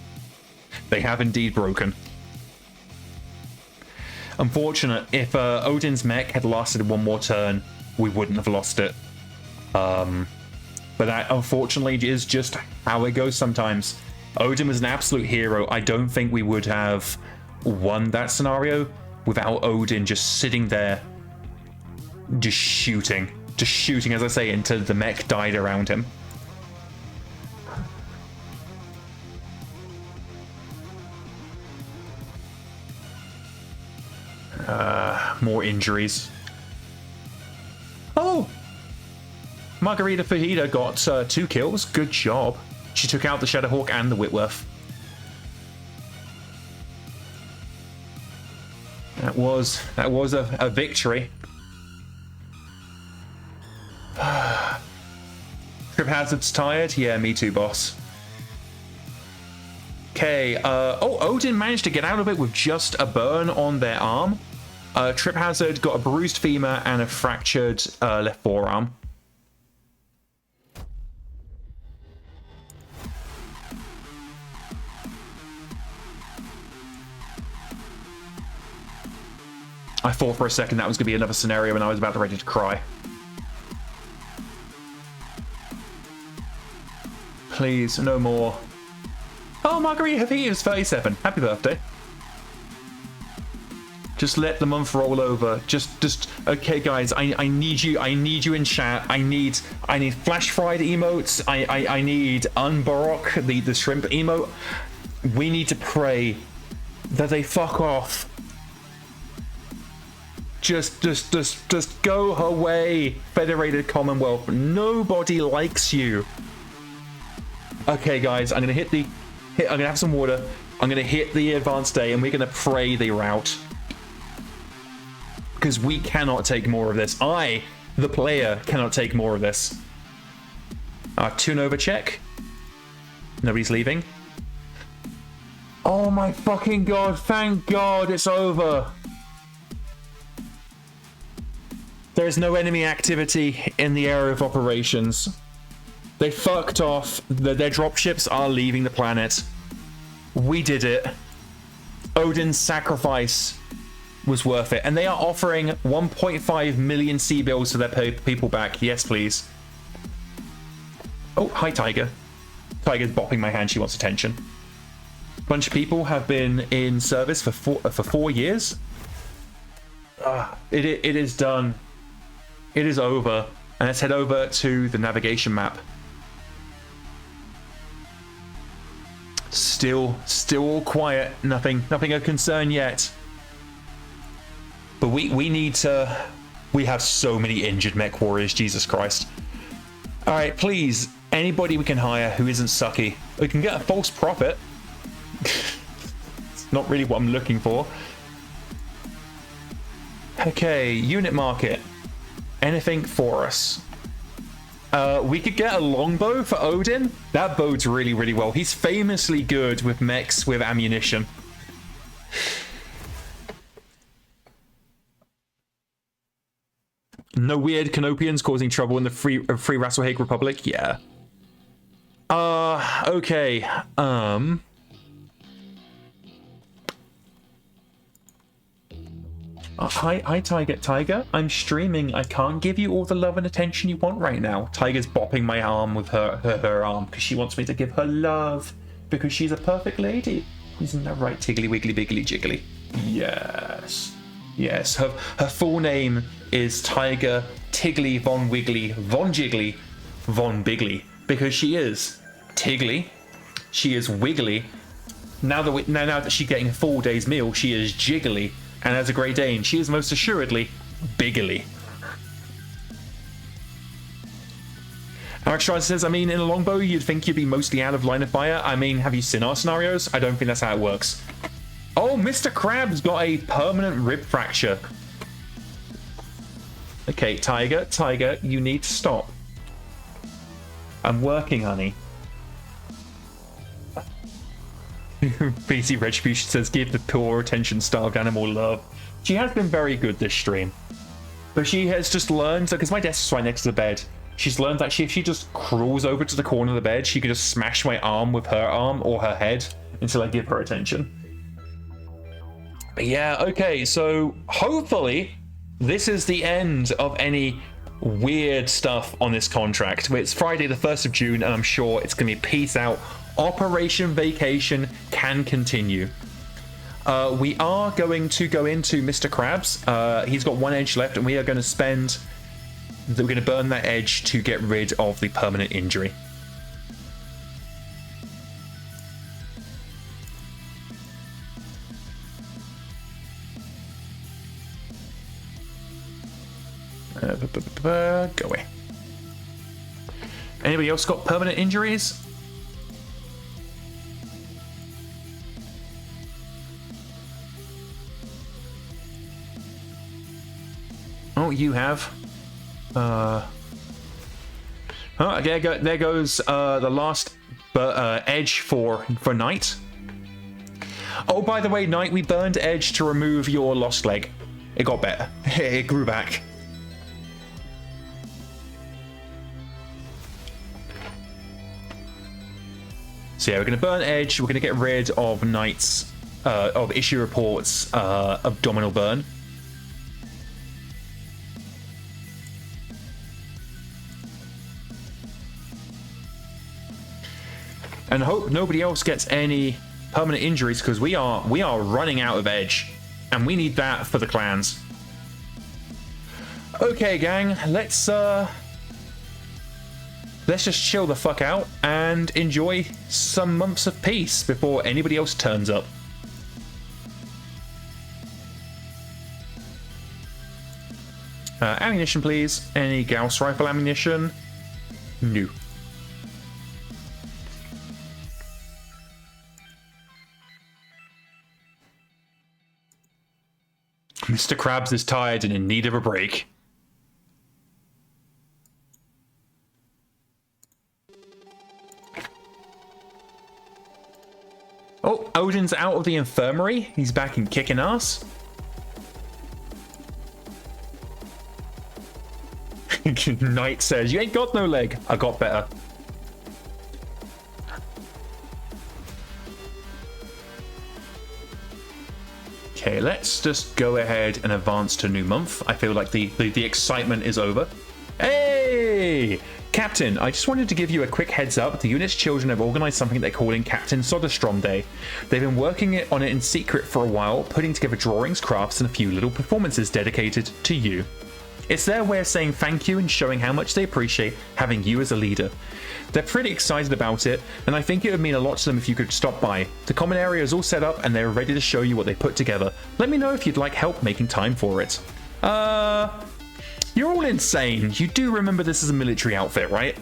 They have indeed broken. Unfortunate. If Odin's mech had lasted one more turn, we wouldn't have lost it. But that, unfortunately, is just how it goes sometimes. Odin was an absolute hero. I don't think we would have won that scenario without Odin just sitting there, just shooting, as I say, until the mech died around him. More injuries. Oh! Margarita Fajita got 2 kills. Good job. She took out the Shadowhawk and the Whitworth. That was a victory. Trip Hazard's tired? Yeah, me too, boss. Okay, oh, Odin managed to get out of it with just a burn on their arm. Trip Hazard got a bruised femur and a fractured left forearm. I thought for a second that was going to be another scenario and I was about ready to cry. Please, no more. Oh, Margarita Haviti is 37. Happy birthday. Just let the month roll over. Just okay, guys. I need you. I need you in chat. I need flash fried emotes. I need unbarock the shrimp emote. We need to pray that they fuck off. Just go away, Federated Commonwealth. Nobody likes you. Okay, guys, I'm gonna I'm gonna have some water. I'm gonna hit the advanced day, and we're gonna pray they rout. Because we cannot take more of this. I, the player, cannot take more of this. Turnover check. Nobody's leaving. Oh my fucking god, thank god it's over. There is no enemy activity in the area of operations. They fucked off. Their dropships are leaving the planet. We did it. Odin's sacrifice was worth it. And they are offering 1.5 million sea bills to their people back. Yes, please. Oh, hi, Tiger. Tiger's bopping my hand. She wants attention. A bunch of people have been in service for 4 years. It is done. It is over. And let's head over to the navigation map. Still all quiet. Nothing of concern yet. But we need to... We have so many injured mech warriors. Jesus Christ. All right, please. Anybody we can hire who isn't sucky. We can get a false prophet. It's not really what I'm looking for. Okay, unit market. Anything for us? We could get a longbow for Odin. That bodes really, really well. He's famously good with mechs with ammunition. No weird Canopians causing trouble in the free Rasalhague Republic? Yeah. Okay. Hi, Tiger. I'm streaming. I can't give you all the love and attention you want right now. Tiger's bopping my arm with her arm because she wants me to give her love because she's a perfect lady. Isn't that right, Tiggly Wiggly Biggly Jiggly? Yes. Yes. Her full name is Tiger Tiggly Von Wiggly Von Jiggly Von Biggly because she is Tiggly. She is Wiggly. Now that she's getting a full day's meal, she is Jiggly. And as a Great Dane, she is most assuredly Biggly. Alex Strider says, I mean, in a longbow, you'd think you'd be mostly out of line of fire. I mean, have you seen our scenarios? I don't think that's how it works. Oh, Mr. Crab's got a permanent rib fracture. Okay, Tiger, you need to stop. I'm working, honey. BC Retribution says, give the poor attention-starved animal love. She has been very good this stream. But she has just learned, because my desk is right next to the bed, she's learned that if she just crawls over to the corner of the bed, she can just smash my arm with her arm or her head until I give her attention. But yeah, okay, so hopefully this is the end of any weird stuff on this contract. It's Friday the 1st of June, and I'm sure it's going to be peace out. Operation Vacation can continue. We are going to go into Mr. Krabs. He's got one edge left, and we are going to we're going to burn that edge to get rid of the permanent injury. Go away. Anybody else got permanent injuries? Oh, you have. Oh, there goes the last edge for Knight. Oh, by the way, Knight, we burned edge to remove your lost leg. It got better. It grew back. So yeah, we're going to burn edge. We're going to get rid of Knight's of issue reports abdominal burn. And hope nobody else gets any permanent injuries because we are running out of edge, and we need that for the clans. Okay, gang, let's just chill the fuck out and enjoy some months of peace before anybody else turns up. Ammunition, please. Any Gauss rifle ammunition? No. Mr. Krabs is tired and in need of a break. Oh, Odin's out of the infirmary. He's back and kicking ass. Knight says, you ain't got no leg. I got better. Okay, let's just go ahead and advance to new month. I feel like the excitement is over. Hey! Captain, I just wanted to give you a quick heads up. The unit's children have organized something they're calling Captain Soderstrom Day. They've been working on it in secret for a while, putting together drawings, crafts, and a few little performances dedicated to you. It's their way of saying thank you and showing how much they appreciate having you as a leader. They're pretty excited about it, and I think it would mean a lot to them if you could stop by. The common area is all set up and they're ready to show you what they put together. Let me know if you'd like help making time for it. You're all insane. You do remember this is a military outfit, right?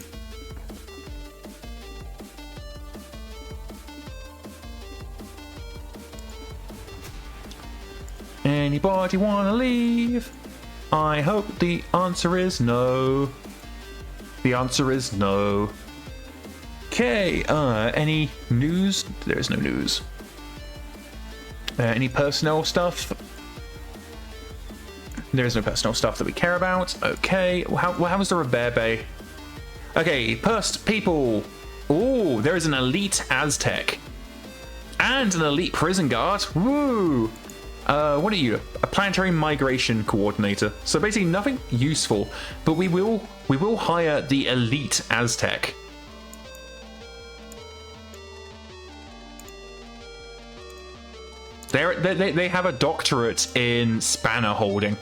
Anybody wanna leave? I hope the answer is no. The answer is no. Okay, any news? There is no news. Any personnel stuff? There is no personal stuff that we care about. Okay, how was the Rebebe? Okay, first people. Oh, there is an elite Aztec. And an elite prison guard. Woo! What are you? A planetary migration coordinator. So basically nothing useful, but we will hire the elite Aztec. They have a doctorate in spanner holding.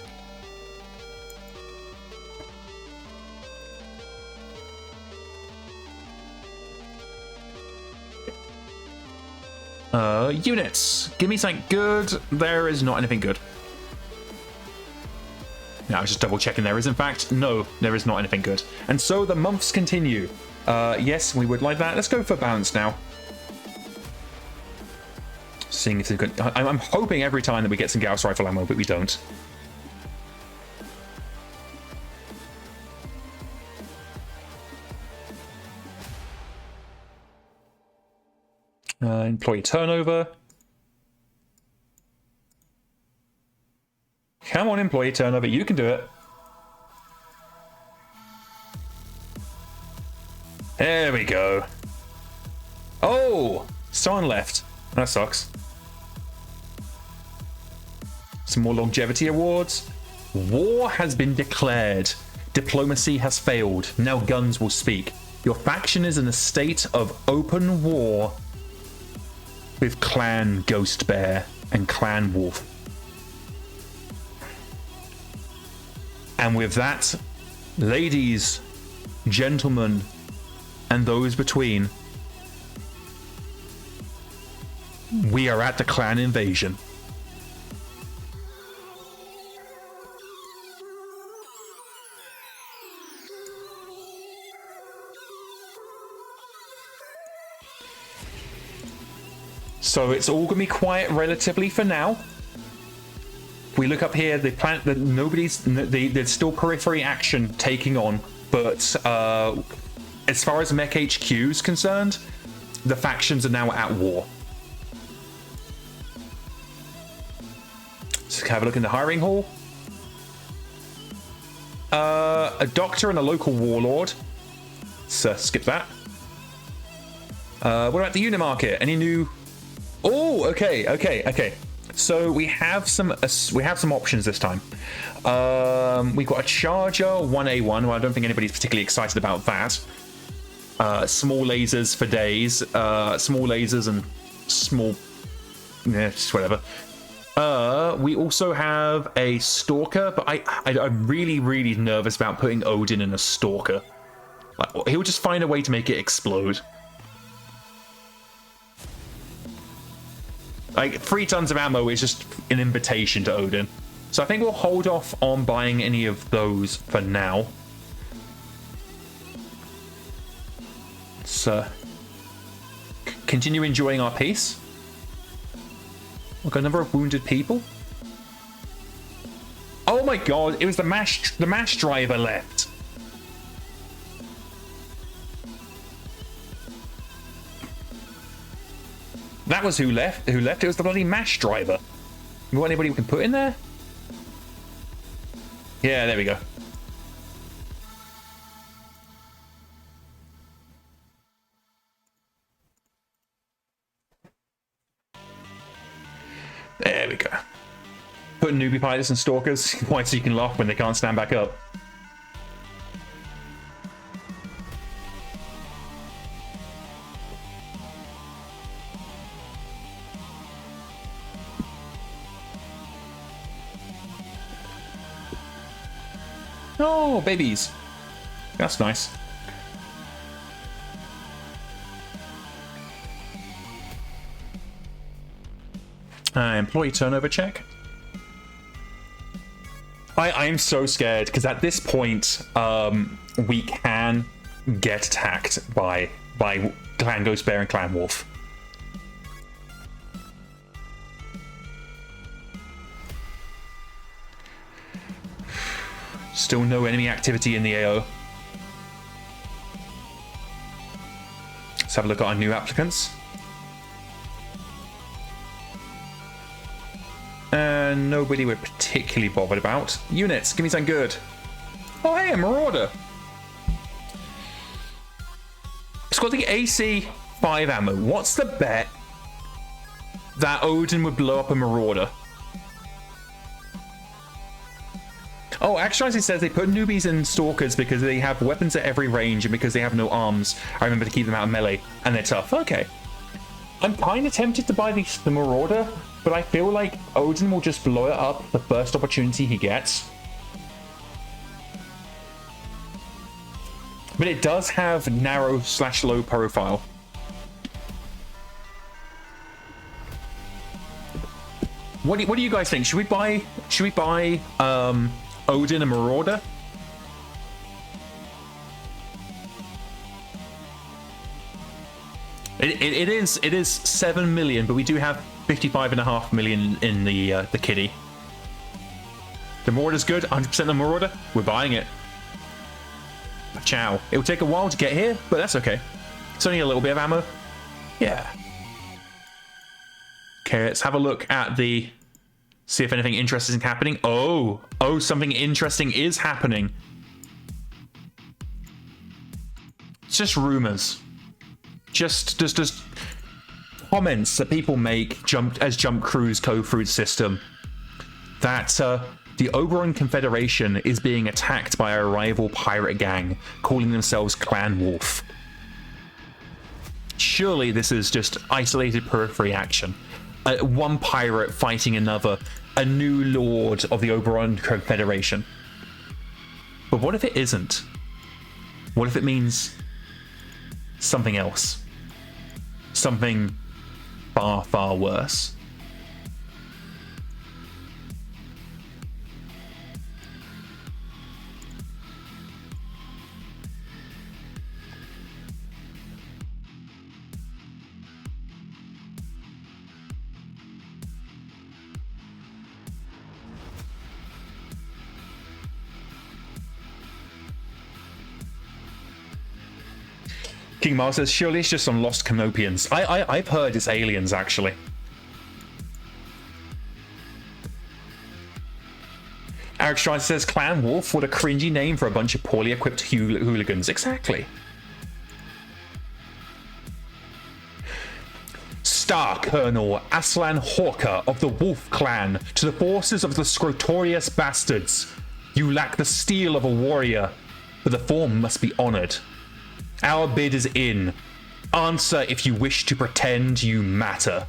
Units. Give me something good. There is not anything good. No, I was just double checking there is in fact. No, there is not anything good. And so the months continue. Yes, we would like that. Let's go for balance now. Seeing if we could. I'm hoping every time that we get some Gauss rifle ammo, but we don't. Employee turnover. Come on, employee turnover. You can do it. There we go. Oh, someone left. That sucks. Some more longevity awards. War has been declared. Diplomacy has failed. Now guns will speak. Your faction is in a state of open war with Clan Ghost Bear and Clan Wolf. And with that, ladies, gentlemen, and those between, we are at the clan invasion. So it's all gonna be quiet relatively for now. We look up here, the planet that there's still periphery action taking on, but as far as MekHQ is concerned, the factions are now at war. Let's have a look in the hiring hall. A doctor and a local warlord. So skip that. What about the unit market? Any new? Oh, okay. So we have some options this time. We've got a Charger 1A1. Well, I don't think anybody's particularly excited about that. Small lasers for days. Small lasers and small, just whatever. We also have a Stalker, but I'm really nervous about putting Odin in a Stalker. Like, he'll just find a way to make it explode. Like, 3 tons of ammo is just an invitation to Odin. So I think we'll hold off on buying any of those for now. Let's continue enjoying our peace. We've got a number of wounded people. Oh my god, it was the mash driver left. That was who left. Who left? It was the bloody mash driver. You got anybody we can put in there? Yeah, there we go. There we go. Put newbie pilots and stalkers. Why? So you can laugh when they can't stand back up. Oh, babies. That's nice. Employee turnover check. I'm so scared because at this point, we can get attacked by Clan Ghost Bear and Clan Wolf. Still no enemy activity in the AO. Let's have a look at our new applicants. Nobody we're particularly bothered about. Units, give me something good. Oh hey, a Marauder. It's got the AC 5 ammo. What's the bet that Odin would blow up a Marauder? Oh, actually, it says they put newbies in stalkers because they have weapons at every range and because they have no arms. I remember to keep them out of melee and they're tough. Okay. I'm kind of tempted to buy the Marauder, but I feel like Odin will just blow it up the first opportunity he gets. But it does have narrow/low profile. What do you guys think? Should we buy Odin a Marauder? It is 7 million, but we do have 55.5 million in the kitty. The Marauder's good. 100% the Marauder. We're buying it. Ciao. It will take a while to get here, but that's okay. It's only a little bit of ammo. Yeah. Okay, let's have a look at the... See if anything interesting is happening. Oh, something interesting is happening. It's just rumors. Just comments that people make as jump crews go through the system. That the Oberon Confederation is being attacked by a rival pirate gang calling themselves Clan Wolf. Surely this is just isolated periphery action. One pirate fighting another, a new lord of the Oberon Confederation. But what if it isn't? What if it means something else? Something far, far worse. King Miles says, surely it's just some lost Canopians. I've heard it's aliens, actually. Eric Stride says, Clan Wolf, what a cringy name for a bunch of poorly equipped hooligans. Exactly. Star Colonel Aslan Hawker of the Wolf Clan to the forces of the Scrotorious Basterds. You lack the steel of a warrior, but the form must be honored. Our bid is in. Answer if you wish to pretend you matter.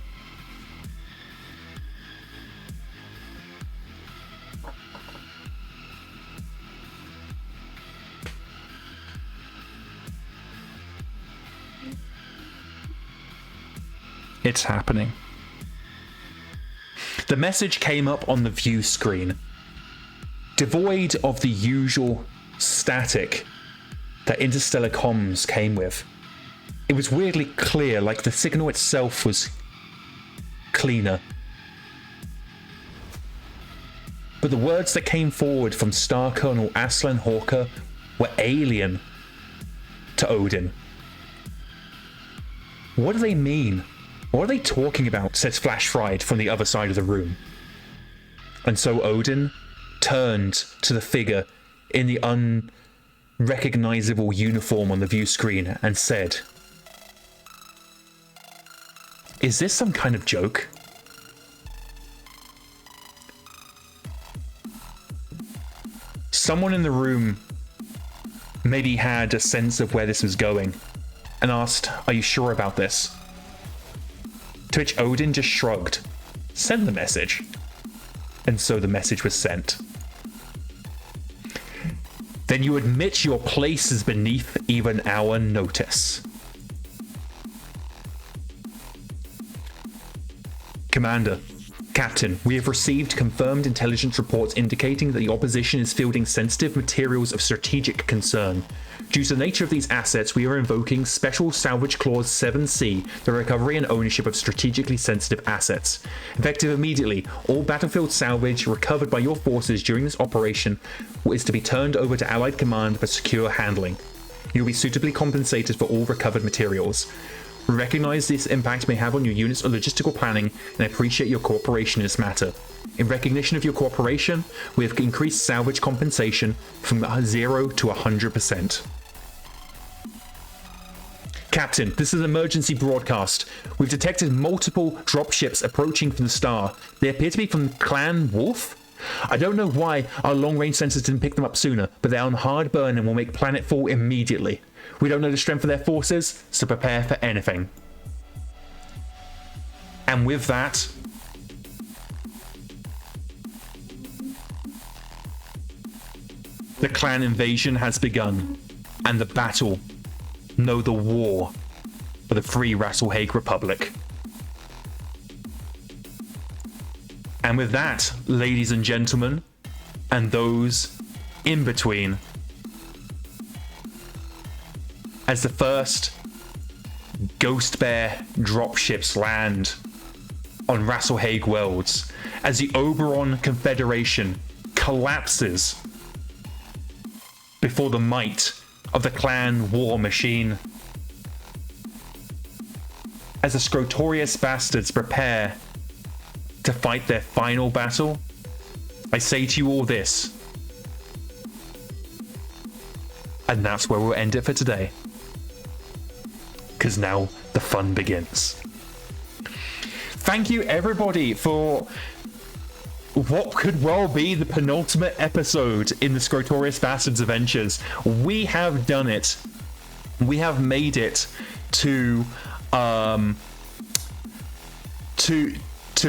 It's happening. The message came up on the view screen, devoid of the usual static that interstellar comms came with. It was weirdly clear, like the signal itself was cleaner. but the words that came forward from Star Colonel Aslan Hawker were alien to Odin. What do they mean? What are they talking about? Says Flash Fried from the other side of the room. And so Odin turned to the figure in the unrecognizable uniform on the view screen and said, "Is this some kind of joke?" Someone in the room maybe had a sense of where this was going and asked, "Are you sure about this?" To which Odin just shrugged. "Send the message." And so the message was sent. "Then you admit your place is beneath even our notice." Commander, Captain, we have received confirmed intelligence reports indicating that the opposition is fielding sensitive materials of strategic concern. Due to the nature of these assets, we are invoking Special Salvage Clause 7C, the recovery and ownership of strategically sensitive assets. Effective immediately, all battlefield salvage recovered by your forces during this operation is to be turned over to Allied Command for secure handling. You will be suitably compensated for all recovered materials. We recognize this impact may have on your unit's logistical planning and appreciate your cooperation in this matter. In recognition of your cooperation, we have increased salvage compensation from 0 to 100%. Captain, this is an emergency broadcast. We've detected multiple dropships approaching from the star. They appear to be from Clan Wolf. I don't know why our long-range sensors didn't pick them up sooner, but they're on hard burn and will make planetfall immediately. We don't know the strength of their forces, so prepare for anything. And with that, the clan invasion has begun, and the battle, no, the war, for the free Rasalhague Republic. And with that, ladies and gentlemen, and those in between, as the first Ghost Bear dropships land on Rasalhague Worlds, as the Oberon Confederation collapses before the might of the clan war machine, as the Scrotorious Basterds prepare to fight their final battle, I say to you all this, and that's where we'll end it for today, because now the fun begins. Thank you everybody for what could well be the penultimate episode in the Scrotorious Basterds adventures. We have done it. We have made it to the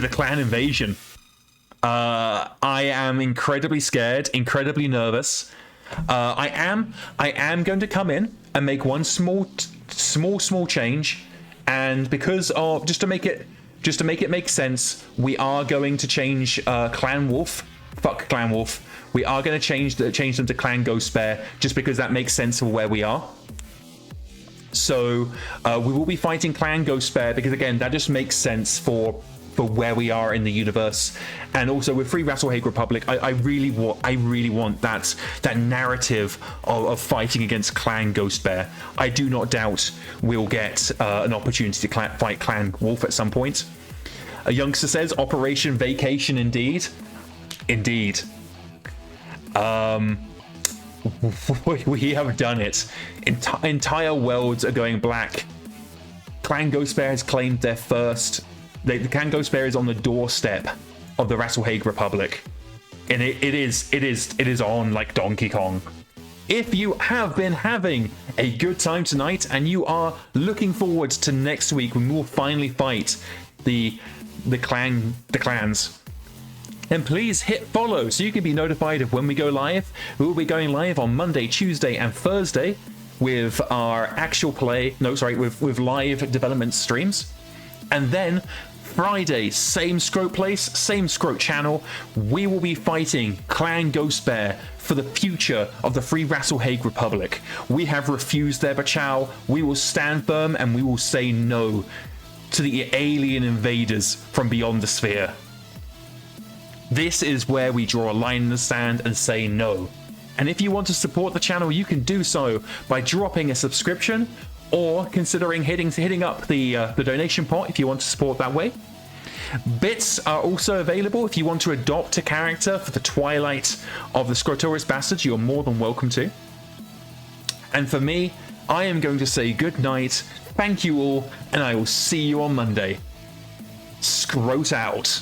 clan invasion. I am incredibly scared, incredibly nervous. I am going to come in and make one small change, and because of just to make it make sense, we are going to change Clan Wolf. Fuck Clan Wolf. We are going to change them to Clan Ghost Bear, just because that makes sense for where we are. So we will be fighting Clan Ghost Bear because, again, that just makes sense for where we are in the universe. And also with Free Rasalhague Republic, I really want that narrative of fighting against Clan Ghost Bear. I do not doubt we'll get an opportunity to fight Clan Wolf at some point. A youngster says, Operation Vacation indeed. Indeed. We have done it. Entire worlds are going black. Clan Ghost Bear has claimed their first. The Clan Ghost Bear is on the doorstep of the Rasalhague Republic, and it is on like Donkey Kong. If you have been having a good time tonight and you are looking forward to next week when we will finally fight the clans, then please hit follow so you can be notified of when we go live. We will be going live on Monday, Tuesday, and Thursday with our actual play. No, sorry, with live development streams, and then Friday, same Scrote place, same Scrote channel, we will be fighting Clan Ghost Bear for the future of the Free Rasalhague Republic. We have refused their Bachow. We will stand firm and we will say no to the alien invaders from beyond the sphere. This is where we draw a line in the sand and say no. And if you want to support the channel, you can do so by dropping a subscription or considering hitting up the donation pot if you want to support that way. Bits are also available if you want to adopt a character for the twilight of the Scrotorious Basterds. You're more than welcome to. And for me, I am going to say good night, thank you all, and I will see you on Monday. Scrot out.